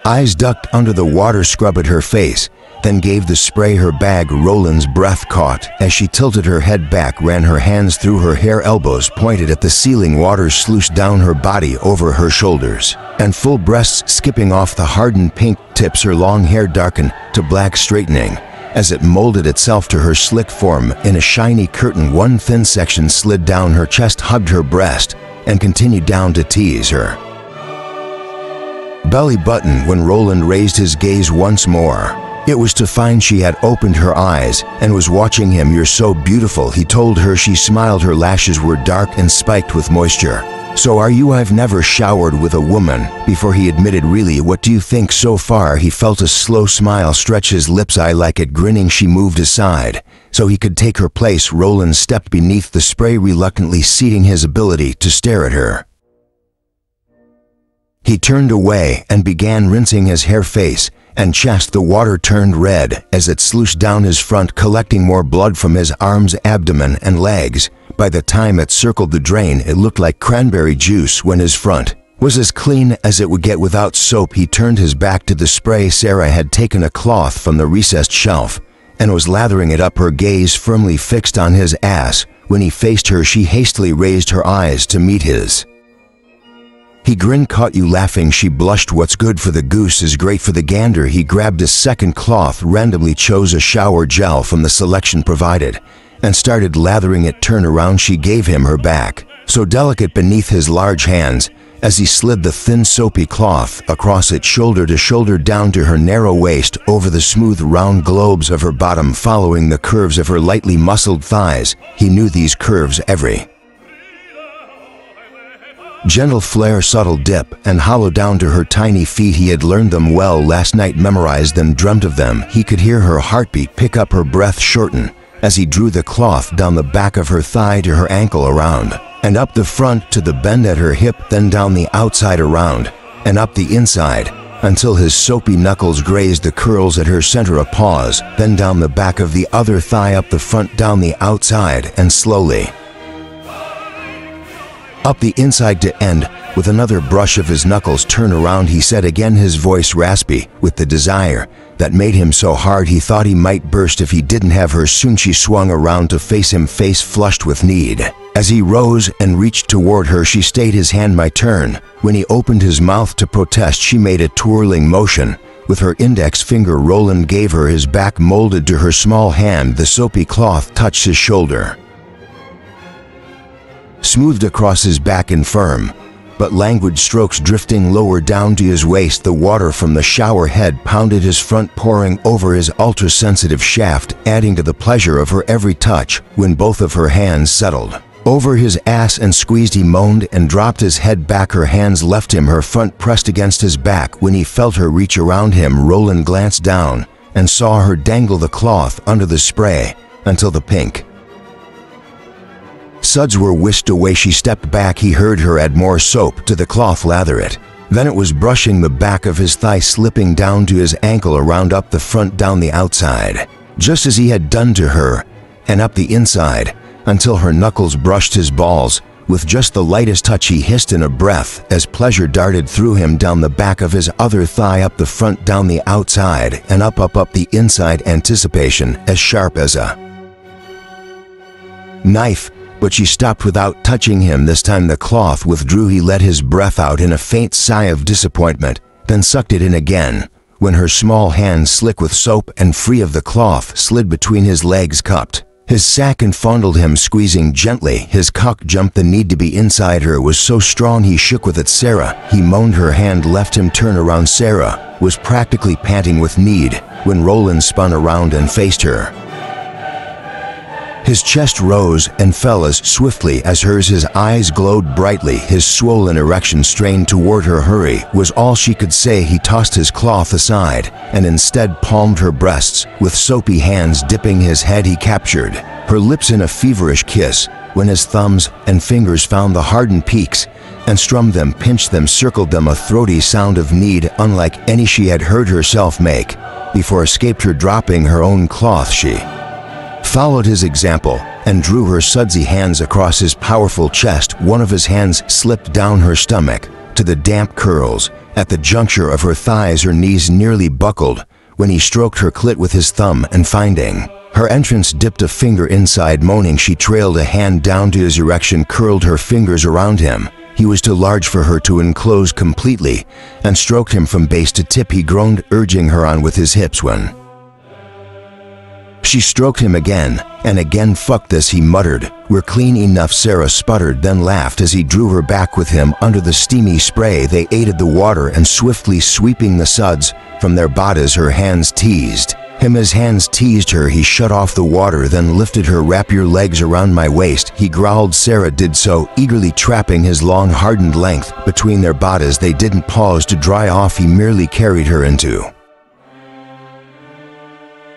eyes, ducked under the water, scrubbed at her face, then gave the spray her bag. Roland's breath caught as she tilted her head back, ran her hands through her hair, elbows pointed at the ceiling. Water sluiced down her body, over her shoulders and full breasts, skipping off the hardened pink tips. Her long hair darkened to black, straightening as it molded itself to her slick form in a shiny curtain. One thin section slid down her chest, hugged her breast, and continued down to tease her belly button. When Roland raised his gaze once more, it was to find she had opened her eyes and was watching him. "You're so beautiful," he told her. She smiled. Her lashes were dark and spiked with moisture. "So are you. I've never showered with a woman before," he admitted. "Really? What do you think so far?" He felt a slow smile stretch his lips. "I like it." Grinning, she moved aside so he could take her place. Roland stepped beneath the spray, reluctantly ceding his ability to stare at her. He turned away and began rinsing his hair, face, and chest. The water turned red as it sluiced down his front, collecting more blood from his arms, abdomen, and legs. By the time it circled the drain, it looked like cranberry juice. When his front was as clean as it would get without soap, he turned his back to the spray. Sarah had taken a cloth from the recessed shelf and was lathering it up, her gaze firmly fixed on his ass. When he faced her, she hastily raised her eyes to meet his. He grinned. "Caught you laughing." She blushed. "What's good for the goose is great for the gander." He grabbed a second cloth, randomly chose a shower gel from the selection provided, and started lathering it. "Turn around." She gave him her back, so delicate beneath his large hands, as he slid the thin soapy cloth across it, shoulder to shoulder, down to her narrow waist, over the smooth round globes of her bottom, following the curves of her lightly muscled thighs. He knew these curves, every gentle flare, subtle dip, and hollow down to her tiny feet. He had learned them well last night, memorized them, dreamt of them. He could hear her heartbeat pick up, her breath shorten as he drew the cloth down the back of her thigh to her ankle, around and up the front to the bend at her hip, then down the outside, around and up the inside, until his soapy knuckles grazed the curls at her center. A pause, then down the back of the other thigh, up the front, down the outside, and slowly up the inside to end with another brush of his knuckles. "Turn around," he said again, his voice raspy with the desire that made him so hard he thought he might burst if he didn't have her. Soon she swung around to face him, face flushed with need. As he rose and reached toward her, she stayed his hand. "My turn." When he opened his mouth to protest, she made a twirling motion with her index finger. Roland gave her his back, molded to her small hand. The soapy cloth touched his shoulder, smoothed across his back in firm but languid strokes, drifting lower down to his waist. The water from the shower head pounded his front, pouring over his ultra-sensitive shaft, adding to the pleasure of her every touch. When both of her hands settled over his ass and squeezed, he moaned and dropped his head back. Her hands left him, her front pressed against his back. When he felt her reach around him, Roland glanced down and saw her dangle the cloth under the spray until the pink suds were whisked away. She stepped back. He heard her add more soap to the cloth, lather it. Then it was brushing the back of his thigh, slipping down to his ankle, around, up the front, down the outside, just as he had done to her, and up the inside, until her knuckles brushed his balls. With just the lightest touch, he hissed in a breath as pleasure darted through him, down the back of his other thigh, up the front, down the outside, and up the inside. Anticipation as sharp as a knife. But she stopped without touching him. This time the cloth withdrew. He let his breath out in a faint sigh of disappointment, then sucked it in again. When her small hand, slick with soap and free of the cloth, slid between his legs, cupped his sack and fondled him, squeezing gently. His cock jumped. The need to be inside her was so strong he shook with it. "Sarah," he moaned. Her hand left him. "Turn around." Sarah was practically panting with need when Roland spun around and faced her. His chest rose and fell as swiftly as hers. His eyes glowed brightly. His swollen erection strained toward her. Hurry was all she could say. He tossed his cloth aside and instead palmed her breasts. With soapy hands dipping his head, he captured her lips in a feverish kiss. When his thumbs and fingers found the hardened peaks and strummed them, pinched them, circled them, a throaty sound of need unlike any she had heard herself make before escaped her. Dropping her own cloth, she followed his example and drew her sudsy hands across his powerful chest. One of his hands slipped down her stomach to the damp curls at the juncture of her thighs. Her knees nearly buckled when he stroked her clit with his thumb, and finding her entrance, dipped a finger inside. Moaning, she trailed a hand down to his erection, curled her fingers around him. He was too large for her to enclose completely, and stroked him from base to tip. He groaned, urging her on with his hips. When she stroked him again and again, "Fuck this," he muttered. "We're clean enough," Sarah sputtered, then laughed as he drew her back with him under the steamy spray. They aided the water and swiftly sweeping the suds from their bodies. Her hands teased him, his hands teased her. He shut off the water, then lifted her. "Wrap your legs around my waist," he growled. Sarah did so, eagerly trapping his long hardened length between their bodies. They didn't pause to dry off. He merely carried her into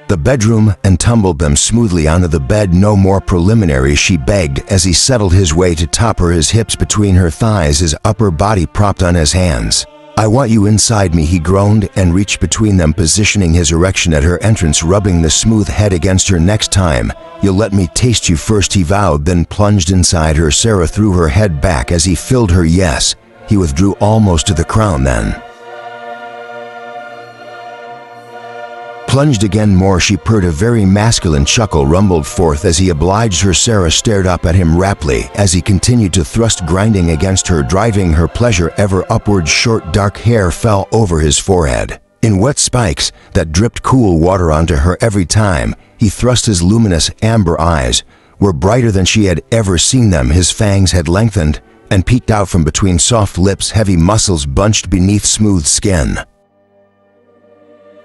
the bedroom and tumbled them smoothly onto the bed. "No more preliminaries," she begged as he settled his way to top her, his hips between her thighs, his upper body propped on his hands. "I want you inside me," he groaned and reached between them, positioning his erection at her entrance, rubbing the smooth head against her. "Next time, you'll let me taste you first," he vowed, then plunged inside her. Sarah threw her head back as he filled her. Yes, he withdrew almost to the crown, then plunged again. More, she purred. A very masculine chuckle rumbled forth as he obliged her. Sarah stared up at him raptly as he continued to thrust, grinding against her, driving her pleasure ever upward. Short dark hair fell over his forehead in wet spikes that dripped cool water onto her every time he thrust. His luminous amber eyes were brighter than she had ever seen them. His fangs had lengthened and peeked out from between soft lips, heavy muscles bunched beneath smooth skin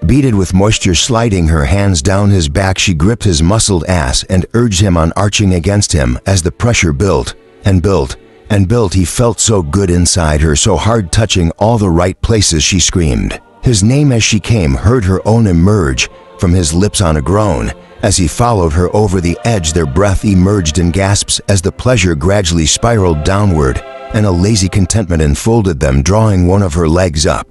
beaded with moisture. Sliding her hands down his back, she gripped his muscled ass and urged him on, arching against him as the pressure built and built and built. He felt so good inside her, so hard, touching all the right places. She screamed his name as she came, heard her own emerge from his lips on a groan as he followed her over the edge. Their breath emerged in gasps as the pleasure gradually spiraled downward, and a lazy contentment enfolded them. Drawing one of her legs up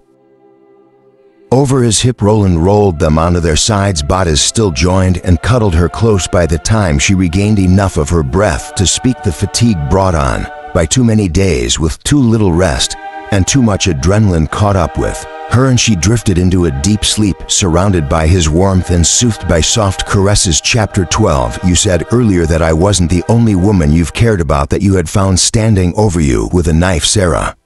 over his hip, Roland rolled them onto their sides, bodies still joined, and cuddled her close. By the time she regained enough of her breath to speak, the fatigue brought on by too many days with too little rest and too much adrenaline caught up with her, and she drifted into a deep sleep, surrounded by his warmth and soothed by soft caresses. Chapter 12. You said earlier that I wasn't the only woman you've cared about that you had found standing over you with a knife, Sarah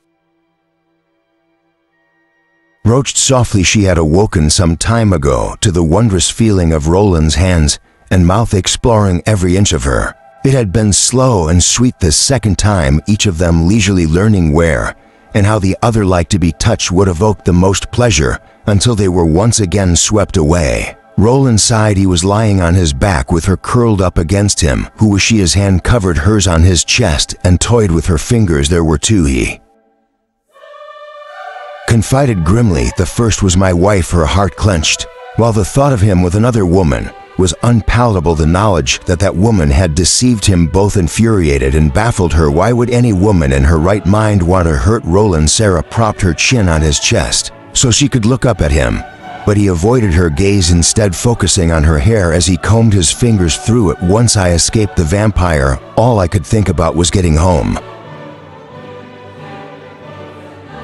roached softly. She had awoken some time ago to the wondrous feeling of Roland's hands and mouth exploring every inch of her. It had been slow and sweet this second time, each of them leisurely learning where and how the other liked to be touched would evoke the most pleasure, until they were once again swept away. Roland sighed. He was lying on his back with her curled up against him. Who was she? His hand covered hers on his chest and toyed with her fingers. There were two, he confided grimly. The first was my wife. Her heart clenched, while the thought of him with another woman was unpalatable. The knowledge that that woman had deceived him both infuriated and baffled her. Why would any woman in her right mind want to hurt Roland? Sarah propped her chin on his chest so she could look up at him, but he avoided her gaze, instead focusing on her hair as he combed his fingers through it. Once I escaped the vampire, all I could think about was getting home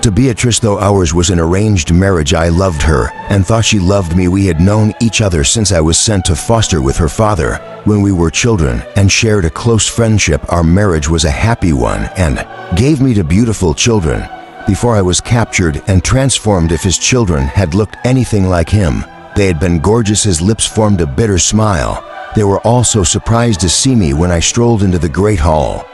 to Beatrice. Though ours was an arranged marriage, I loved her and thought she loved me. We had known each other since I was sent to foster with her father when we were children and shared a close friendship. Our marriage was a happy one and gave me two beautiful children before I was captured and transformed. If his children had looked anything like him, they had been gorgeous. His lips formed a bitter smile. They were all so surprised to see me when I strolled into the great hall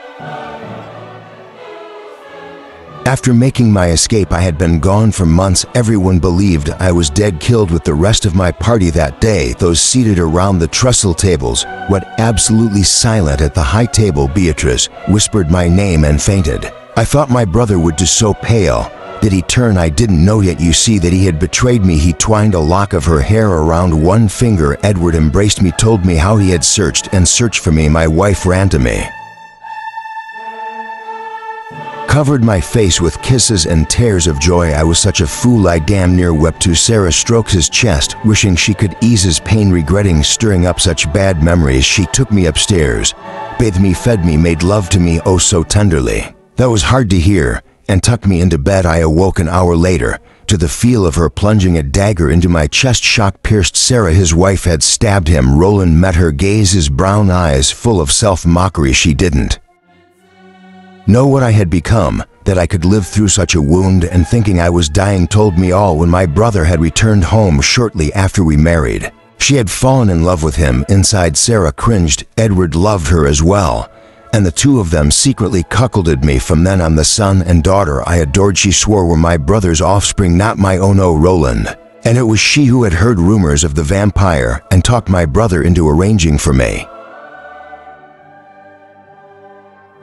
After making my escape, I had been gone for months. Everyone believed I was dead, killed with the rest of my party that day. Those seated around the trestle tables went absolutely silent. At the high table, Beatrice whispered my name and fainted. I thought my brother would do. So pale did he turn, I didn't know yet. You see that he had betrayed me. He twined a lock of her hair around one finger. Edward embraced me, told me how he had searched and searched for me. My wife ran to me, covered my face with kisses and tears of joy. I was such a fool, I damn near wept too. Sarah stroked his chest, wishing she could ease his pain, regretting stirring up such bad memories. She took me upstairs, bathed me, fed me, made love to me oh so tenderly. That was hard to hear, and tucked me into bed. I awoke an hour later to the feel of her plunging a dagger into my chest. Shock pierced Sarah. His wife had stabbed him. Roland met her gaze, his brown eyes full of self-mockery. She didn't know what I had become, that I could live through such a wound, and thinking I was dying. Told me all when my brother had returned home shortly after we married. She had fallen in love with him. Inside, Sarah cringed. Edward loved her as well, and the two of them secretly cuckolded me. From then on, the son and daughter I adored, she swore, were my brother's offspring, not my own. Oh, Roland. And it was she who had heard rumors of the vampire and talked my brother into arranging for me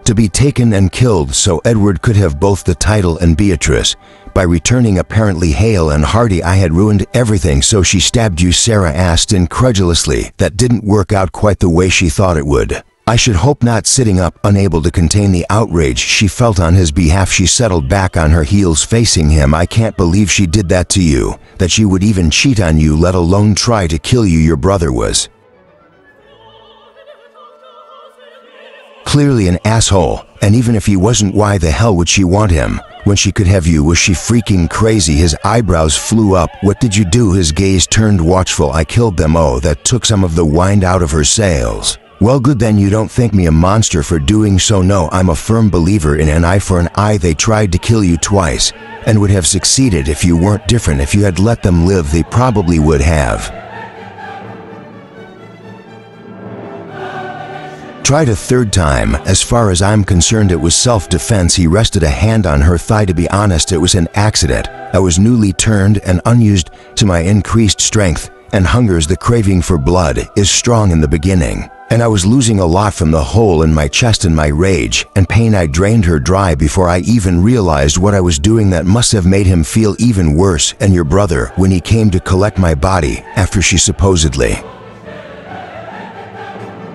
to be taken and killed so Edward could have both the title and Beatrice. By returning apparently hale and hearty, I had ruined everything. So she stabbed you? Sarah asked incredulously. That didn't work out quite the way she thought it would. I should hope not. Sitting up, unable to contain the outrage she felt on his behalf, she settled back on her heels, facing him. I can't believe she did that to you, that she would even cheat on you, let alone try to kill you. Your brother was clearly an asshole, and even if he wasn't, why the hell would she want him when she could have you? Was she freaking crazy? His eyebrows flew up. What did you do? His gaze turned watchful. I killed them. Oh, that took some of the wind out of her sails. Well, good then. You don't think me a monster for doing so? No, I'm a firm believer in an eye for an eye. They tried to kill you twice and would have succeeded if you weren't different. If you had let them live, they probably would have tried a third time. As far as I'm concerned, it was self-defense. He rested a hand on her thigh. To be honest, it was an accident. I was newly turned and unused to my increased strength and hungers. The craving for blood is strong in the beginning, and I was losing a lot from the hole in my chest and my rage and pain. I drained her dry before I even realized what I was doing. That must have made him feel even worse. And your brother, when he came to collect my body after she supposedly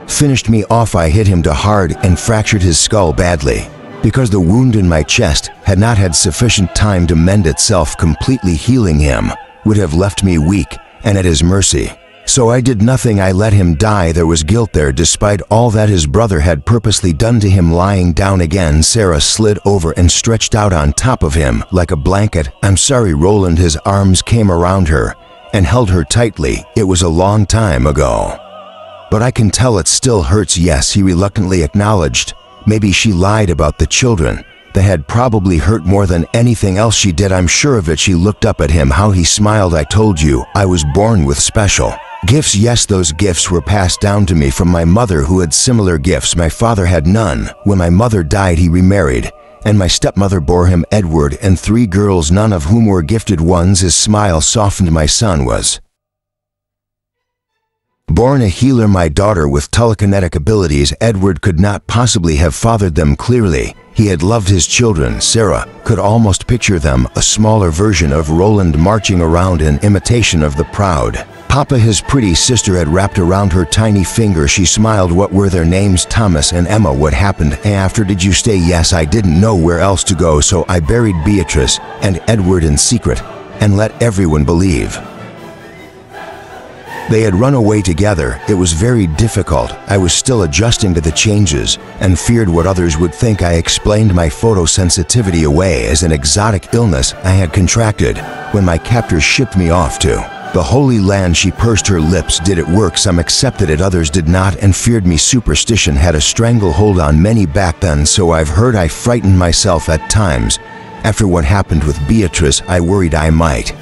finished me off, I hit him too hard and fractured his skull badly, because the wound in my chest had not had sufficient time to mend itself completely. Healing him would have left me weak and at his mercy. So I did nothing. I let him die. There was guilt there, despite all that his brother had purposely done to him. Lying down again, Sarah slid over and stretched out on top of him like a blanket. I'm sorry, Roland. His arms came around her and held her tightly. It was a long time ago, but I can tell it still hurts. Yes, he reluctantly acknowledged. Maybe she lied about the children. That had probably hurt more than anything else she did. I'm sure of it. She looked up at him. How he smiled. I told you I was born with special gifts. Yes, those gifts were passed down to me from my mother, who had similar gifts. My father had none. When my mother died, he remarried, and my stepmother bore him Edward and 3 girls, none of whom were gifted ones. His smile softened. My son was born a healer, my daughter with telekinetic abilities. Edward could not possibly have fathered them. Clearly, he had loved his children. Sarah could almost picture them, a smaller version of Roland, marching around in imitation of the proud Papa his pretty sister had wrapped around her tiny finger. She smiled. What were their names? Thomas and Emma. What happened after? Did you stay? Yes, I didn't know where else to go, so I buried Beatrice and Edward in secret and let everyone believe they had run away together. It was very difficult. I was still adjusting to the changes and feared what others would think. I explained my photosensitivity away as an exotic illness I had contracted when my captors shipped me off to the Holy Land. She pursed her lips. Did it work? Some accepted it, others did not, and feared me. Superstition had a stranglehold on many back then, so I've heard. I frightened myself at times. After what happened with Beatrice, I worried I might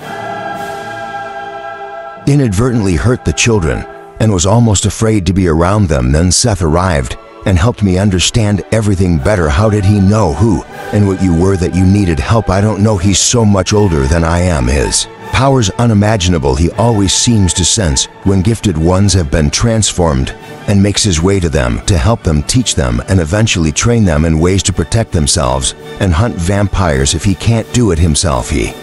inadvertently hurt the children and was almost afraid to be around them. Then Seth arrived and helped me understand everything better. How did he know who and what you were that you needed help? I don't know. He's so much older than I am. His power's unimaginable. He always seems to sense when gifted ones have been transformed and makes his way to them to help them, teach them, and eventually train them in ways to protect themselves and hunt vampires. If he can't do it himself, he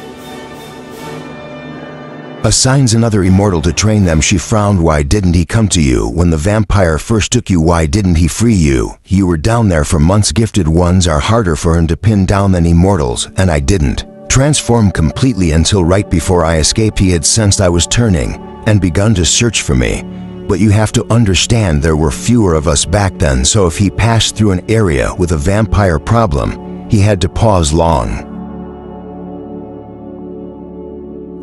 assigns another immortal to train them. She frowned. Why didn't he come to you when the vampire first took you? Why didn't he free you? You were down there for months. Gifted ones are harder for him to pin down than immortals, and I didn't transform completely until right before I escaped. He had sensed I was turning and begun to search for me. But you have to understand there were fewer of us back then, so if he passed through an area with a vampire problem, he had to pause long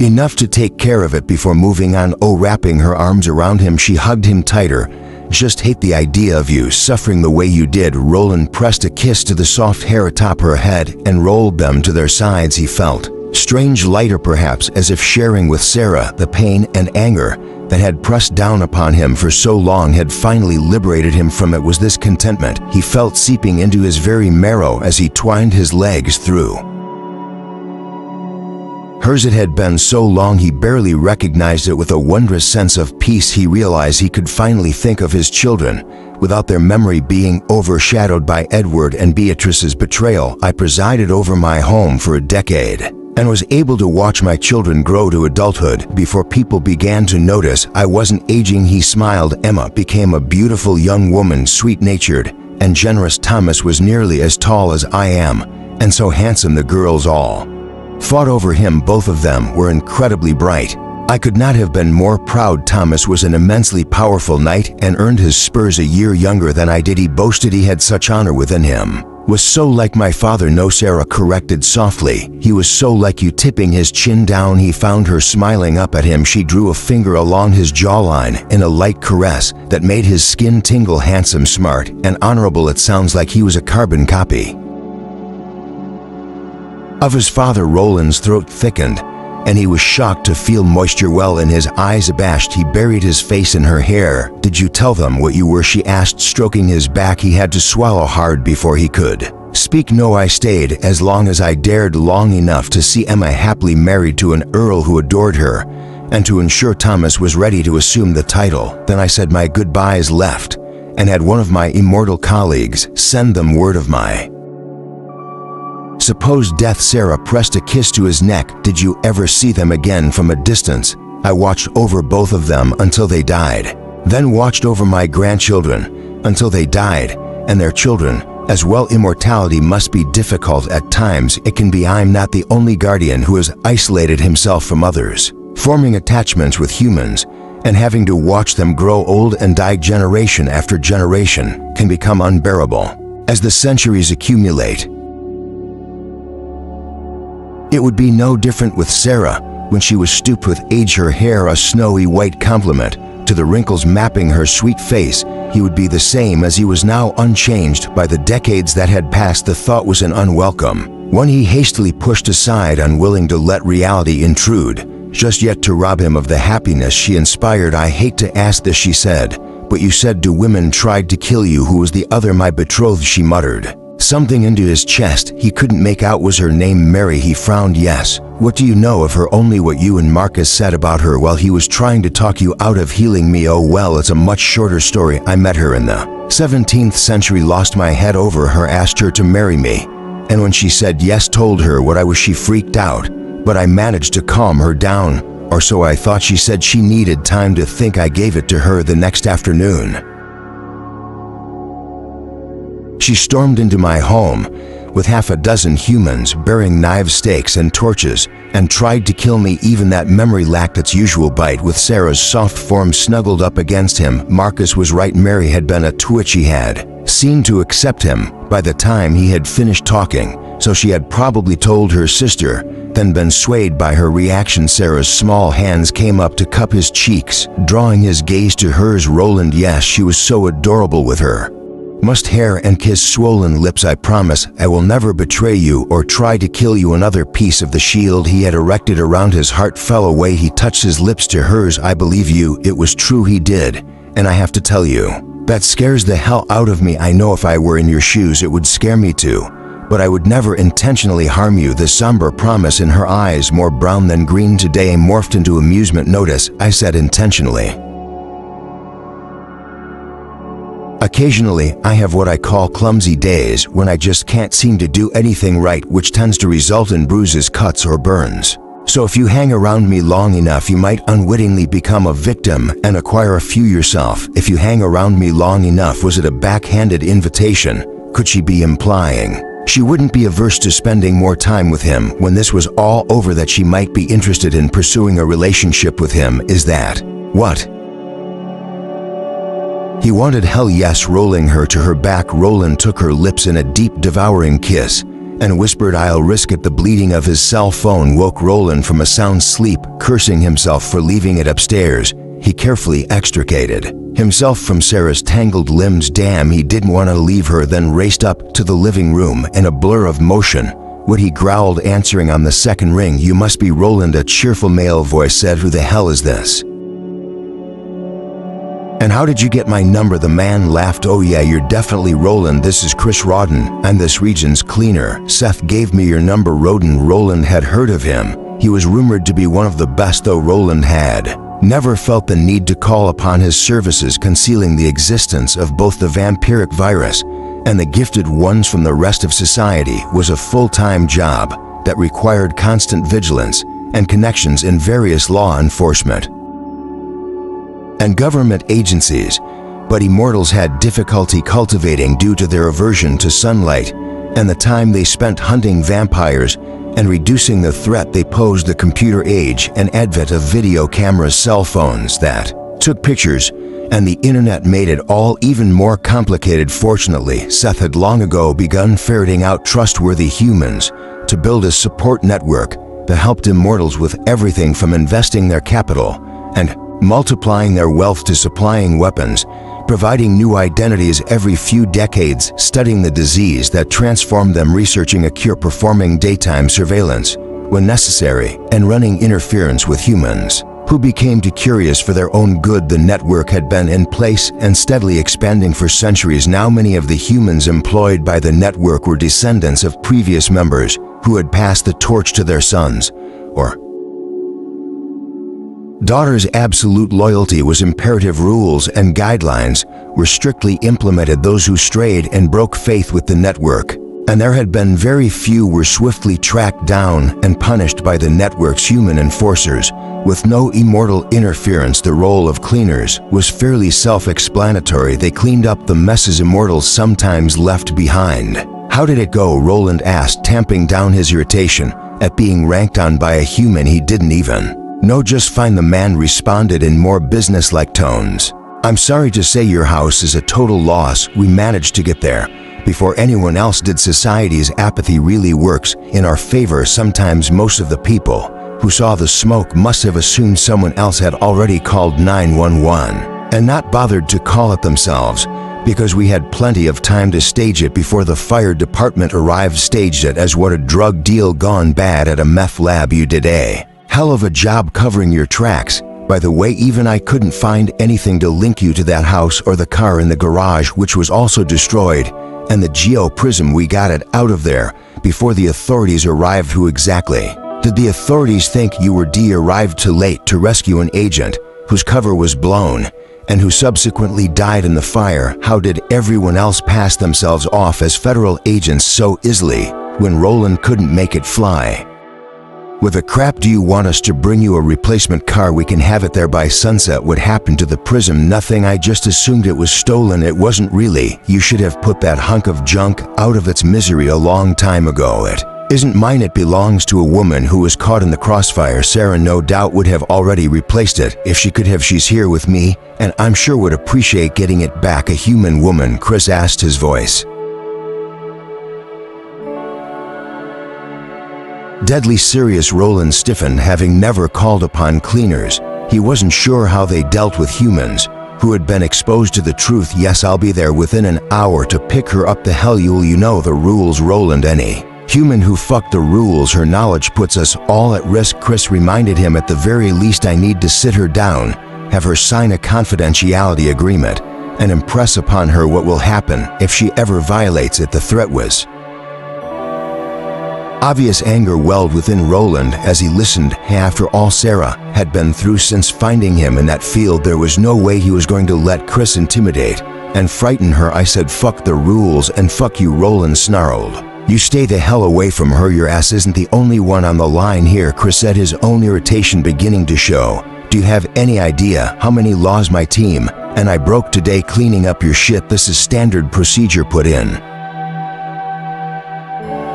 enough to take care of it before moving on. Oh, wrapping her arms around him, she hugged him tighter. Just hate the idea of you suffering the way you did. Roland pressed a kiss to the soft hair atop her head and rolled them to their sides. He felt strange, lighter, perhaps as if sharing with Sarah the pain and anger that had pressed down upon him for so long had finally liberated him from it. Was this contentment he felt seeping into his very marrow as he twined his legs through hers? It had been so long he barely recognized it. With a wondrous sense of peace, he realized he could finally think of his children without their memory being overshadowed by Edward and Beatrice's betrayal. I presided over my home for a decade and was able to watch my children grow to adulthood before people began to notice I wasn't aging. He smiled. Emma became a beautiful young woman, sweet-natured and generous. Thomas was nearly as tall as I am, and so handsome. The girls all fought over him. Both of them were incredibly bright. I could not have been more proud. Thomas was an immensely powerful knight and earned his spurs a year younger than I did. He boasted he had such honor within him. Was so like my father. No, Sarah corrected softly. He was so like you. Tipping his chin down, he found her smiling up at him. She drew a finger along his jawline in a light caress that made his skin tingle. Handsome, smart, and honorable. It sounds like he was a carbon copy of his father. Roland's throat thickened, and he was shocked to feel moisture well in his eyes. Abashed, he buried his face in her hair. Did you tell them what you were? She asked, stroking his back. He had to swallow hard before he could speak. No, I stayed as long as I dared, long enough to see Emma happily married to an earl who adored her, and to ensure Thomas was ready to assume the title. Then I said my goodbyes, left, and had one of my immortal colleagues send them word of my supposed death. Sarah pressed a kiss to his neck. Did you ever see them again? From a distance, I watched over both of them until they died, then watched over my grandchildren until they died, and their children as well. Immortality must be difficult at times. It can be. I'm not the only guardian who has isolated himself from others, forming attachments with humans and having to watch them grow old and die generation after generation can become unbearable as the centuries accumulate. It would be no different with Sarah when she was stooped with age, her hair a snowy white complement to the wrinkles mapping her sweet face. He would be the same as he was now, unchanged by the decades that had passed. The thought was an unwelcome one he hastily pushed aside, unwilling to let reality intrude just yet to rob him of the happiness she inspired. I hate to ask this, she said, but you said do women tried to kill you? Who was the other? My betrothed, she muttered something into his chest. He couldn't make out. Was her name Mary? He frowned. Yes. What do you know of her? Only what you and Marcus said about her while he was trying to talk you out of healing me. Oh well, it's a much shorter story. I met her in the 17th century, lost my head over her, asked her to marry me, and when she said yes, told her what I was, she freaked out, but I managed to calm her down, or so I thought. She said she needed time to think. I gave it to her the next afternoon. She stormed into my home with half a dozen humans bearing knives, stakes, and torches, and tried to kill me. Even that memory lacked its usual bite. With Sarah's soft form snuggled up against him, Marcus was right. Mary had been a twitch. He had seemed to accept him by the time he had finished talking, so she had probably told her sister, then been swayed by her reaction. Sarah's small hands came up to cup his cheeks, drawing his gaze to hers. Roland, yes, she was so adorable with her mussed hair and kiss swollen lips. I promise I will never betray you or try to kill you. Another piece of the shield he had erected around his heart fell away. He touched his lips to hers. I believe you. It was true, he did, and I have to tell you, That scares the hell out of me. I know if I were in your shoes it would scare me too. But I would never intentionally harm you. The somber promise in her eyes, more brown than green today, morphed into amusement. Notice, I said intentionally. Occasionally, I have what I call clumsy days when I just can't seem to do anything right, which tends to result in bruises, cuts, or burns. So if you hang around me long enough, you might unwittingly become a victim and acquire a few yourself. If you hang around me long enough, was it a backhanded invitation? Could she be implying she wouldn't be averse to spending more time with him when this was all over, that she might be interested in pursuing a relationship with him? Is that what he wanted? Hell yes. Rolling her to her back, Roland took her lips in a deep, devouring kiss and whispered, "I'll risk it." The bleeding of his cell phone woke Roland from a sound sleep. Cursing himself for leaving it upstairs, he carefully extricated himself from Sarah's tangled limbs. Damn, he didn't want to leave her. Then raced up to the living room in a blur of motion. What he growled, answering on the second ring. "You must be Roland," a cheerful male voice said. "Who the hell is this? And how did you get my number?" The man laughed. "Oh yeah, you're definitely Roland. This is Chris Rodden. I'm this region's cleaner. Seth gave me your number." Rodden. Roland had heard of him. He was rumored to be one of the best, though Roland had never felt the need to call upon his services. Concealing the existence of both the vampiric virus and the gifted ones from the rest of society was a full-time job that required constant vigilance and connections in various law enforcement and government agencies. But Immortals had difficulty cultivating due to their aversion to sunlight and the time they spent hunting vampires and reducing the threat they posed. The computer age and advent of video cameras, cell phones that took pictures, and the internet made it all even more complicated. Fortunately, Seth had long ago begun ferreting out trustworthy humans to build a support network that helped Immortals with everything from investing their capital and multiplying their wealth to supplying weapons, providing new identities every few decades, studying the disease that transformed them, researching a cure, performing daytime surveillance when necessary, and running interference with humans who became too curious for their own good. The network had been in place and steadily expanding for centuries. Now many of the humans employed by the network were descendants of previous members who had passed the torch to their sons or daughters. Absolute loyalty was imperative. Rules and guidelines were strictly implemented. Those who strayed and broke faith with the network, and there had been very few, were swiftly tracked down and punished by the network's human enforcers. With no immortal interference, the role of cleaners was fairly self-explanatory. They cleaned up the messes Immortals sometimes left behind. "How did it go?" Roland asked, tamping down his irritation at being ranked on by a human he didn't even know. "Just fine," the man responded in more business-like tones. "I'm sorry to say your house is a total loss. We managed to get there before anyone else did. Society's apathy really works in our favor. Sometimes most of the people who saw the smoke must have assumed someone else had already called 911 and not bothered to call it themselves, because we had plenty of time to stage it before the fire department arrived. Staged it as what? A drug deal gone bad at a meth lab. You did a hell of a job covering your tracks. By the way, even I couldn't find anything to link you to that house or the car in the garage, which was also destroyed, and the geo-prism. We got it out of there before the authorities arrived." "Who exactly did the authorities think you were?" "D arrived too late to rescue an agent whose cover was blown and who subsequently died in the fire." "How did everyone else pass themselves off as federal agents so easily when Roland couldn't make it fly with a crap? Do you want us to bring you a replacement car? We can have it there by sunset." "What happened to the prism?" "Nothing. I just assumed it was stolen." "It wasn't really. You should have put that hunk of junk out of its misery a long time ago. It isn't mine. It belongs to a woman who was caught in the crossfire. Sarah no doubt would have already replaced it if she could have. She's here with me, and I'm sure would appreciate getting it back." "A human woman?" Chris asked, his voice deadly serious. Roland stiffened, having never called upon cleaners. He wasn't sure how they dealt with humans who had been exposed to the truth. "Yes, I'll be there within an hour to pick her up." "The hell you know the rules, Roland. Any human who fucked the rules, her knowledge puts us all at risk." Chris reminded him, "At the very least I need to sit her down, have her sign a confidentiality agreement, and impress upon her what will happen if she ever violates it. The threat was obvious. Anger welled within Roland as he listened. After all Sarah had been through since finding him in that field, there was no way he was going to let Chris intimidate and frighten her. I said, fuck the rules and fuck you, Roland snarled. You stay the hell away from her. Your ass isn't the only one on the line here, Chris said, his own irritation beginning to show. Do you have any idea how many laws my team and I broke today cleaning up your shit? This is standard procedure put in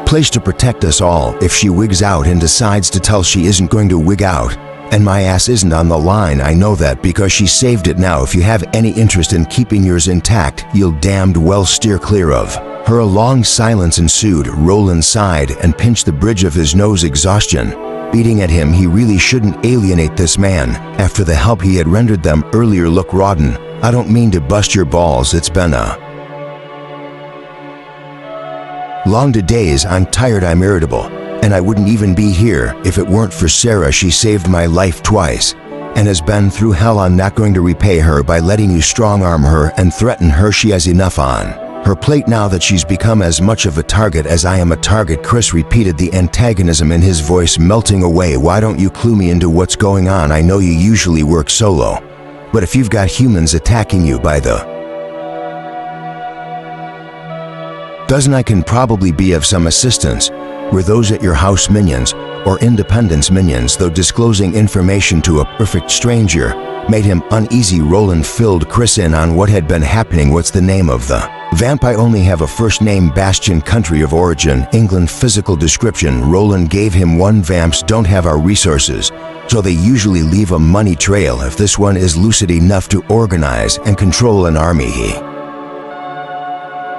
place to protect us all if she wigs out and decides to tell she isn't going to wig out. And my ass isn't on the line. I know that because she saved it. Now if you have any interest in keeping yours intact, you'll damned well steer clear of her. A long silence ensued. Roland sighed and pinched the bridge of his nose. Exhaustion beating at him. He really shouldn't alienate this man after the help he had rendered them earlier. Look, Rawdon, I don't mean to bust your balls. It's been a long days. I'm tired, I'm irritable, and I wouldn't even be here if it weren't for Sarah. She saved my life twice and has been through hell. I'm not going to repay her by letting you strong-arm her and threaten her. She has enough on her plate now that she's become as much of a target as I am a target. Chris repeated, the antagonism in his voice melting away. Why don't you clue me into what's going on? I know you usually work solo, but if you've got humans attacking you by the dozen, I can probably be of some assistance. Were those at your house minions or Independence minions? Though disclosing information to a perfect stranger made him uneasy, Roland filled Chris in on what had been happening. What's the name of the vamp? I only have a first name. Bastion. Country of origin, England. Physical description. Roland gave him one. Vamps don't have our resources, so they usually leave a money trail. If this one is lucid enough to organize and control an army, he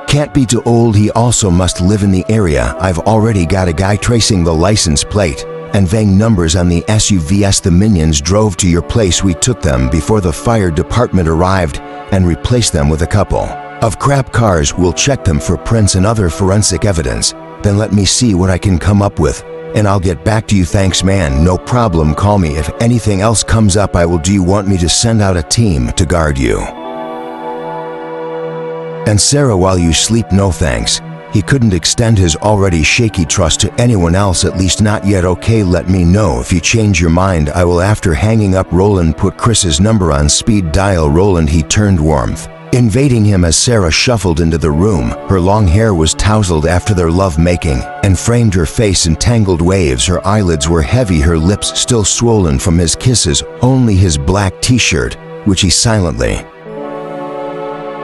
can't be too old. He also must live in the area. I've already got a guy tracing the license plate and VANG numbers on the SUVs the minions drove to your place. We took them before the fire department arrived and replaced them with a couple of crap cars. We'll check them for prints and other forensic evidence. Then let me see what I can come up with, and I'll get back to you. Thanks, man. No problem. Call me if anything else comes up. I will. Do you want me to send out a team to guard you and Sarah while you sleep? No thanks. He couldn't extend his already shaky trust to anyone else, at least not yet. Okay, let me know if you change your mind. I will. After hanging up, Roland put Chris's number on speed dial. Roland, he turned, warmth invading him as Sarah shuffled into the room. Her long hair was tousled after their love-making and framed her face in tangled waves. Her eyelids were heavy, her lips still swollen from his kisses. Only his black t-shirt, which he silently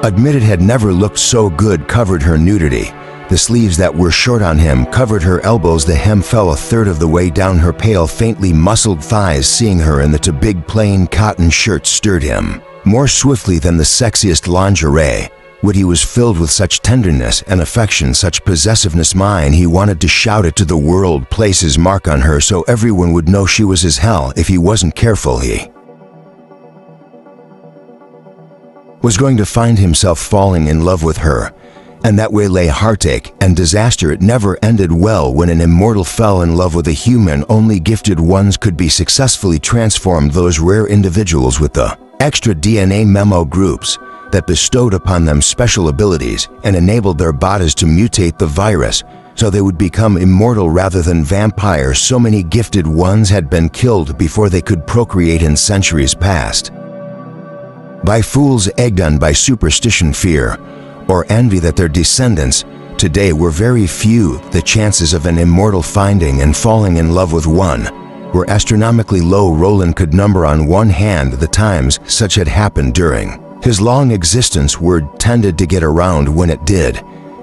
admitted had never looked so good, covered her nudity. The sleeves that were short on him covered her elbows. The hem fell a third of the way down her pale, faintly muscled thighs. Seeing her in the too big plain cotton shirt stirred him more swiftly than the sexiest lingerie. Would he was filled with such tenderness and affection, such possessiveness. Mine. He wanted to shout it to the world, place his mark on her so everyone would know she was his hell. If he wasn't careful, he was going to find himself falling in love with her, and that way lay heartache and disaster. It never ended well when an immortal fell in love with a human. Only gifted ones could be successfully transformed, those rare individuals with the extra DNA memo groups that bestowed upon them special abilities and enabled their bodies to mutate the virus so they would become immortal rather than vampires. So many gifted ones had been killed before they could procreate in centuries past by fools egged on by superstition, fear, or envy that their descendants today were very few. The chances of an immortal finding and falling in love with one were astronomically low. Roland could number on one hand the times such had happened during his long existence. Word tended to get around when it did,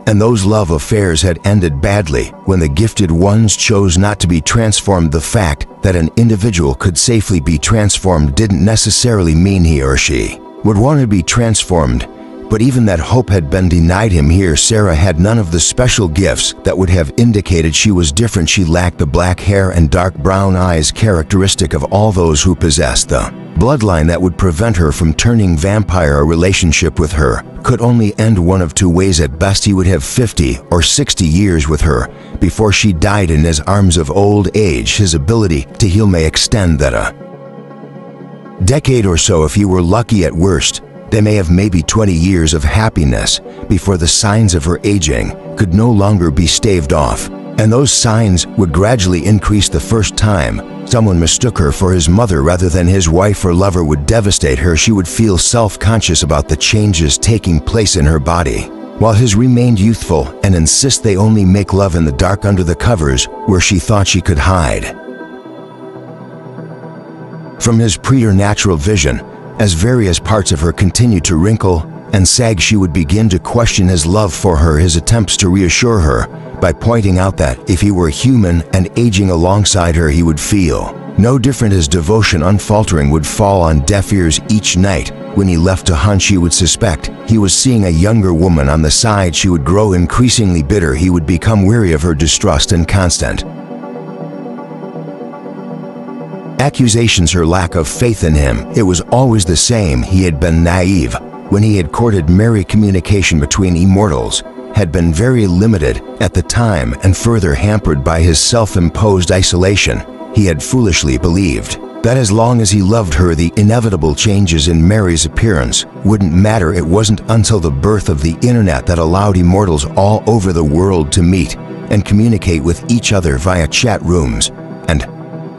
and those love affairs had ended badly when the gifted ones chose not to be transformed. The fact that an individual could safely be transformed didn't necessarily mean he or she would want to be transformed, but even that hope had been denied him here. Sarah had none of the special gifts that would have indicated she was different. She lacked the black hair and dark brown eyes characteristic of all those who possessed the bloodline that would prevent her from turning vampire. A relationship with her could only end one of two ways. At best, he would have 50 or 60 years with her before she died in his arms of old age. His ability to heal may extend that a decade or so if he were lucky. At worst, They may have maybe 20 years of happiness before the signs of her aging could no longer be staved off, and those signs would gradually increase. The first time someone mistook her for his mother rather than his wife or lover would devastate her. She would feel self-conscious about the changes taking place in her body, while his remained youthful and insist they only make love in the dark under the covers where she thought she could hide. From his preternatural vision, as various parts of her continued to wrinkle and sag, she would begin to question his love for her. His attempts to reassure her by pointing out that if he were human and aging alongside her, he would feel no different. His devotion unfaltering would fall on deaf ears. Each night when he left to hunt, she would suspect he was seeing a younger woman on the side. She would grow increasingly bitter. He would become weary of her distrust and constant accusations, her lack of faith in him. It was always the same. He had been naive when he had courted Mary. Communication between Immortals had been very limited at the time and further hampered by his self-imposed isolation. He had foolishly believed that as long as he loved her, the inevitable changes in Mary's appearance wouldn't matter. It wasn't until the birth of the internet that allowed Immortals all over the world to meet and communicate with each other via chat rooms and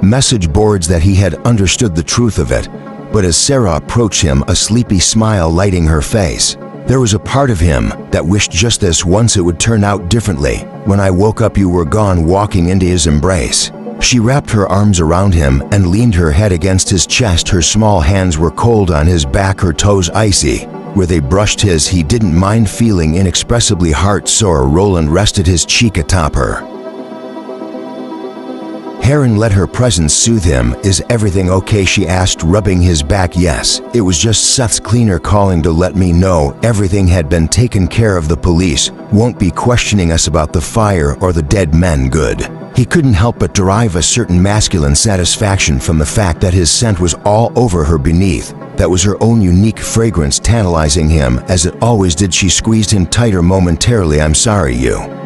message boards that he had understood the truth of it. But as Sarah approached him, a sleepy smile lighting her face, there was a part of him that wished just this once it would turn out differently. When I woke up, you were gone. Walking into his embrace, she wrapped her arms around him and leaned her head against his chest. Her small hands were cold on his back, her toes icy where they brushed his. He didn't mind feeling inexpressibly heart-sore. Roland rested his cheek atop her hair and let her presence soothe him. Is everything okay? She asked, rubbing his back. Yes, it was just Seth's cleaner calling to let me know everything had been taken care of. The police won't be questioning us about the fire or the dead men. Good. He couldn't help but derive a certain masculine satisfaction from the fact that his scent was all over her beneath. That was her own unique fragrance, tantalizing him as it always did. She squeezed him tighter momentarily. I'm sorry you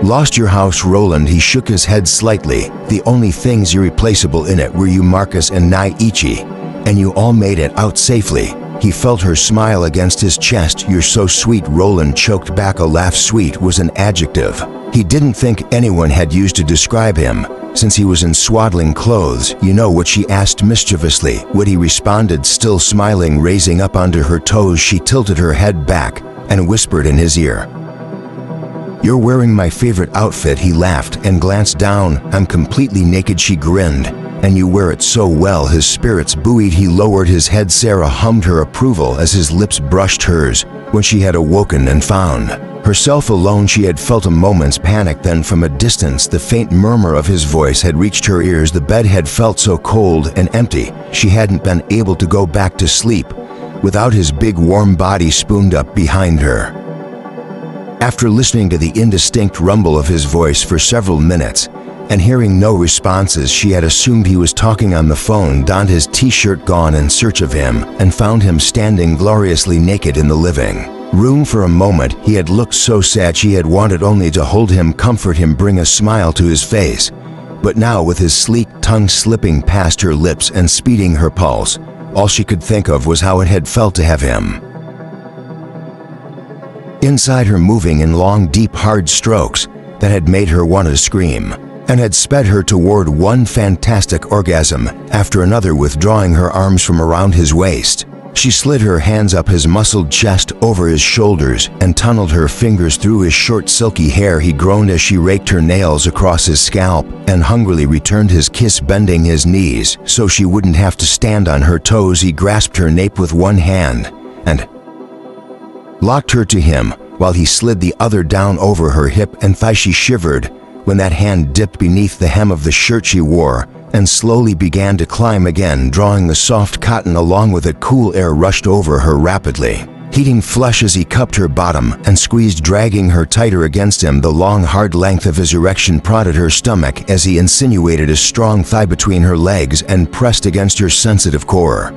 lost your house, Roland. He shook his head slightly. The only things irreplaceable in it were you, Marcus, and Naichi, and you all made it out safely. He felt her smile against his chest. You're so sweet. Roland choked back a laugh. Sweet was an adjective he didn't think anyone had used to describe him since he was in swaddling clothes. You know what? She asked mischievously. What? He responded, still smiling. Raising up onto her toes, she tilted her head back and whispered in his ear, you're wearing my favorite outfit. He laughed and glanced down. I'm completely naked. She grinned. And you wear it so well. His spirits buoyed. He lowered his head. Sarah hummed her approval as his lips brushed hers. When she had awoken and found herself alone, she had felt a moment's panic. Then from a distance, the faint murmur of his voice had reached her ears. The bed had felt so cold and empty. She hadn't been able to go back to sleep without his big warm body spooned up behind her. After listening to the indistinct rumble of his voice for several minutes and hearing no responses, she had assumed he was talking on the phone. Donned his t-shirt, gone in search of him, and found him standing gloriously naked in the living room. For a moment, he had looked so sad. She had wanted only to hold him, comfort him, bring a smile to his face. But now, with his sleek tongue slipping past her lips and speeding her pulse, all she could think of was how it had felt to have him inside her, moving in long, deep, hard strokes that had made her want to scream and had sped her toward one fantastic orgasm after another. Withdrawing her arms from around his waist, she slid her hands up his muscled chest, over his shoulders, and tunneled her fingers through his short, silky hair. He groaned as she raked her nails across his scalp and hungrily returned his kiss, bending his knees so she wouldn't have to stand on her toes. He grasped her nape with one hand and locked her to him while he slid the other down over her hip and thigh. She shivered when that hand dipped beneath the hem of the shirt she wore and slowly began to climb again, drawing the soft cotton along with it. Cool air rushed over her rapidly, heating flesh as he cupped her bottom and squeezed, dragging her tighter against him. The long, hard length of his erection prodded her stomach as he insinuated a strong thigh between her legs and pressed against her sensitive core.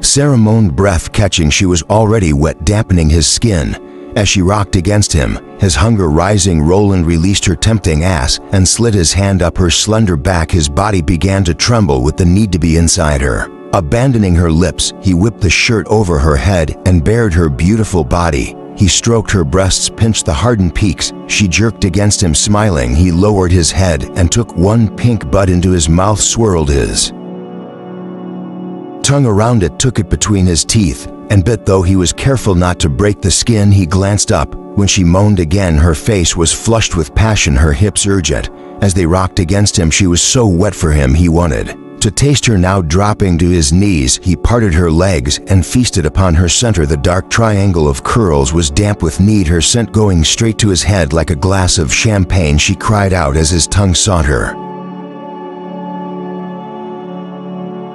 Sarah moaned, breath catching. She was already wet, dampening his skin As she rocked against him, his hunger rising, Roland released her tempting ass and slid his hand up her slender back. His body began to tremble with the need to be inside her. Abandoning her lips, he whipped the shirt over her head and bared her beautiful body. He stroked her breasts, pinched the hardened peaks. She jerked against him, smiling. He lowered his head and took one pink bud into his mouth, swirled his tongue around it, took it between his teeth, and bit. Though he was careful not to break the skin, he glanced up. When she moaned again, her face was flushed with passion, her hips urgent. As they rocked against him, she was so wet for him, he wanted to taste her. Now dropping to his knees, he parted her legs and feasted upon her center. The dark triangle of curls was damp with need, her scent going straight to his head like a glass of champagne. She cried out as his tongue sought her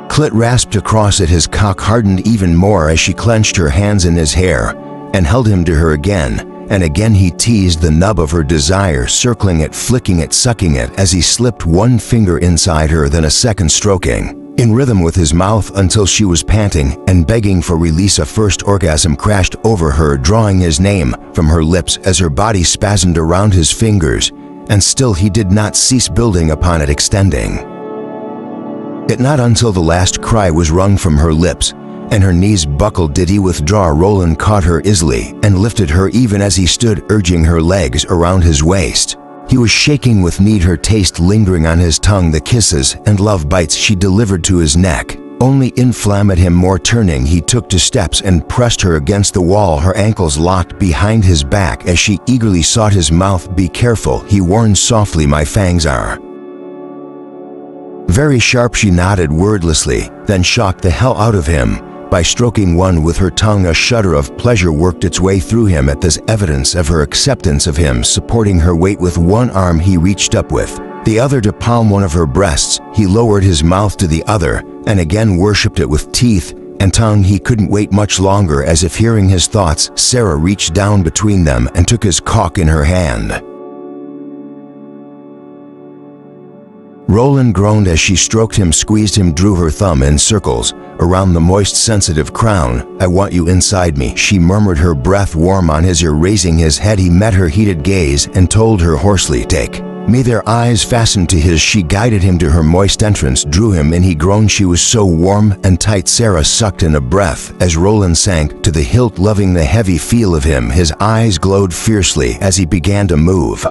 clit, rasped across it. His cock hardened even more as she clenched her hands in his hair and held him to her again. And again he teased the nub of her desire, circling it, flicking it, sucking it, as he slipped one finger inside her, then a second, stroking in rhythm with his mouth until she was panting and begging for release. A first orgasm crashed over her, drawing his name from her lips as her body spasmed around his fingers, and still he did not cease building upon it, extending it. Not until the last cry was wrung from her lips and her knees buckled did he withdraw. Roland caught her easily and lifted her even as he stood, urging her legs around his waist. He was shaking with need, her taste lingering on his tongue, the kisses and love bites she delivered to his neck only inflamed him more. Turning, he took 2 steps and pressed her against the wall, her ankles locked behind his back as she eagerly sought his mouth. Be careful, he warned softly, my fangs are very sharp. She nodded wordlessly, then shocked the hell out of him by stroking one with her tongue. A shudder of pleasure worked its way through him at this evidence of her acceptance of him. Supporting her weight with one arm, he reached up with the other to palm one of her breasts. He lowered his mouth to the other and again worshipped it with teeth and tongue. He couldn't wait much longer. As if hearing his thoughts, Sarah reached down between them and took his cock in her hand. Roland groaned as she stroked him, squeezed him, drew her thumb in circles around the moist, sensitive crown. I want you inside me, she murmured, her breath warm on his ear. Raising his head, he met her heated gaze and told her hoarsely, take me. Their eyes fastened to his. She guided him to her moist entrance, drew him in. He groaned. She was so warm and tight. Sarah sucked in a breath as Roland sank to the hilt, loving the heavy feel of him. His eyes glowed fiercely as he began to move,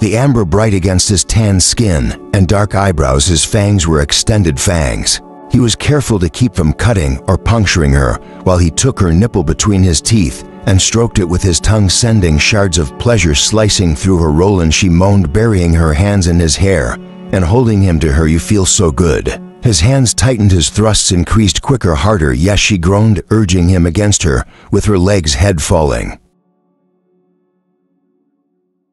the amber bright against his tan skin and dark eyebrows. His fangs were extended fangs. He was careful to keep from cutting or puncturing her while he took her nipple between his teeth and stroked it with his tongue, sending shards of pleasure slicing through her. Roland, she moaned, burying her hands in his hair and holding him to her. You feel so good. His hands tightened, his thrusts increased, quicker, harder. Yes, she groaned, urging him against her with her legs, head falling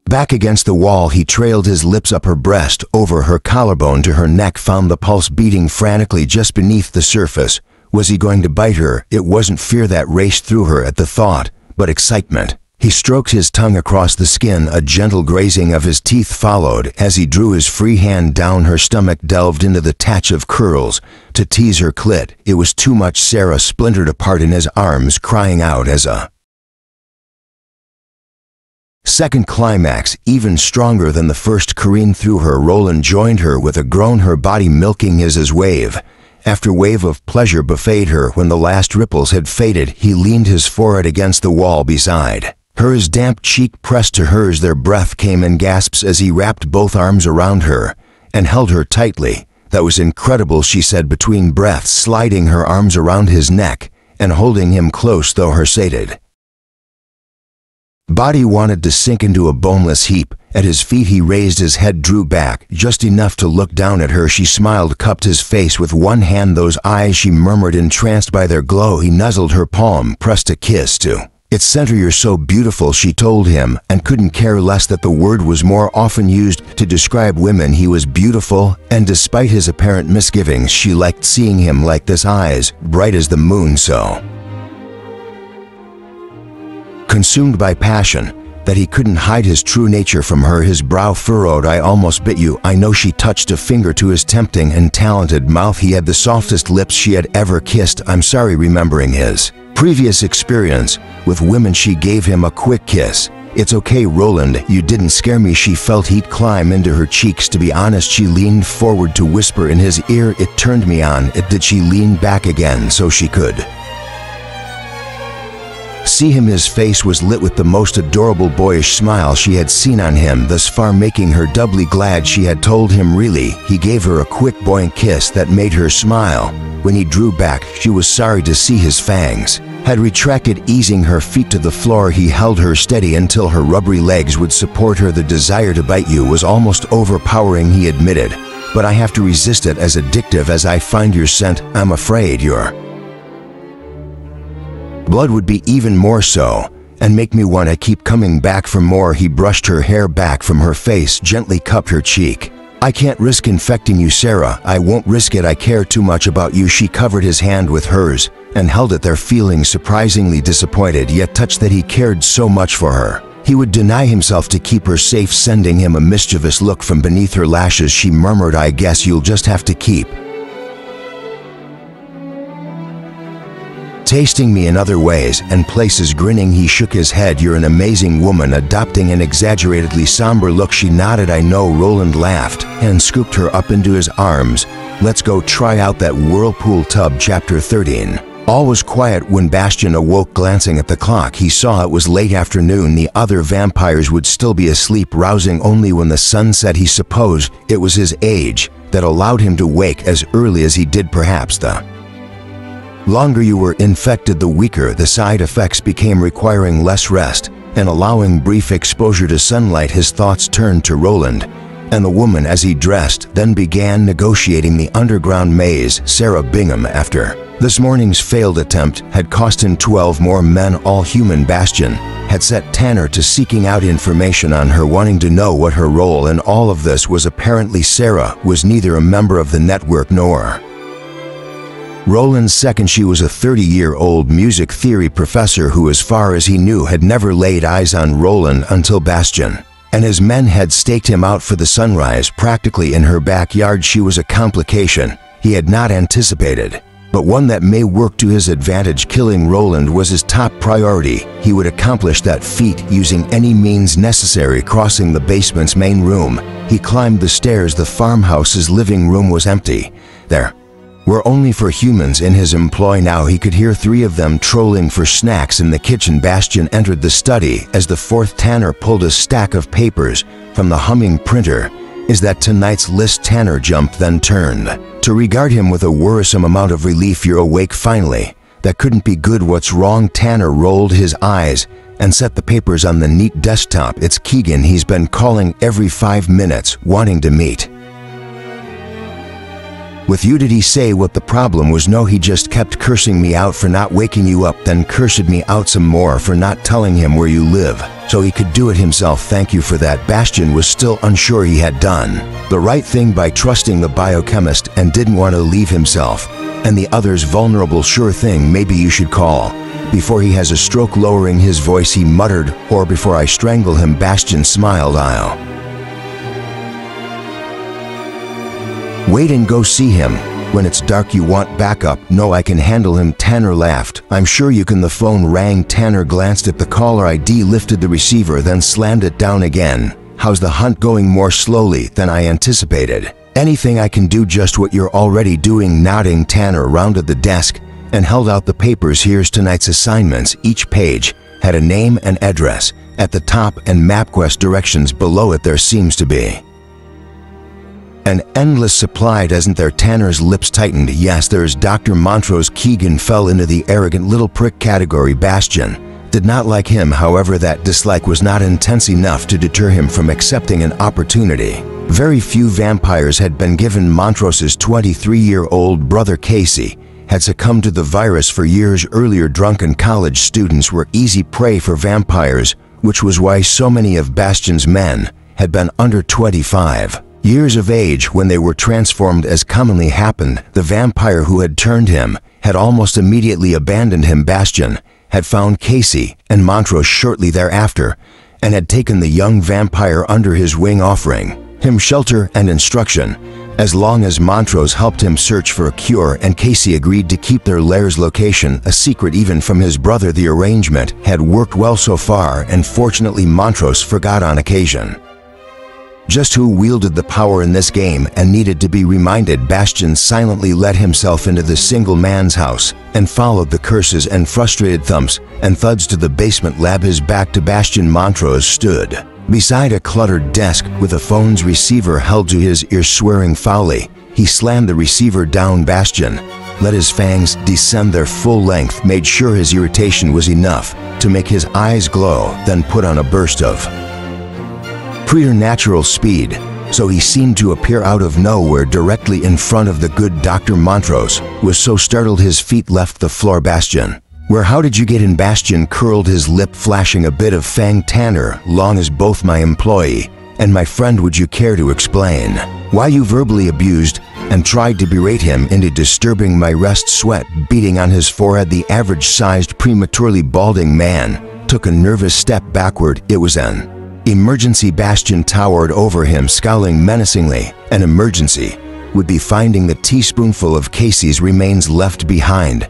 back against the wall. He trailed his lips up her breast, over her collarbone to her neck, found the pulse beating frantically just beneath the surface. Was he going to bite her? It wasn't fear that raced through her at the thought, but excitement. He stroked his tongue across the skin, a gentle grazing of his teeth followed as he drew his free hand down her stomach, delved into the tatch of curls to tease her clit. It was too much. Sarah splintered apart in his arms, crying out as a second climax, even stronger than the first, careened through her. Roland joined her with a groan, her body milking his as wave after wave of pleasure buffeted her. When the last ripples had faded, he leaned his forehead against the wall beside her, his damp cheek pressed to hers. Their breath came in gasps as he wrapped both arms around her and held her tightly. That was incredible, she said between breaths, sliding her arms around his neck and holding him close, though her sated body wanted to sink into a boneless heap. At his feet he raised his head, drew back just enough to look down at her. She smiled, cupped his face with one hand. Those eyes, she murmured, entranced by their glow. He nuzzled her palm, pressed a kiss to its center. You're so beautiful, she told him, and couldn't care less that the word was more often used to describe women. He was beautiful, and despite his apparent misgivings, she liked seeing him like this, eyes bright as the moon, so consumed by passion that he couldn't hide his true nature from her. His brow furrowed. I almost bit you, I know. She touched a finger to his tempting and talented mouth. He had the softest lips she had ever kissed. I'm sorry. Remembering his Previous experience with women, she gave him a quick kiss. "It's okay, Roland, you didn't scare me." She felt heat climb into her cheeks. To be honest, she leaned forward to whisper in his ear, "It turned me on." It did. She leaned back again so she could see him. His face was lit with the most adorable boyish smile she had seen on him thus far, making her doubly glad she had told him. Really, he gave her a quick buoyant kiss that made her smile. When he drew back, she was sorry to see his fangs had retracted. Easing her feet to the floor, he held her steady until her rubbery legs would support her. "The desire to bite you was almost overpowering," he admitted, "but I have to resist it. As addictive as I find your scent, I'm afraid your blood would be even more so, and make me want to keep coming back for more." He brushed her hair back from her face, gently cupped her cheek. "I can't risk infecting you, Sarah. I won't risk it. I care too much about you." She covered his hand with hers and held it there, feeling surprisingly disappointed, yet touched that he cared so much for her. He would deny himself to keep her safe, sending him a mischievous look from beneath her lashes. She murmured, "I guess you'll just have to keep tasting me in other ways and places." Grinning, he shook his head. "You're an amazing woman." Adopting an exaggeratedly somber look, she nodded. "I know." Roland laughed and scooped her up into his arms. "Let's go try out that whirlpool tub." Chapter 13. All was quiet when Bastian awoke. Glancing at the clock, he saw it was late afternoon. The other vampires would still be asleep, rousing only when the sun set. He supposed it was his age that allowed him to wake as early as he did. Perhaps the longer you were infected, the weaker the side effects became, requiring less rest and allowing brief exposure to sunlight. His thoughts turned to Roland and the woman as he dressed, then began negotiating the underground maze. Sarah Bingham, after this morning's failed attempt, had cost him 12 more men, all human. Bastian had set Tanner to seeking out information on her, wanting to know what her role in all of this was. Apparently, Sarah was neither a member of the network nor Roland's second. She was a 30-year-old music theory professor who, as far as he knew, had never laid eyes on Roland until Bastian and his men had staked him out for the sunrise practically in her backyard. She was a complication he had not anticipated, but one that may work to his advantage. Killing Roland was his top priority. He would accomplish that feat using any means necessary. Crossing the basement's main room, he climbed the stairs. The farmhouse's living room was empty. There were only 4 humans in his employ now. He could hear 3 of them trolling for snacks in the kitchen. Bastian entered the study as the 4th Tanner pulled a stack of papers from the humming printer. "Is that tonight's list?" Tanner jumped, then turned to regard him with a worrisome amount of relief. "You're awake finally. That couldn't be good. What's wrong?" Tanner rolled his eyes and set the papers on the neat desktop. "It's Keegan. He's been calling every 5 minutes, wanting to meet with you." "Did he say what the problem was?" "No, he just kept cursing me out for not waking you up, then cursed me out some more for not telling him where you live, so he could do it himself." "Thank you for that." Bastian was still unsure he had done the right thing by trusting the biochemist and didn't want to leave himself and the others vulnerable. "Sure thing. Maybe you should call before he has a stroke." Lowering his voice, he muttered, "Or before I strangle him." Bastian smiled. "I'll wait and go see him when it's dark." "You want backup?" "No, I can handle him." Tanner laughed. "I'm sure you can." The phone rang. Tanner glanced at the caller ID, lifted the receiver, then slammed it down again. "How's the hunt going?" "More slowly than I anticipated." "Anything I can do?" "Just what you're already doing." Nodding, Tanner rounded the desk and held out the papers. "Here's tonight's assignments." Each page had a name and address at the top and MapQuest directions below it. "There seems to be an endless supply, doesn't there?" Tanner's lips tightened. "Yes, there's Dr. Montrose." Keegan fell into the arrogant little prick category. Bastian did not like him. However, that dislike was not intense enough to deter him from accepting an opportunity. Very few vampires had been given. Montrose's 23-year-old brother Casey had succumbed to the virus for years earlier. Drunken college students were easy prey for vampires, which was why so many of Bastian's men had been under 25 years of age when they were transformed. As commonly happened, the vampire who had turned him had almost immediately abandoned him. Bastian had found Casey and Montrose shortly thereafter and had taken the young vampire under his wing, offering him shelter and instruction. As long as Montrose helped him search for a cure and Casey agreed to keep their lair's location a secret even from his brother, the arrangement had worked well so far, and fortunately Montrose forgot on occasion. Just who wielded the power in this game and needed to be reminded, Bastian silently let himself into the single man's house and followed the curses and frustrated thumps and thuds to the basement lab. His back to Bastian, Montrose stood beside a cluttered desk with a phone's receiver held to his ear, swearing foully. He slammed the receiver down. Bastian let his fangs descend their full length, made sure his irritation was enough to make his eyes glow, then put on a burst of preternatural speed, so he seemed to appear out of nowhere directly in front of the good Dr. Montrose was so startled his feet left the floor. Bastian, where, how did you get in? Bastian curled his lip, flashing a bit of fang. Tanner, long as both my employee and my friend. Would you care to explain why you verbally abused and tried to berate him into disturbing my rest? Sweat beading on his forehead, the average-sized, prematurely balding man took a nervous step backward. It was an emergency. Bastian towered over him, scowling menacingly. An emergency would be finding the teaspoonful of Casey's remains left behind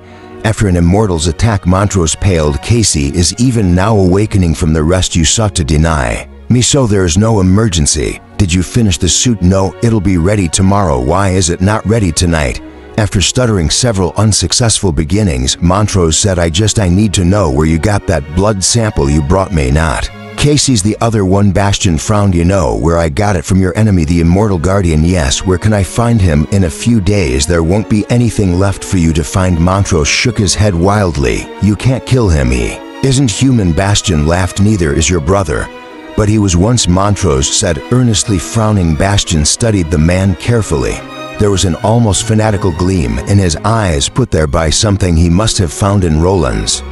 after an Immortals attack. Montrose paled. Casey is even now awakening from the rest you sought to deny me. So there's no emergency. Did you finish the suit? No, it'll be ready tomorrow. Why is it not ready tonight? After stuttering several unsuccessful beginnings, Montrose said, I need to know where you got that blood sample you brought me. Not Casey's, the other one. Bastian frowned. You know where I got it from? Your enemy, the Immortal Guardian. Yes, where can I find him? In a few days there won't be anything left for you to find. Montrose shook his head wildly. You can't kill him. He isn't human. Bastian laughed. Neither is your brother, but he was once, Montrose said earnestly, frowning. Bastian studied the man carefully. There was an almost fanatical gleam in his eyes, put there by something he must have found in Roland's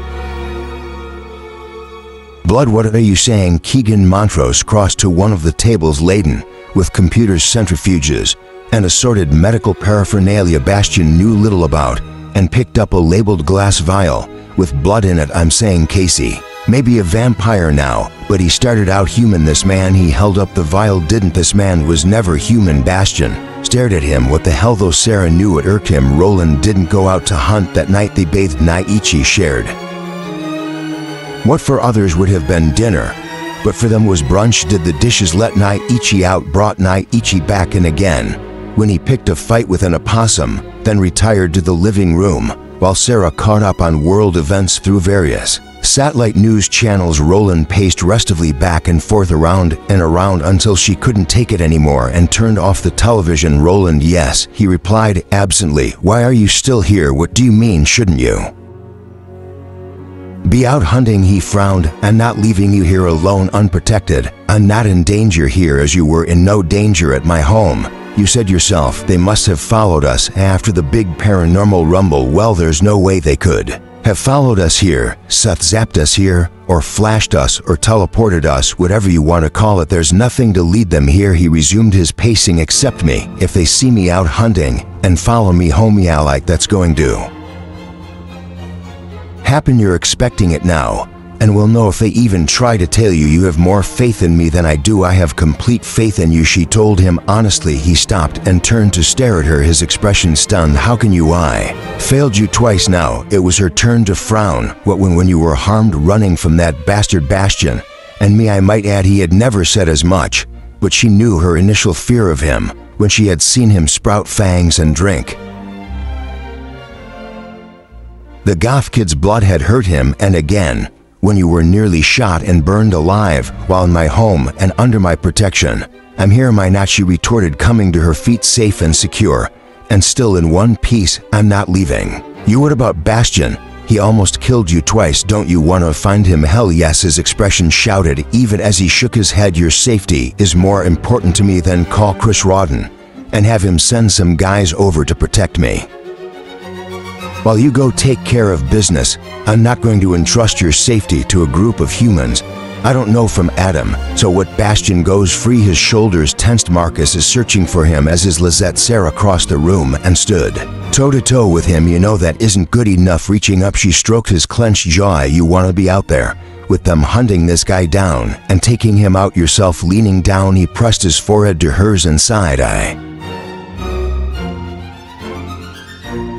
blood. What are you saying, Keegan? Montrose crossed to one of the tables laden with computers, centrifuges, and assorted medical paraphernalia Bastian knew little about, and picked up a labeled glass vial with blood in it. I'm saying Casey may be a vampire now, but he started out human. This man, he held up the vial, didn't. This man was never human. Bastian stared at him. What the hell? Though Sarah knew it irked him. Roland didn't go out to hunt that night. They bathed. Naichi shared what for others would have been dinner, but for them was brunch. Did the dishes, let Naichi out, brought Naichi back in again when he picked a fight with an opossum, then retired to the living room while Sarah caught up on world events through various satellite news channels. Roland paced restively back and forth, around and around, until she couldn't take it anymore and turned off the television. Roland, yes, he replied absently. Why are you still here? What do you mean? Shouldn't you be out hunting? He frowned. I'm not leaving you here alone, unprotected. I'm not in danger here, as you were in no danger at my home. You said yourself they must have followed us after the big paranormal rumble. Well, there's no way they could have followed us here. Seth zapped us here, or flashed us, or teleported us, whatever you want to call it. There's nothing to lead them here. He resumed his pacing. Except me. If they see me out hunting and follow me home, yeah, like that's going to happen. You're expecting it now, and we'll know if they even try to tell you. You have more faith in me than I do. I have complete faith in you, she told him honestly. He stopped and turned to stare at her, his expression stunned. How can you? I failed you twice now. It was her turn to frown. What, when you were harmed running from that bastard Bastian? And me, I might add. He had never said as much, but she knew her initial fear of him when she had seen him sprout fangs and drink. The goth kid's blood had hurt him, and again, when you were nearly shot and burned alive while in my home and under my protection. I'm here, am I not? She retorted, coming to her feet, safe and secure, and still in one piece. I'm not leaving you. What about Bastian? He almost killed you twice. Don't you want to find him? Hell yes, his expression shouted, even as he shook his head. Your safety is more important to me than call Chris Rodden and have him send some guys over to protect me. While you go take care of business, I'm not going to entrust your safety to a group of humans I don't know from Adam. So what? Bastian goes free. His shoulders tensed. Marcus is searching for him as his Lizette. Sarah crossed the room and stood toe-to-toe with him. You know that isn't good enough. Reaching up, she stroked his clenched jaw. You want to be out there with them hunting this guy down and taking him out yourself. Leaning down, he pressed his forehead to hers and sighed. I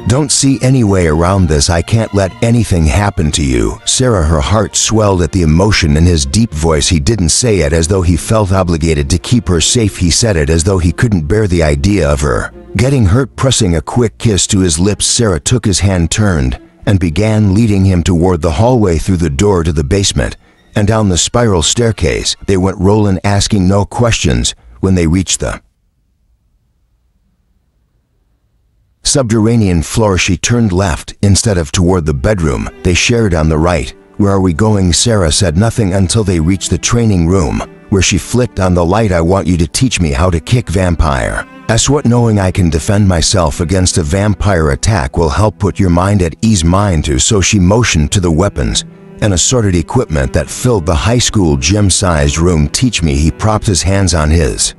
Don't see any way around this. I can't let anything happen to you. Sarah, her heart swelled at the emotion in his deep voice. He didn't say it as though he felt obligated to keep her safe. He said it as though he couldn't bear the idea of her getting hurt. Pressing a quick kiss to his lips, Sarah took his hand, turned, and began leading him toward the hallway, through the door to the basement, and down the spiral staircase. They went, Roland asking no questions. When they reached the subterranean floor, she turned left instead of toward the bedroom they shared on the right. Where are we going? Sarah said nothing until they reached the training room, where she flicked on the light. I want you to teach me how to kick vampire. What? Knowing I can defend myself against a vampire attack will help put your mind at ease. Mine too. So she motioned to the weapons and assorted equipment that filled the high school gym-sized room. Teach me. He propped his hands on his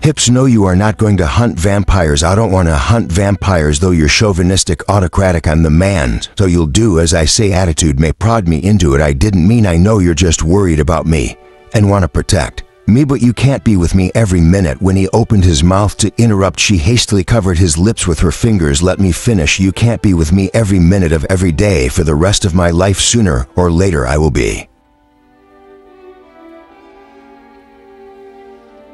hips. No, you are not going to hunt vampires. I don't want to hunt vampires, though you're chauvinistic, autocratic. I'm the man, so you'll do as I say. Attitude may prod me into it. I didn't mean. I know you're just worried about me and want to protect me, but you can't be with me every minute. When he opened his mouth to interrupt, she hastily covered his lips with her fingers. Let me finish. You can't be with me every minute of every day for the rest of my life. Sooner or later I will be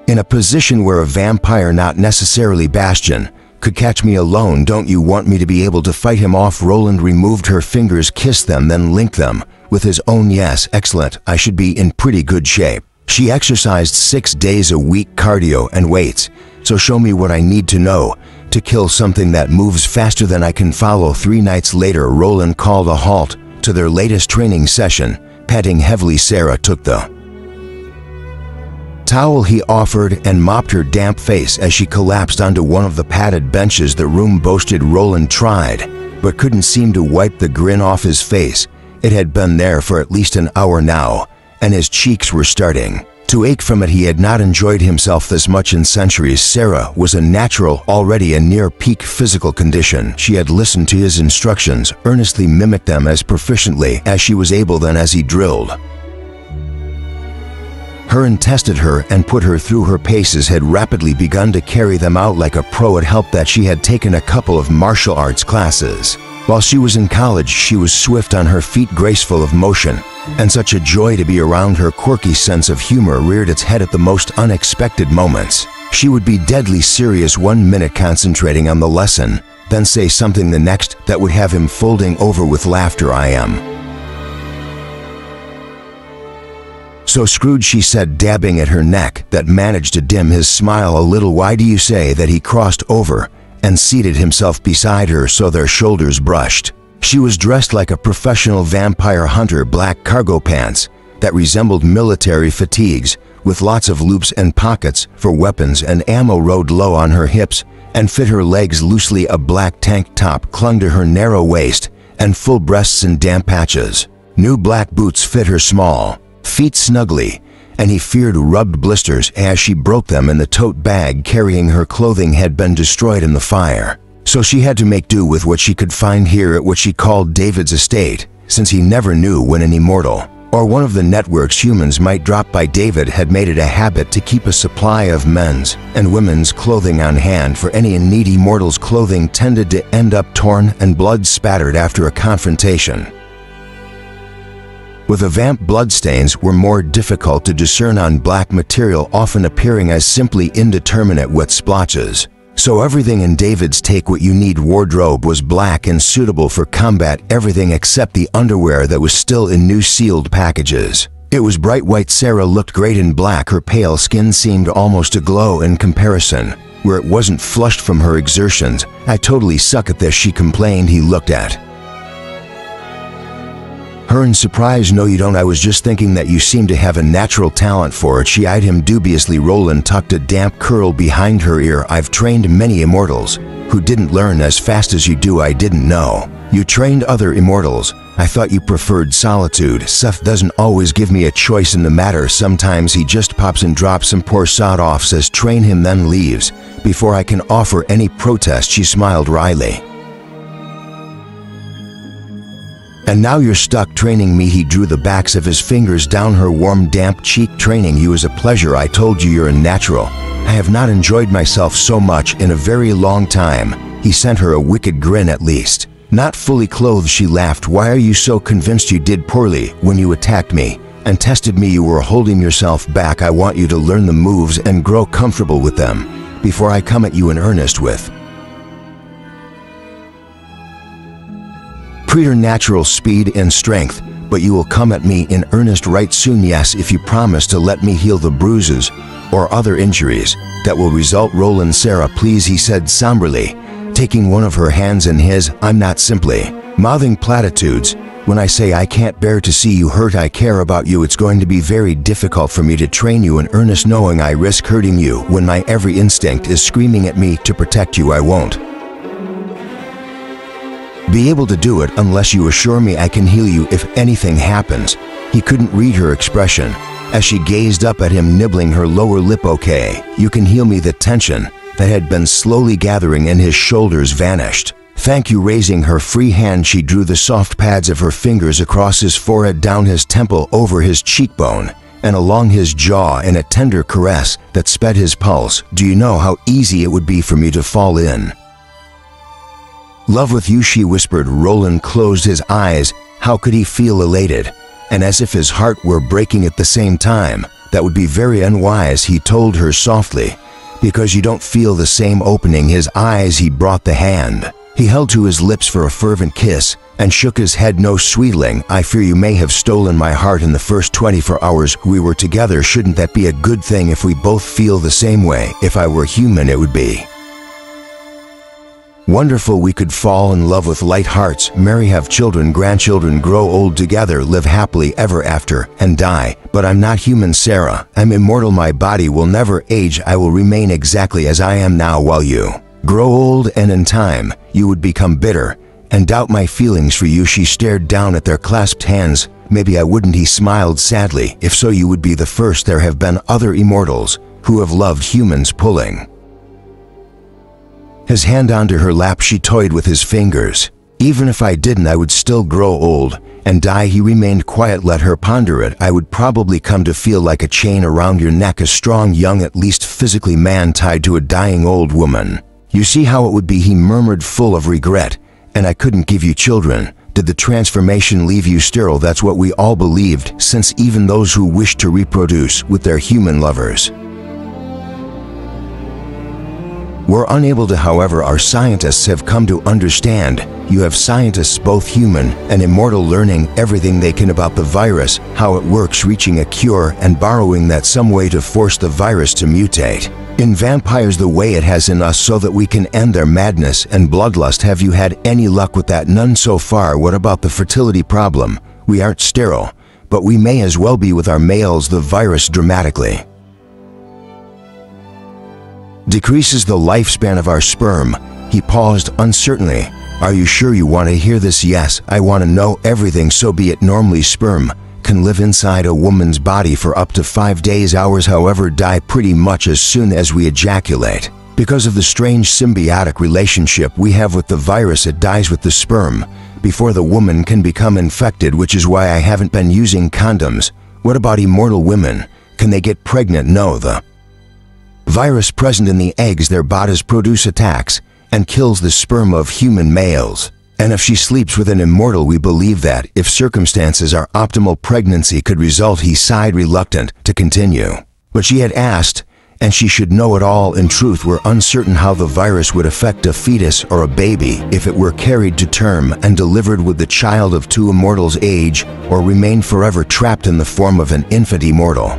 in a position where a vampire, not necessarily Bastion, could catch me alone. Don't you want me to be able to fight him off? Roland removed her fingers, kissed them, then linked them with his own. Yes, excellent. I should be in pretty good shape. She exercised 6 days a week, cardio and weights. So show me what I need to know to kill something that moves faster than I can follow. 3 nights later, Roland called a halt to their latest training session. Panting heavily, Sarah took the towel he offered and mopped her damp face as she collapsed onto one of the padded benches the room boasted. Roland tried, but couldn't seem to wipe the grin off his face. It had been there for at least an hour now, and his cheeks were starting to ache from it. He had not enjoyed himself this much in centuries. Sarah was a natural, already a near-peak physical condition. She had listened to his instructions, earnestly mimicked them as proficiently as she was able. Then as he drilled her and tested her and put her through her paces, had rapidly begun to carry them out like a pro. It helped that she had taken a couple of martial arts classes. While she was in college, she was swift on her feet, graceful of motion, and such a joy to be around. Her quirky sense of humor reared its head at the most unexpected moments. She would be deadly serious 1 minute, concentrating on the lesson, then say something the next that would have him folding over with laughter. I am so screwed, she said, dabbing at her neck, that managed to dim his smile a little. Why do you say that? He crossed over and seated himself beside her so their shoulders brushed. She was dressed like a professional vampire hunter, black cargo pants that resembled military fatigues, with lots of loops and pockets for weapons and ammo rode low on her hips and fit her legs loosely. A black tank top clung to her narrow waist and full breasts in damp patches. New black boots fit her small feet snugly, and he feared rubbed blisters as she broke them in the tote bag carrying her clothing had been destroyed in the fire. So she had to make do with what she could find here at what she called David's estate, since he never knew when an immortal or one of the network's humans might drop by. David had made it a habit to keep a supply of men's and women's clothing on hand for any in need. Immortals' clothing tended to end up torn and blood spattered after a confrontation with a vamp. Bloodstains were more difficult to discern on black material, often appearing as simply indeterminate wet splotches. So everything in David's take what you need wardrobe was black and suitable for combat, everything except the underwear that was still in new sealed packages. It was bright white. Sarah looked great in black. Her pale skin seemed almost a glow in comparison, where it wasn't flushed from her exertions. I totally suck at this, she complained. He looked at her in surprise. No, you don't. I was just thinking that you seem to have a natural talent for it. She eyed him dubiously. Roland tucked a damp curl behind her ear. I've trained many immortals who didn't learn as fast as you do. I didn't know you trained other immortals. I thought you preferred solitude. Seth doesn't always give me a choice in the matter. Sometimes he just pops and drops some poor sod off, says train him, then leaves before I can offer any protest. She smiled wryly And now you're stuck training me. He drew the backs of his fingers down her warm, damp cheek. Training you is a pleasure. I told you you're a natural. I have not enjoyed myself so much in a very long time. He sent her a wicked grin at least. Not fully clothed, she laughed. Why are you so convinced you did poorly when you attacked me and tested me? You were holding yourself back. I want you to learn the moves and grow comfortable with them before I come at you in earnest with preternatural speed and strength, but you will come at me in earnest right soon. Yes, if you promise to let me heal the bruises or other injuries that will result. Roland, Sarah, please, he said somberly, taking one of her hands in his. I'm not simply mouthing platitudes when I say I can't bear to see you hurt. I care about you. It's going to be very difficult for me to train you in earnest, knowing I risk hurting you when my every instinct is screaming at me to protect you. I won't be able to do it unless you assure me I can heal you if anything happens. He couldn't read her expression as she gazed up at him, nibbling her lower lip. Okay, you can heal me. The tension that had been slowly gathering in his shoulders vanished. Thank you. Raising her free hand, she drew the soft pads of her fingers across his forehead, down his temple, over his cheekbone, and along his jaw in a tender caress that sped his pulse. Do you know how easy it would be for me to fall in love with you, she whispered. Roland closed his eyes. How could he feel elated and as if his heart were breaking at the same time? That would be very unwise, he told her softly, because you don't feel the same. Opening his eyes, he brought the hand he held to his lips for a fervent kiss and shook his head. No, sweetling, I fear you may have stolen my heart in the first 24 hours we were together. Shouldn't that be a good thing if we both feel the same way? If I were human, it would be wonderful. We could fall in love with light hearts, marry, have children, grandchildren, grow old together, live happily ever after, and die. But I'm not human, Sarah. I'm immortal. My body will never age. I will remain exactly as I am now while you grow old, and in time, you would become bitter and doubt my feelings for you. She stared down at their clasped hands. Maybe I wouldn't, he smiled sadly. If so, you would be the first. There have been other immortals who have loved humans. Pulling his hand onto her lap, she toyed with his fingers. Even if I didn't, I would still grow old and die. He remained quiet. Let her ponder it. I would probably come to feel like a chain around your neck, a strong, young, at least physically, man tied to a dying old woman. You see how it would be, he murmured, full of regret. And I couldn't give you children. Did the transformation leave you sterile? That's what we all believed, since even those who wished to reproduce with their human lovers were unable to. However, our scientists have come to understand. You have scientists, both human and immortal, learning everything they can about the virus, how it works, reaching a cure, and borrowing that some way to force the virus to mutate in vampires the way it has in us, so that we can end their madness and bloodlust. Have you had any luck with that? None so far. What about the fertility problem? We aren't sterile, but we may as well be with our males. The virus dramatically decreases the lifespan of our sperm. He paused uncertainly. Are you sure you want to hear this? Yes, I want to know everything. So be it. Normally, sperm can live inside a woman's body for up to 5 days, hours, however, die pretty much as soon as we ejaculate. Because of the strange symbiotic relationship we have with the virus, it dies with the sperm before the woman can become infected, which is why I haven't been using condoms. What about immortal women? Can they get pregnant? No, the virus present in the eggs their bodies produce attacks and kills the sperm of human males. And if she sleeps with an immortal, we believe that, if circumstances are optimal, pregnancy could result. He sighed, reluctant to continue. But she had asked, and she should know it all. In truth, we're uncertain how the virus would affect a fetus or a baby if it were carried to term and delivered with the child of two immortals' age, or remain forever trapped in the form of an infant immortal.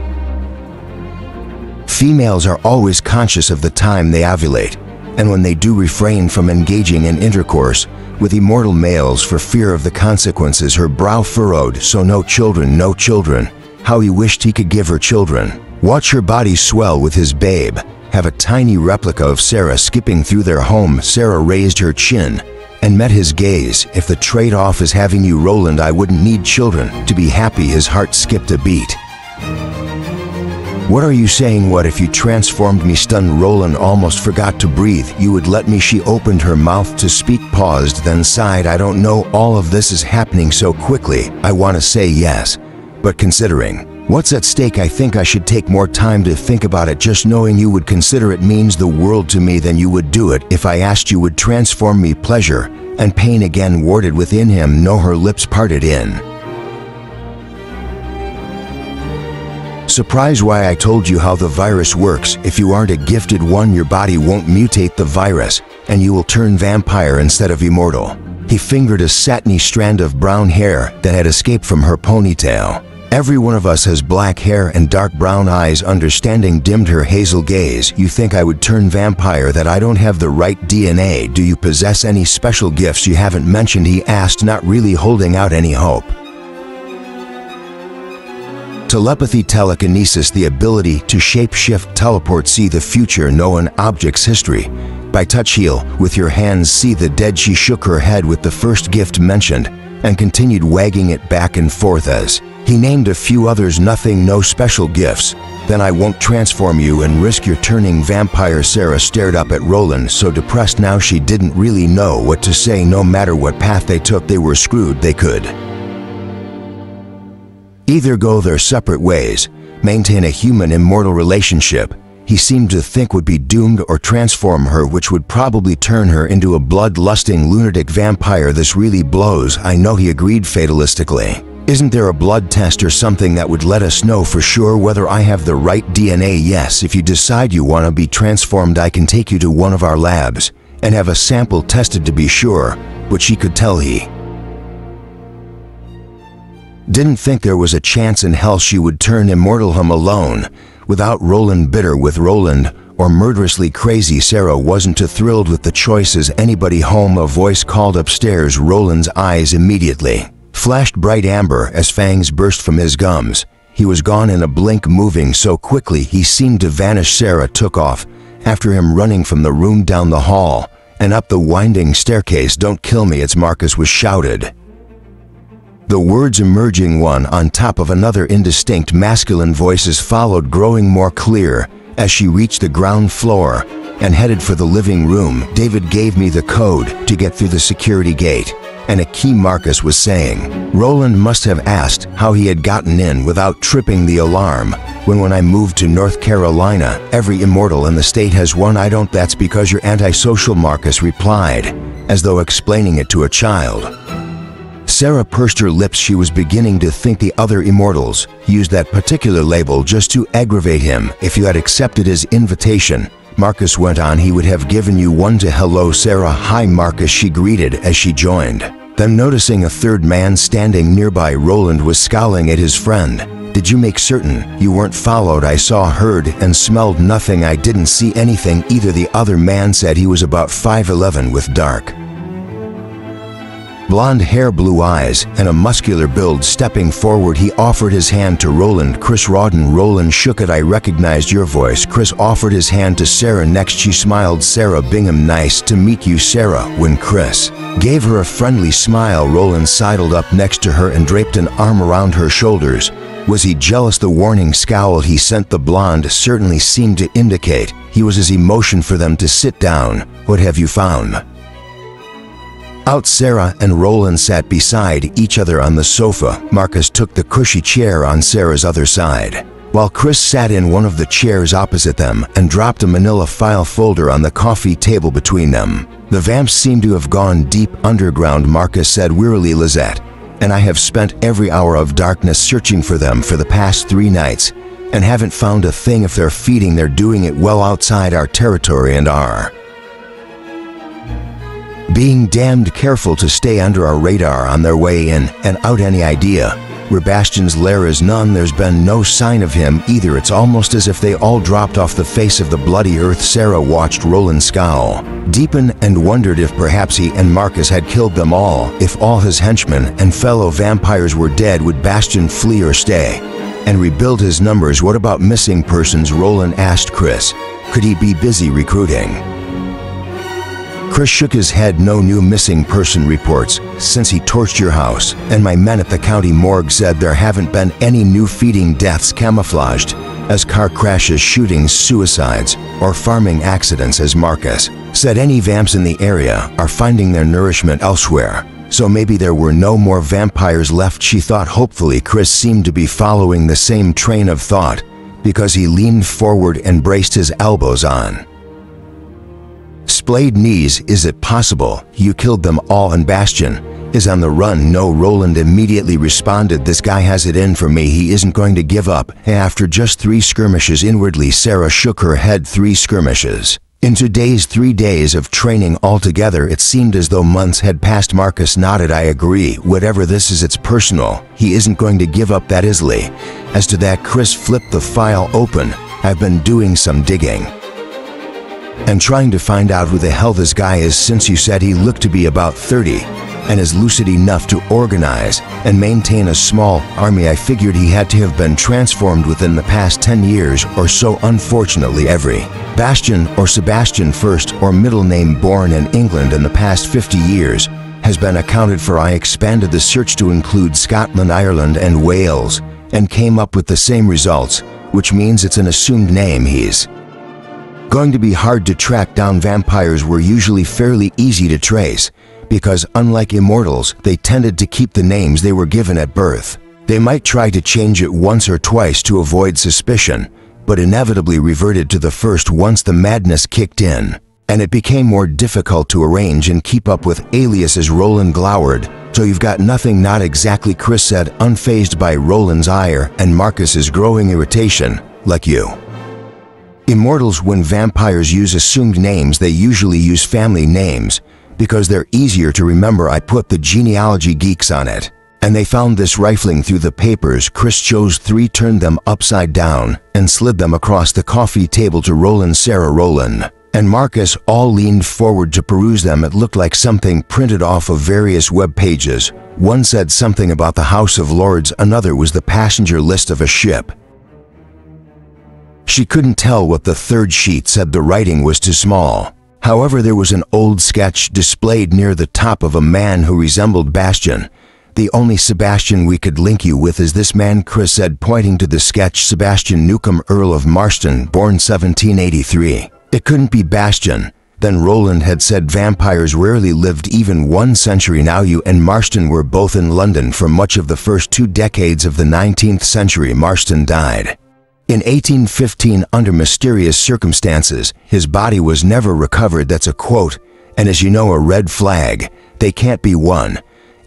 Females are always conscious of the time they ovulate, and when they do, refrain from engaging in intercourse with immortal males for fear of the consequences. Her brow furrowed. So no children, no children. How he wished he could give her children. Watch her body swell with his babe. Have a tiny replica of Sarah skipping through their home. Sarah raised her chin and met his gaze. If the trade-off is having you, Roland, I wouldn't need children to be happy. His heart skipped a beat. What are you saying? What if you transformed me? Stunned Roland almost forgot to breathe. You would let me? She opened her mouth to speak, paused, then sighed. I don't know, all of this is happening so quickly. I want to say yes, but considering what's at stake, I think I should take more time to think about it. Just knowing you would consider it means the world to me. Then you would do it if I asked you would transform me? Pleasure and pain again warded within him. No, her lips parted in surprise. Why? I told you how the virus works. If you aren't a gifted one, your body won't mutate the virus, and you will turn vampire instead of immortal. He fingered a satiny strand of brown hair that had escaped from her ponytail. Every one of us has black hair and dark brown eyes. Understanding dimmed her hazel gaze. You think I would turn vampire? That I don't have the right DNA? Do you possess any special gifts you haven't mentioned? He asked, not really holding out any hope. Telepathy, telekinesis, the ability to shape-shift, teleport, see the future, know an object's history. By touch, heal with your hands, see the dead. She shook her head with the first gift mentioned and continued wagging it back and forth as he named a few others. Nothing, no special gifts. Then I won't transform you and risk your turning vampire. Sarah stared up at Roland, so depressed now she didn't really know what to say. No matter what path they took, they were screwed. They could either go their separate ways, maintain a human immortal relationship he seemed to think would be doomed, or transform her, which would probably turn her into a blood-lusting lunatic vampire. This really blows. I know, he agreed fatalistically. Isn't there a blood test or something that would let us know for sure whether I have the right DNA? Yes, if you decide you want to be transformed, I can take you to one of our labs and have a sample tested to be sure. But she could tell he didn't think there was a chance in hell she would turn immortal him alone, without Roland. Bitter with Roland, or murderously crazy. Sarah wasn't too thrilled with the choices. Anybody home? A voice called upstairs. Roland's eyes immediately flashed bright amber as fangs burst from his gums. He was gone in a blink, moving so quickly he seemed to vanish. Sarah took off after him, running from the room, down the hall, and up the winding staircase. Don't kill me, it's Marcus was shouted. The words emerging one on top of another. Indistinct masculine voices followed, growing more clear as she reached the ground floor and headed for the living room. David gave me the code to get through the security gate, and a key, Marcus was saying. Roland must have asked how he had gotten in without tripping the alarm. When I moved to North Carolina, every immortal in the state has one. I don't. That's because you're antisocial, Marcus replied, as though explaining it to a child. Sarah pursed her lips. She was beginning to think the other immortals used that particular label just to aggravate him. If you had accepted his invitation, Marcus went on, he would have given you one to. Hello, Sarah. Hi, Marcus, she greeted as she joined. Then, noticing a third man standing nearby, Roland was scowling at his friend. Did you make certain you weren't followed? I saw, heard, and smelled nothing. I didn't see anything either, the other man said. He was about 5'11" with dark blonde hair, blue eyes, and a muscular build. Stepping forward, he offered his hand to Roland. Chris Rawdon. Roland shook it. I recognized your voice. Chris offered his hand to Sarah next. She smiled. Sarah Bingham. Nice to meet you, Sarah. When Chris gave her a friendly smile, Roland sidled up next to her and draped an arm around her shoulders. Was he jealous? The warning scowl he sent the blonde certainly seemed to indicate he was, as he motioned for them to sit down. What have you found out? Sarah and Roland sat beside each other on the sofa. Marcus took the cushy chair on Sarah's other side, while Chris sat in one of the chairs opposite them and dropped a manila file folder on the coffee table between them. The vamps seem to have gone deep underground, Marcus said wearily. Lizette and I have spent every hour of darkness searching for them for the past 3 nights and haven't found a thing. If they're feeding, they're doing it well outside our territory and are being damned careful to stay under our radar on their way in and out. Any idea where Bastion's lair is? None. There's been no sign of him either. It's almost as if they all dropped off the face of the bloody earth. Sarah watched Roland scowl, deepen, and wondered if perhaps he and Marcus had killed them all. If all his henchmen and fellow vampires were dead, would Bastion flee or stay and rebuild his numbers? What about missing persons? Roland asked Chris. Could he be busy recruiting? Chris shook his head. No new missing person reports since he torched your house, and my men at the county morgue said there haven't been any new feeding deaths. Camouflaged as car crashes, shootings, suicides, or farming accidents, as Marcus said. Any vamps in the area are finding their nourishment elsewhere, so maybe there were no more vampires left, she thought hopefully. Chris seemed to be following the same train of thought because he leaned forward and braced his elbows on splayed knees. Is it possible you killed them all and Bastion is on the run? No, Roland immediately responded. This guy has it in for me. He isn't going to give up. After just 3 skirmishes. Inwardly, Sarah shook her head. 3 skirmishes. In today's 3 days of training altogether, it seemed as though months had passed. Marcus nodded. I agree. Whatever this is, it's personal. He isn't going to give up that easily. As to that, Chris flipped the file open. I've been doing some digging and trying to find out who the hell this guy is. Since you said he looked to be about 30 and is lucid enough to organize and maintain a small army, I figured he had to have been transformed within the past 10 years or so. Unfortunately, every Bastion or Sebastian, first or middle name, born in England in the past 50 years has been accounted for. I expanded the search to include Scotland, Ireland, and Wales and came up with the same results, which means it's an assumed name. He's going to be hard to track down. Vampires were usually fairly easy to trace because, unlike Immortals, they tended to keep the names they were given at birth. They might try to change it once or twice to avoid suspicion, but inevitably reverted to the first once the madness kicked in, and it became more difficult to arrange and keep up with aliases. Roland glowered. So you've got nothing? Not exactly, Chris said, unfazed by Roland's ire and Marcus's growing irritation. Like you. Immortals, when vampires use assumed names, they usually use family names because they're easier to remember. I put the genealogy geeks on it, and they found this rifling through the papers. Chris chose 3, turned them upside down, and slid them across the coffee table to Roland. Sarah, Roland, and Marcus all leaned forward to peruse them. It looked like something printed off of various web pages. One said something about the House of Lords, another was the passenger list of a ship. She couldn't tell what the third sheet said. The writing was too small. However, there was an old sketch displayed near the top of a man who resembled Bastion. The only Sebastian we could link you with is this man, Chris said, pointing to the sketch. Sebastian Newcomb, Earl of Marston, born 1783. It couldn't be Bastion. Then Roland had said vampires rarely lived even 1 century. Now you and Marston were both in London for much of the first 2 decades of the 19th century. Marston died in 1815 under mysterious circumstances. His body was never recovered. That's a quote, and as you know, a red flag. They can't be one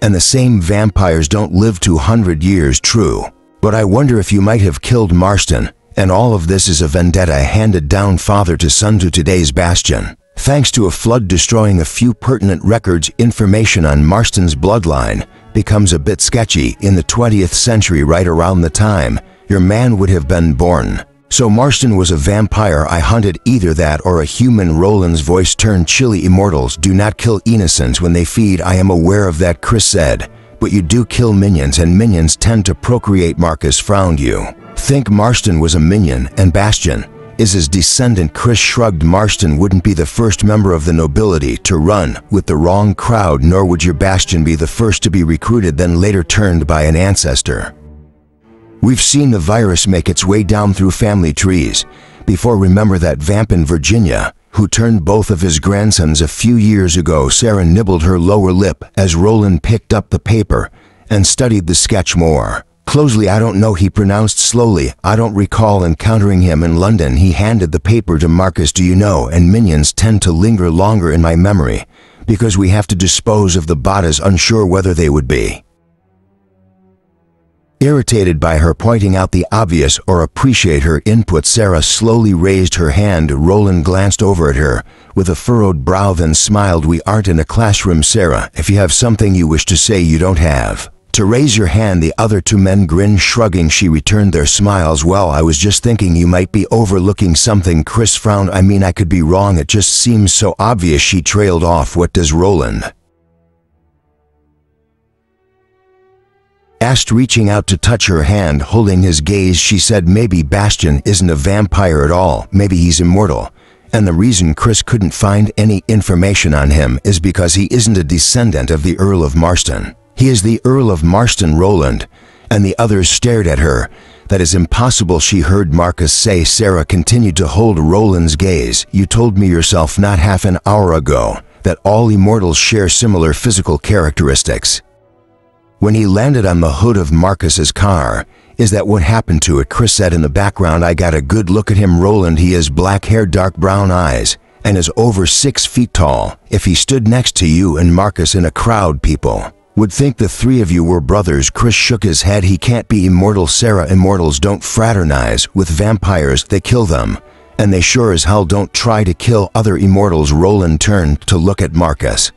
and the same. Vampires don't live 200 years, true, but I wonder if you might have killed Marston, and all of this is a vendetta handed down father to son to today's Bastion. Thanks to a flood destroying a few pertinent records, information on Marston's bloodline becomes a bit sketchy. In the 20th century, right around the time your man would have been born. So Marston was a vampire I hunted, either that or a human. Roland's voice turned chilly. Immortals do not kill innocents when they feed. I am aware of that, Chris said, but you do kill minions, and minions tend to procreate. Marcus frowned. You think Marston was a minion and Bastion is his descendant? Chris shrugged. Marston wouldn't be the first member of the nobility to run with the wrong crowd, nor would your Bastion be the first to be recruited then later turned by an ancestor. We've seen the virus make its way down through family trees before. Remember that vamp in Virginia who turned both of his grandsons a few years ago? Sarah nibbled her lower lip as Roland picked up the paper and studied the sketch more closely. I don't know, he pronounced slowly. I don't recall encountering him in London. He handed the paper to Marcus. Do you know, and minions tend to linger longer in my memory because we have to dispose of the bodies, unsure whether they would be irritated by her pointing out the obvious or appreciate her input. Sarah slowly raised her hand. Roland glanced over at her with a furrowed brow, then smiled. We aren't in a classroom, Sarah. If you have something you wish to say, you don't have to raise your hand. The other 2 men grinned, shrugging. She returned their smiles. Well, I was just thinking you might be overlooking something. Chris frowned. I mean, I could be wrong. It just seems so obvious. She trailed off. What does Roland asked, reaching out to touch her hand. Holding his gaze, she said, maybe Bastion isn't a vampire at all. Maybe he's immortal. And the reason Chris couldn't find any information on him is because he isn't a descendant of the Earl of Marston. He is the Earl of Marston, Roland. And the others stared at her. That is impossible, she heard Marcus say. Sarah continued to hold Roland's gaze. You told me yourself not half an hour ago that all immortals share similar physical characteristics. When he landed on the hood of Marcus's car, is that what happened to it? Chris said in the background. I got a good look at him, Roland. He has black hair, dark brown eyes, and is over 6 feet tall. If he stood next to you and Marcus in a crowd, people would think the three of you were brothers. Chris shook his head. He can't be immortal, Sarah. Immortals don't fraternize with vampires, they kill them. And they sure as hell don't try to kill other immortals. Roland turned to look at Marcus.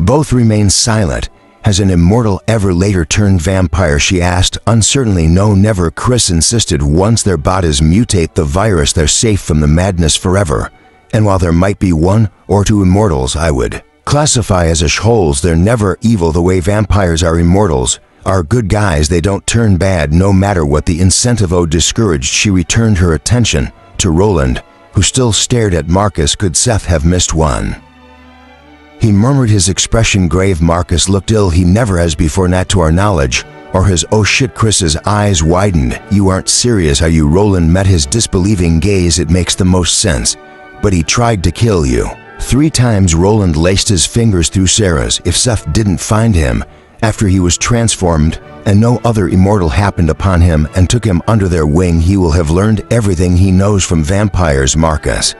Both remained silent. Has an immortal ever later turned vampire, she asked uncertainly. No, never, Chris insisted. Once their bodies mutate the virus, they're safe from the madness forever. And while there might be 1 or 2 immortals I would classify as ashholes, they're never evil the way vampires are. Immortals are good guys. They don't turn bad no matter what the incentive. Oh, discouraged, she returned her attention to Roland, who still stared at Marcus. Could Seth have missed one? He murmured, his expression grave. Marcus looked ill. He never has before, not to our knowledge. Or his oh shit. Chris's eyes widened. You aren't serious, are you? Roland met his disbelieving gaze. It makes the most sense. But he tried to kill you 3 times. Roland laced his fingers through Sarah's. If Seth didn't find him after he was transformed and no other immortal happened upon him and took him under their wing, he will have learned everything he knows from vampires. Marcus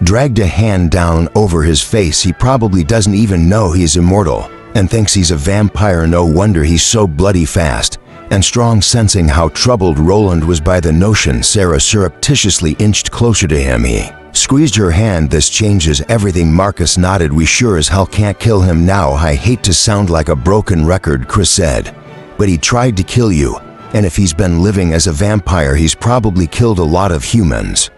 dragged a hand down over his face. He probably doesn't even know he's immortal and thinks he's a vampire. No wonder he's so bloody fast and strong. Sensing how troubled Roland was by the notion, Sarah surreptitiously inched closer to him. He squeezed her hand. This changes everything. Marcus nodded. We sure as hell can't kill him now. I hate to sound like a broken record, Chris said, but he tried to kill you, and if he's been living as a vampire, he's probably killed a lot of humans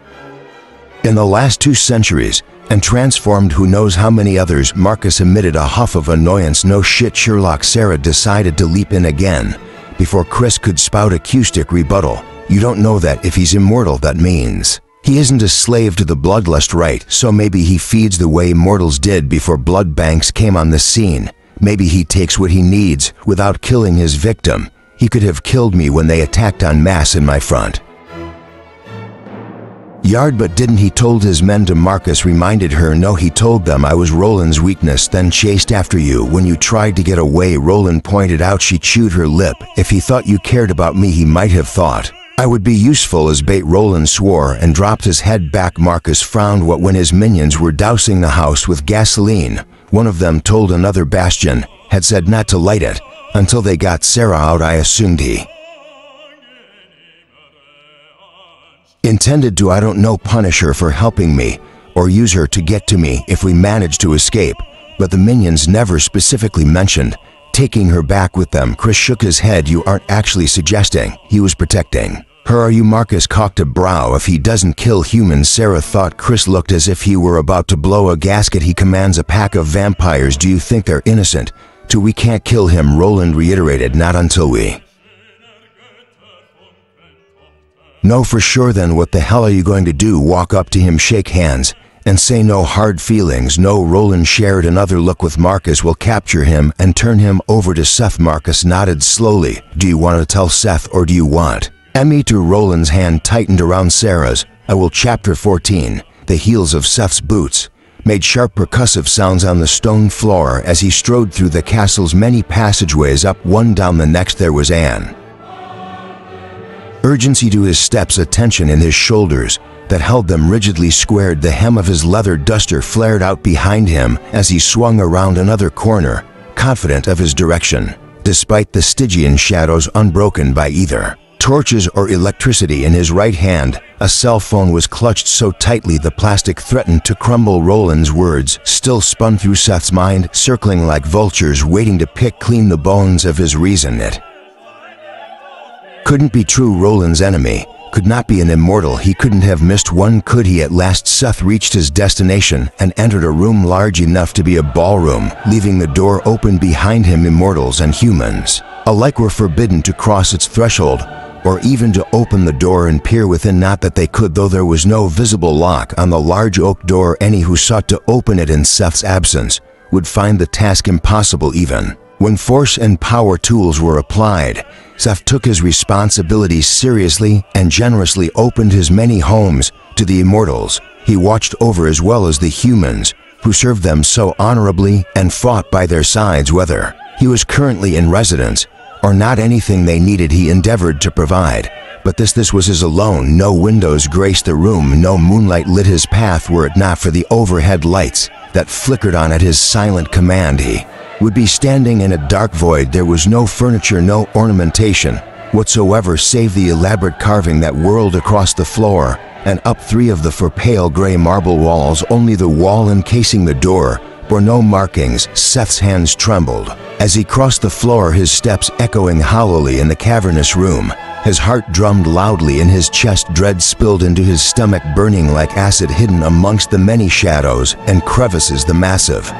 in the last 2 centuries and transformed who knows how many others. Marcus emitted a huff of annoyance. No shit, Sherlock. Sarah decided to leap in again before Chris could spout acoustic rebuttal. You don't know that if he's immortal, that means he isn't a slave to the bloodlust, right? So maybe he feeds the way mortals did before blood banks came on the scene. Maybe he takes what he needs without killing his victim. He could have killed me when they attacked en masse in my front yard, but didn't he? Told his men to. Marcus reminded her. No, he told them I was Roland's weakness, then chased after you when you tried to get away. Roland pointed out. She chewed her lip. If he thought you cared about me, he might have thought I would be useful as bait. Roland swore and dropped his head back. Marcus frowned. What when his minions were dousing the house with gasoline? One of them told another Bastion had said not to light it until they got Sarah out. I assumed he intended to, I don't know, punish her for helping me or use her to get to me if we managed to escape, but the minions never specifically mentioned taking her back with them. Chris shook his head. You aren't actually suggesting he was protecting her, are you? Marcus cocked a brow. If he doesn't kill humans, Sarah thought. Chris looked as if he were about to blow a gasket. He commands a pack of vampires. Do you think they're innocent? Till we can't kill him, Roland reiterated. Not until we know for sure. Then what the hell are you going to do? Walk up to him, shake hands, and say no hard feelings? No. Roland shared another look with Marcus. We'll capture him and turn him over to Seth. Marcus nodded slowly. Do you want to tell Seth or do you want me to? Roland's hand tightened around Sarah's. I will. Chapter 14. The heels of Seth's boots made sharp percussive sounds on the stone floor as he strode through the castle's many passageways, up one, down the next. There was an urgency to his steps, a tension in his shoulders that held them rigidly squared. The hem of his leather duster flared out behind him as he swung around another corner, confident of his direction, despite the Stygian shadows unbroken by either torches or electricity. In his right hand, a cell phone was clutched so tightly the plastic threatened to crumble. Roland's words still spun through Seth's mind, circling like vultures waiting to pick clean the bones of his reason. It couldn't be true. Roland's enemy could not be an immortal. He couldn't have missed one, could he? At last Seth reached his destination and entered a room large enough to be a ballroom, leaving the door open behind him. Immortals and humans alike were forbidden to cross its threshold or even to open the door and peer within. Not that they could, though there was no visible lock on the large oak door. Any who sought to open it in Seth's absence would find the task impossible. Even When force and power tools were applied, Seth took his responsibilities seriously and generously opened his many homes to the Immortals he watched over, as well as the humans who served them so honorably and fought by their sides. Whether he was currently in residence or not, anything they needed he endeavored to provide. But this was his alone. No windows graced the room, no moonlight lit his path. Were it not for the overhead lights that flickered on at his silent command, he would be standing in a dark void. There was no furniture, no ornamentation whatsoever, save the elaborate carving that whirled across the floor and up 3 of the 4 pale gray marble walls. Only the wall encasing the door bore no markings. Seth's hands trembled as he crossed the floor, his steps echoing hollowly in the cavernous room. His heart drummed loudly in his chest, dread spilled into his stomach, burning like acid. Hidden amongst the many shadows and crevices, the massive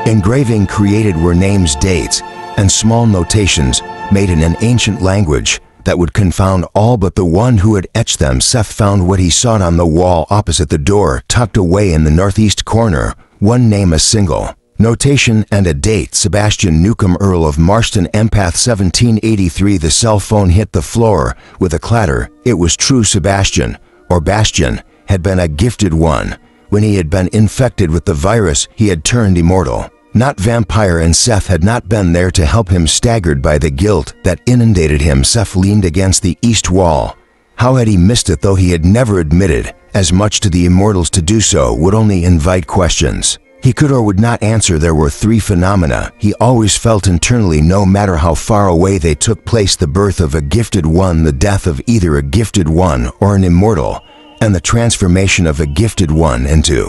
engraving created were names, dates, and small notations made in an ancient language that would confound all but the one who had etched them. Seth found what he sought on the wall opposite the door, tucked away in the northeast corner. One name, a single notation, and a date: Sebastian Newcomb, Earl of Marston, empath, 1783. The cell phone hit the floor with a clatter. It was true. Sebastian, or Bastian, had been a gifted one. When he had been infected with the virus, he had turned immortal, not vampire, and Seth had not been there to help him. Staggered by the guilt that inundated him, Seth leaned against the east wall. How had he missed it? Though he had never admitted as much to the Immortals, to do so would only invite questions he could or would not answer. There were 3 phenomena he always felt internally, no matter how far away they took place: the birth of a gifted one, the death of either a gifted one or an immortal, and the transformation of a gifted one into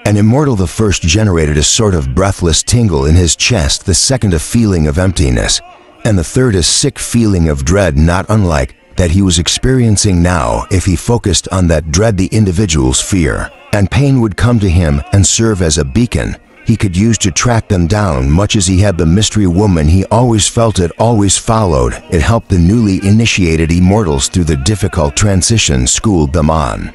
an immortal. The first generated a sort of breathless tingle in his chest, the second a feeling of emptiness, and the third a sick feeling of dread, not unlike that he was experiencing now. If he focused on that dread, the individual's fear and pain would come to him and serve as a beacon he could use to track them down. Much as he had the mystery woman, he always felt it, always followed. It helped the newly initiated Immortals through the difficult transition, schooled them on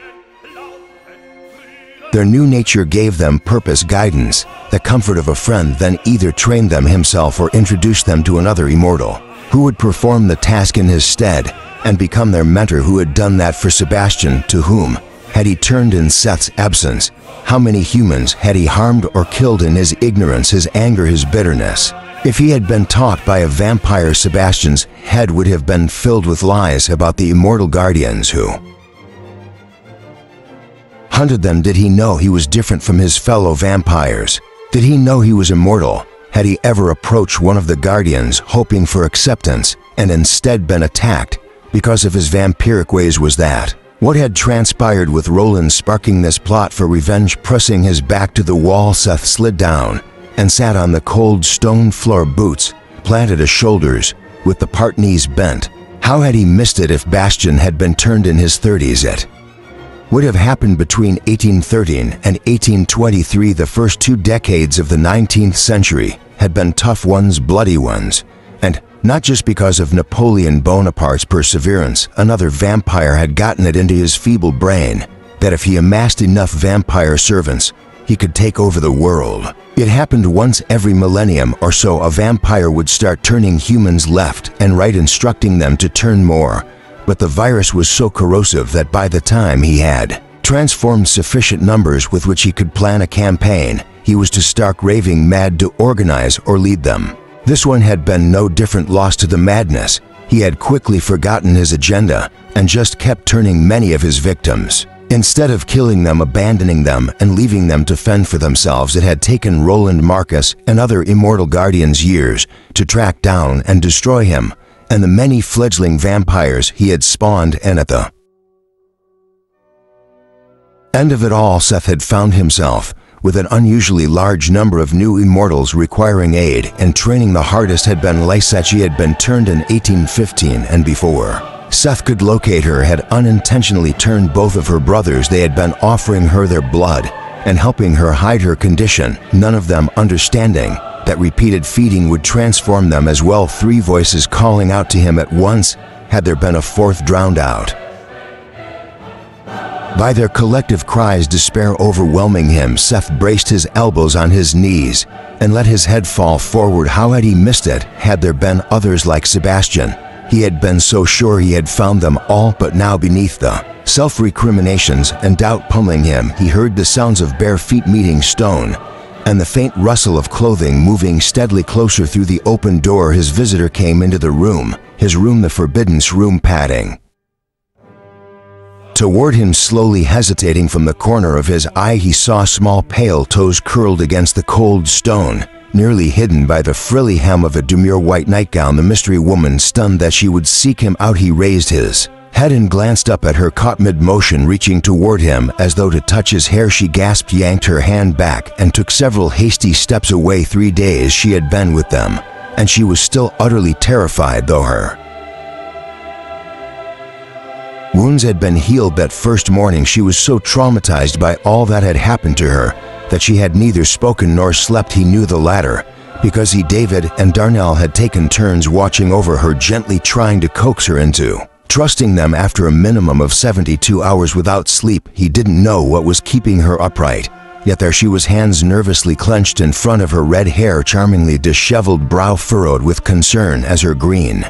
their new nature, gave them purpose, guidance, the comfort of a friend, then either trained them himself or introduced them to another immortal who would perform the task in his stead and become their mentor. Who had done that for Sebastian? To whom had he turned in Seth's absence? How many humans had he harmed or killed in his ignorance, his anger, his bitterness? If he had been taught by a vampire, Sebastian's head would have been filled with lies about the immortal guardians who hunted them. Did he know he was different from his fellow vampires? Did he know he was immortal? Had he ever approached one of the guardians hoping for acceptance and instead been attacked because of his vampiric ways? Was that what had transpired with Roland, sparking this plot for revenge? Pressing his back to the wall, Seth slid down and sat on the cold stone floor, boots planted at shoulders with the part knees bent. How had he missed it? If Bastian had been turned in his 30s, it would have happened between 1813 and 1823. The first 2 decades of the 19th century had been tough ones, bloody ones, and not just because of Napoleon Bonaparte's perseverance. Another vampire had gotten it into his feeble brain that if he amassed enough vampire servants, he could take over the world. It happened once every millennium or so. A vampire would start turning humans left and right, instructing them to turn more. But the virus was so corrosive that by the time he had transformed sufficient numbers with which he could plan a campaign, he was to stark raving mad to organize or lead them. This one had been no different, lost to the madness. He had quickly forgotten his agenda and just kept turning many of his victims. Instead of killing them, abandoning them, and leaving them to fend for themselves, it had taken Roland Marcus and other immortal guardians years to track down and destroy him and the many fledgling vampires he had spawned. And at the end of it all, Seth had found himself with an unusually large number of new immortals requiring aid and training. The hardest had been Lysette. She had been turned in 1815, and before Seth could locate her, had unintentionally turned both of her brothers. They had been offering her their blood and helping her hide her condition, none of them understanding that repeated feeding would transform them as well. 3 voices calling out to him at once. Had there been a 4th drowned out? By their collective cries, despair overwhelming him, Seth braced his elbows on his knees and let his head fall forward. How had he missed it? Had there been others like Sebastian? He had been so sure he had found them all, but now beneath the self-recriminations and doubt pummeling him, he heard the sounds of bare feet meeting stone and the faint rustle of clothing moving steadily closer. Through the open door, his visitor came into the room, the forbidden room, padding toward him slowly. Hesitating from the corner of his eye, he saw small pale toes curled against the cold stone, nearly hidden by the frilly hem of a demure white nightgown. The mystery woman, stunned that she would seek him out, he raised his head and glanced up at her, caught mid-motion, reaching toward him as though to touch his hair. She gasped, yanked her hand back, and took several hasty steps away. 3 days she had been with them, and she was still utterly terrified, though her wounds had been healed that first morning. She was so traumatized by all that had happened to her that she had neither spoken nor slept. He knew the latter, because he, David, and Darnell had taken turns watching over her, gently trying to coax her into trusting them. After a minimum of 72 hours without sleep, he didn't know what was keeping her upright. Yet there she was, hands nervously clenched in front of her, red hair charmingly disheveled, brow furrowed with concern as her green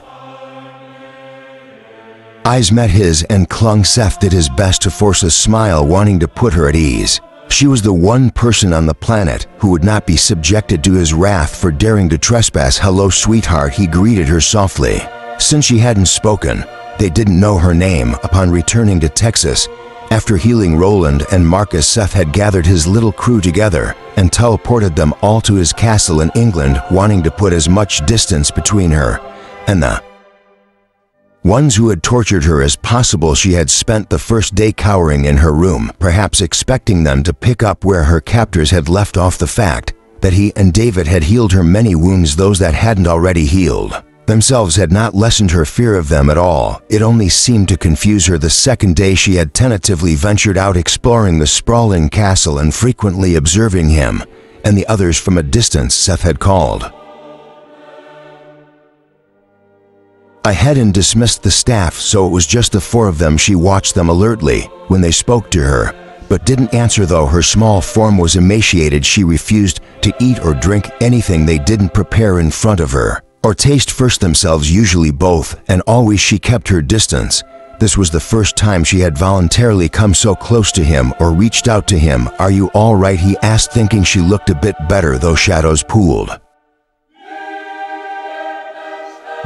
eyes met his and clung. Seth did his best to force a smile, wanting to put her at ease. She was the one person on the planet who would not be subjected to his wrath for daring to trespass. "Hello, sweetheart," he greeted her softly. Since she hadn't spoken, they didn't know her name. Upon returning to Texas, after healing Roland and Marcus, Seth had gathered his little crew together and teleported them all to his castle in England, wanting to put as much distance between her and the ones who had tortured her as possible. She had spent the first day cowering in her room, perhaps expecting them to pick up where her captors had left off. The fact that he and David had healed her many wounds, those that hadn't already healed themselves, had not lessened her fear of them at all. It only seemed to confuse her. The second day she had tentatively ventured out, exploring the sprawling castle and frequently observing him and the others from a distance. Seth had called ahead and dismissed the staff, so it was just the 4 of them. She watched them alertly when they spoke to her, but didn't answer. Though her small form was emaciated, she refused to eat or drink anything they didn't prepare in front of her or taste first themselves, usually both, and always she kept her distance. This was the first time she had voluntarily come so close to him or reached out to him. "Are you all right?" he asked, thinking she looked a bit better, though shadows pooled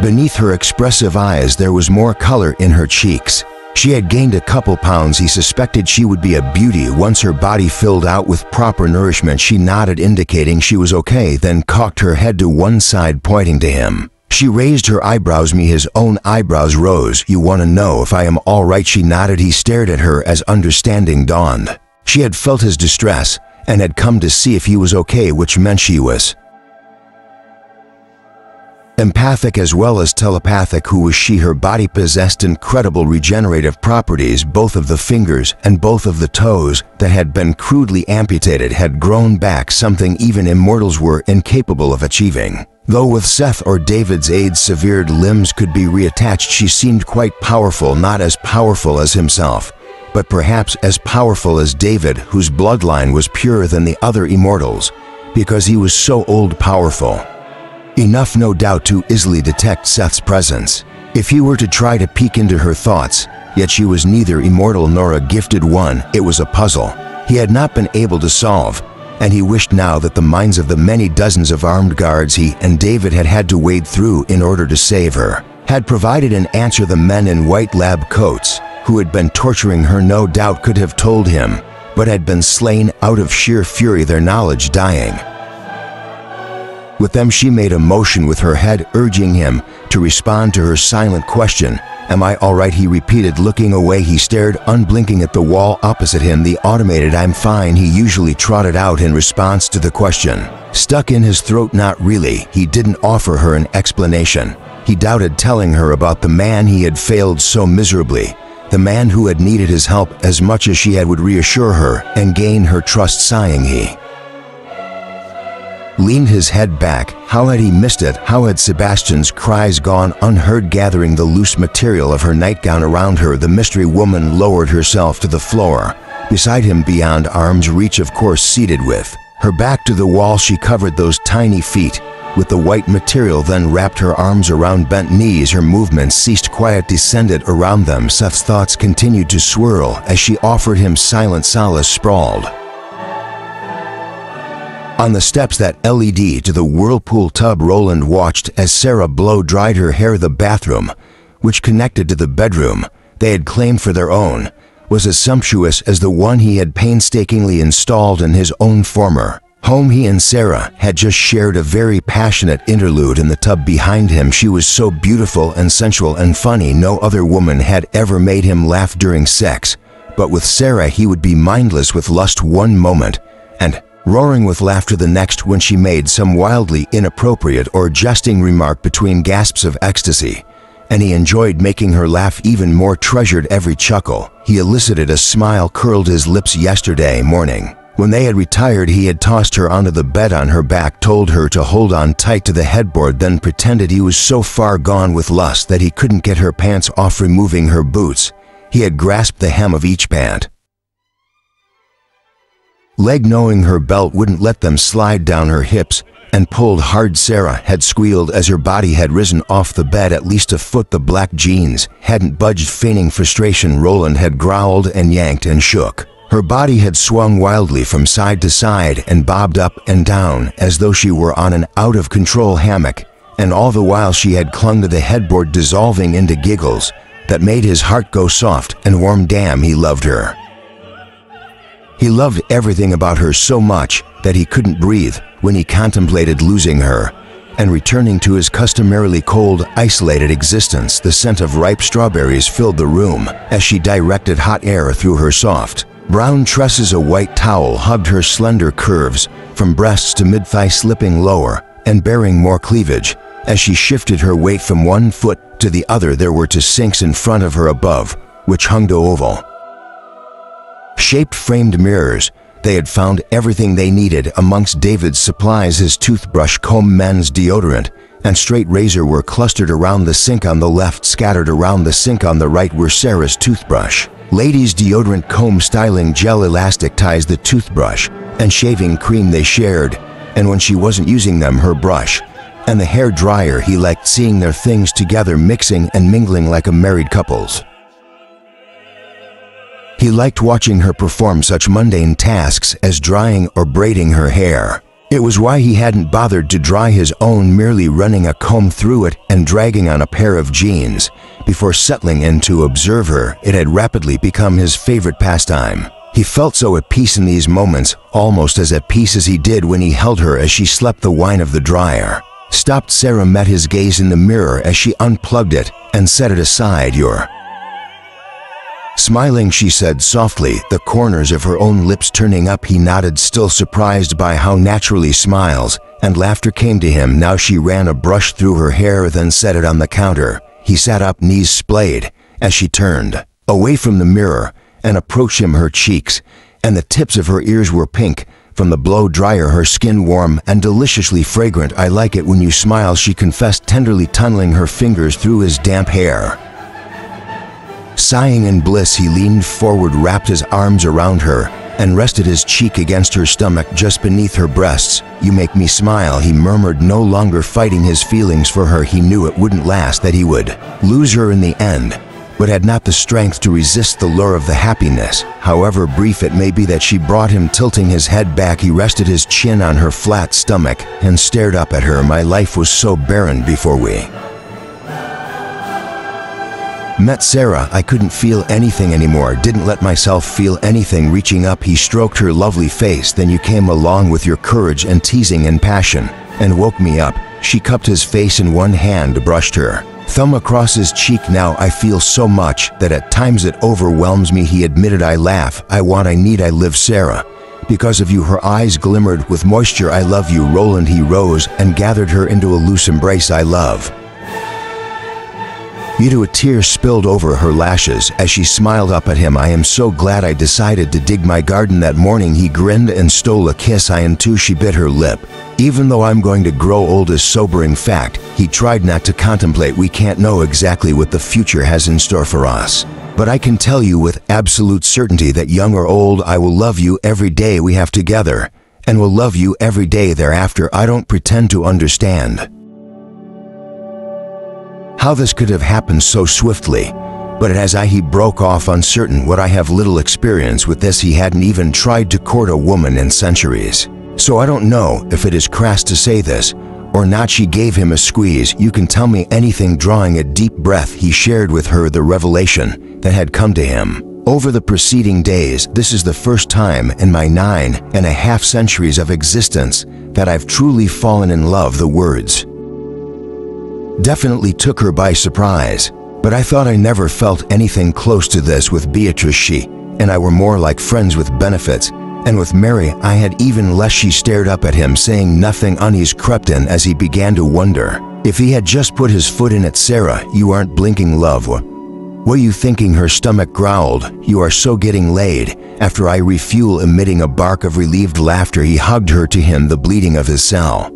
beneath her expressive eyes. There was more color in her cheeks. She had gained a couple pounds. He suspected she would be a beauty once her body filled out with proper nourishment. She nodded, indicating she was okay, then cocked her head to one side, pointing to him. She raised her eyebrows. His own eyebrows rose. "You want to know if I am all right?" She nodded. He stared at her as understanding dawned. She had felt his distress and had come to see if he was okay, which meant she was empathic as well as telepathic. Who was she? Her body possessed incredible regenerative properties. Both of the fingers and both of the toes that had been crudely amputated had grown back, something even immortals were incapable of achieving. Though with Seth or David's aid, severed limbs could be reattached. She seemed quite powerful, not as powerful as himself, but perhaps as powerful as David, whose bloodline was purer than the other immortals, because he was so old. Powerful enough, no doubt, to easily detect Seth's presence if he were to try to peek into her thoughts. Yet she was neither immortal nor a gifted one. It was a puzzle he had not been able to solve, and he wished now that the minds of the many dozens of armed guards he and David had had to wade through in order to save her had provided an answer. The men in white lab coats who had been torturing her no doubt could have told him, but had been slain out of sheer fury, their knowledge dying with them. She made a motion with her head, urging him to respond to her silent question. "Am I all right?" he repeated, looking away. He stared, unblinking, at the wall opposite him. The automated "I'm fine" he usually trotted out in response to the question stuck in his throat. Not really. He didn't offer her an explanation. He doubted telling her about the man he had failed so miserably, the man who had needed his help as much as she had, would reassure her and gain her trust. Sighing, he leaned his head back. How had he missed it? How had Sebastian's cries gone unheard? Gathering the loose material of her nightgown around her, the mystery woman lowered herself to the floor. Beside him, beyond arm's reach, of course, seated with her back to the wall, she covered those tiny feet with the white material, then wrapped her arms around bent knees. Her movements ceased. Quiet descended around them. Seth's thoughts continued to swirl as she offered him silent solace. Sprawled on the steps that led to the whirlpool tub, Roland watched as Sarah blow-dried her hair. The bathroom, which connected to the bedroom they had claimed for their own, was as sumptuous as the one he had painstakingly installed in his own former home. He and Sarah had just shared a very passionate interlude in the tub behind him. She was so beautiful and sensual and funny. No other woman had ever made him laugh during sex, but with Sarah he would be mindless with lust one moment and roaring with laughter the next when she made some wildly inappropriate or jesting remark between gasps of ecstasy. And he enjoyed making her laugh even more, treasured every chuckle he elicited. A smile curled his lips. Yesterday morning, when they had retired, he had tossed her onto the bed on her back, told her to hold on tight to the headboard, then pretended he was so far gone with lust that he couldn't get her pants off. Removing her boots, he had grasped the hem of each pant leg, knowing her belt wouldn't let them slide down her hips, and pulled hard. Sarah had squealed as her body had risen off the bed at least a foot. The black jeans hadn't budged. Feigning frustration, Roland had growled and yanked and shook. Her body had swung wildly from side to side and bobbed up and down as though she were on an out-of-control hammock, and all the while she had clung to the headboard, dissolving into giggles that made his heart go soft and warm. Damn, he loved her. He loved everything about her so much that he couldn't breathe when he contemplated losing her and returning to his customarily cold, isolated existence. The scent of ripe strawberries filled the room as she directed hot air through her soft brown tresses. A white towel hugged her slender curves from breasts to mid-thigh, slipping lower and bearing more cleavage as she shifted her weight from one foot to the other. There were two sinks in front of her above, which hung to oval shaped framed mirrors. They had found everything they needed amongst David's supplies. His toothbrush, comb, men's deodorant, and straight razor were clustered around the sink on the left. Scattered around the sink on the right were Sarah's toothbrush, ladies' deodorant, comb, styling gel, elastic ties, the toothbrush, and shaving cream they shared, and when she wasn't using them, her brush and the hair dryer. He liked seeing their things together, mixing and mingling like a married couple's. He liked watching her perform such mundane tasks as drying or braiding her hair. It was why he hadn't bothered to dry his own, merely running a comb through it and dragging on a pair of jeans before settling in to observe her. It had rapidly become his favorite pastime. He felt so at peace in these moments, almost as at peace as he did when he held her as she slept. The whine of the dryer stopped. Sarah met his gaze in the mirror as she unplugged it and set it aside. "You're smiling," she said softly, the corners of her own lips turning up. He nodded, still surprised by how naturally smiles and laughter came to him. Now she ran a brush through her hair, then set it on the counter. He sat up, knees splayed, as she turned away from the mirror and approached him. Her cheeks and the tips of her ears were pink from the blow dryer, her skin warm and deliciously fragrant. "I like it when you smile," she confessed, tenderly tunneling her fingers through his damp hair. Sighing in bliss, he leaned forward, wrapped his arms around her, and rested his cheek against her stomach just beneath her breasts. "You make me smile," he murmured, no longer fighting his feelings for her. He knew it wouldn't last, that he would lose her in the end, but had not the strength to resist the lure of the happiness, however brief it may be, that she brought him. Tilting his head back, he rested his chin on her flat stomach and stared up at her. "My life was so barren before we met, Sarah. I couldn't feel anything anymore, didn't let myself feel anything." Reaching up, he stroked her lovely face. "Then you came along with your courage and teasing and passion and woke me up." She cupped his face in one hand, brushed her thumb across his cheek. "Now I feel so much that at times it overwhelms me," he admitted. "I laugh, I want, I need, I live, Sarah, because of you." Her eyes glimmered with moisture. "I love you, Roland." He rose and gathered her into a loose embrace. "I love A tear spilled over her lashes as she smiled up at him. I am so glad I decided to dig my garden that morning. He grinned and stole a kiss. I am too. She bit her lip. Even though I'm going to grow old is sobering fact. He tried not to contemplate. We can't know exactly what the future has in store for us. But I can tell you with absolute certainty that young or old, I will love you every day we have together, and will love you every day thereafter. I don't pretend to understand how this could have happened so swiftly, but he broke off, uncertain. What I have little experience with this. He hadn't even tried to court a woman in centuries. So I don't know if it is crass to say this or not. She gave him a squeeze. You can tell me anything. Drawing a deep breath, he shared with her the revelation that had come to him over the preceding days. This is the first time in my 9.5 centuries of existence that I've truly fallen in love. The words definitely took her by surprise, but I thought I never felt anything close to this with Beatrice. She and I were more like friends with benefits, and with Mary I had even less. She stared up at him, saying nothing. Unease crept in as he began to wonder if he had just put his foot in it. Sarah, you aren't blinking, love. What are you thinking? Her stomach growled. You are so getting laid. After I refuel, emitting a bark of relieved laughter, he hugged her to him. The bleeding of his cell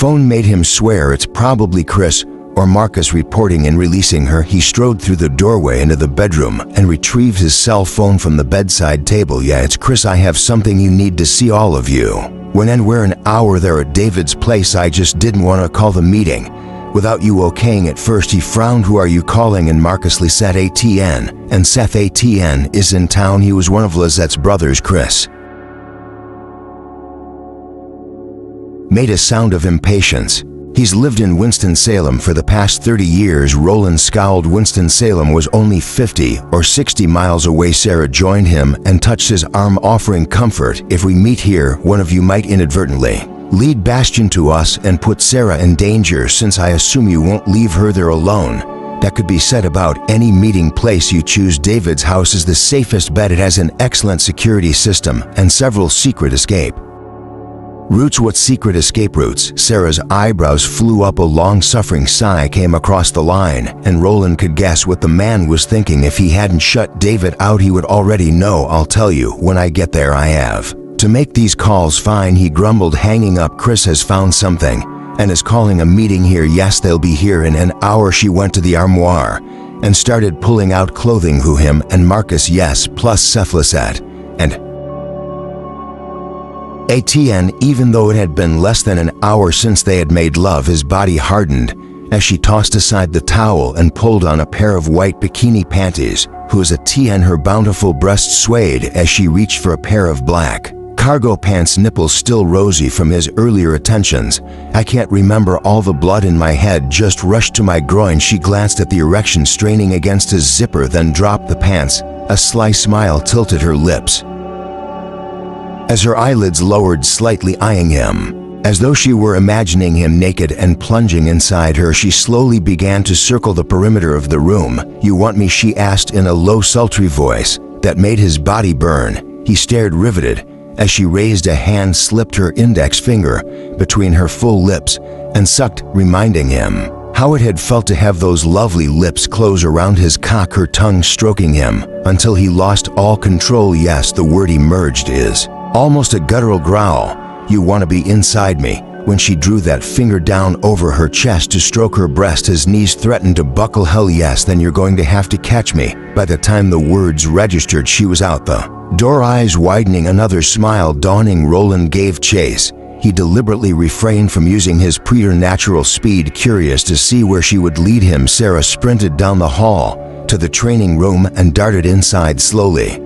phone made him swear it's probably Chris or Marcus reporting and releasing her. He strode through the doorway into the bedroom and retrieved his cell phone from the bedside table. Yeah, it's Chris. I have something you need to see, all of you. When and we're an hour there at David's place. I just didn't want to call the meeting without you okaying it first. He frowned. Who are you calling? And Marcus Lisette Etienne. And Seth Etienne is in town. He was one of Lisette's brothers. Chris made a sound of impatience. He's lived in Winston-Salem for the past 30 years. Roland scowled. Winston-Salem was only 50 or 60 miles away. Sarah joined him and touched his arm, offering comfort. If we meet here, one of you might inadvertently lead Bastion to us and put Sarah in danger, since I assume you won't leave her there alone. That could be said about any meeting place you choose. David's house is the safest bet. It has an excellent security system and several secret escape routes. What secret escape routes? Sarah's eyebrows flew up. A long-suffering sigh came across the line, and Roland could guess what the man was thinking. If he hadn't shut David out, he would already know. I'll tell you when I get there. I have to make these calls. Fine, he grumbled, hanging up. Chris has found something and is calling a meeting here. Yes, they'll be here in an hour. She went to the armoire and started pulling out clothing. Who, him and Marcus? Yes, plus Seth Lisette and Etienne. Even though it had been less than an hour since they had made love, his body hardened as she tossed aside the towel and pulled on a pair of white bikini panties. Whose Etienne? Her bountiful breasts swayed as she reached for a pair of black cargo pants, nipples still rosy from his earlier attentions. I can't remember. All the blood in my head just rushed to my groin. She glanced at the erection straining against his zipper, then dropped the pants. A sly smile tilted her lips as her eyelids lowered slightly, eyeing him as though she were imagining him naked and plunging inside her. She slowly began to circle the perimeter of the room. You want me? She asked in a low, sultry voice that made his body burn. He stared, riveted, as she raised a hand, slipped her index finger between her full lips, and sucked, reminding him how it had felt to have those lovely lips close around his cock, her tongue stroking him until he lost all control. Yes, the word emerged is almost a guttural growl. You want to be inside me? When she drew that finger down over her chest to stroke her breast, his knees threatened to buckle. Hell yes, then you're going to have to catch me. By the time the words registered, she was out the door, eyes widening, another smile dawning. Roland gave chase. He deliberately refrained from using his preternatural speed, curious to see where she would lead him. Sarah sprinted down the hall to the training room and darted inside slowly.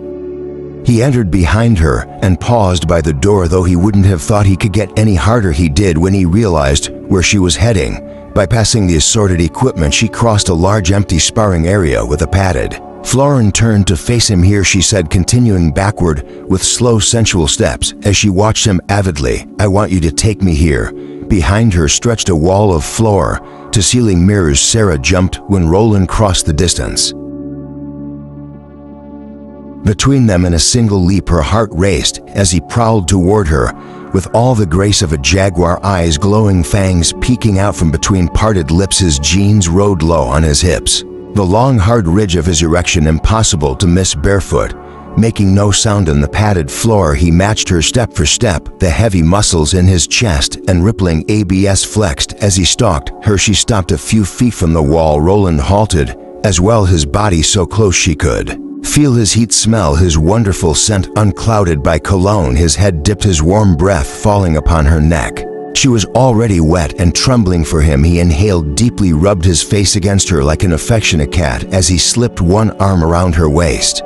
He entered behind her and paused by the door. Though he wouldn't have thought he could get any harder, he did when he realized where she was heading. Bypassing the assorted equipment, she crossed a large empty sparring area with a padded floor and turned to face him. Here, she said, continuing backward with slow, sensual steps as she watched him avidly. I want you to take me here. Behind her stretched a wall of floor to ceiling mirrors. Sarah jumped when Roland crossed the distance. Between them in a single leap, her heart raced as he prowled toward her, with all the grace of a jaguar, eyes glowing, fangs peeking out from between parted lips. His jeans rode low on his hips, the long hard ridge of his erection impossible to miss barefoot. Making no sound on the padded floor, he matched her step for step, the heavy muscles in his chest and rippling abs flexed as he stalked her. She stopped a few feet from the wall. Roland halted as well, his body so close she could feel his heat, smell his wonderful scent unclouded by cologne. His head dipped, his warm breath falling upon her neck. She was already wet and trembling for him. He inhaled deeply, rubbed his face against her like an affectionate cat as he slipped one arm around her waist.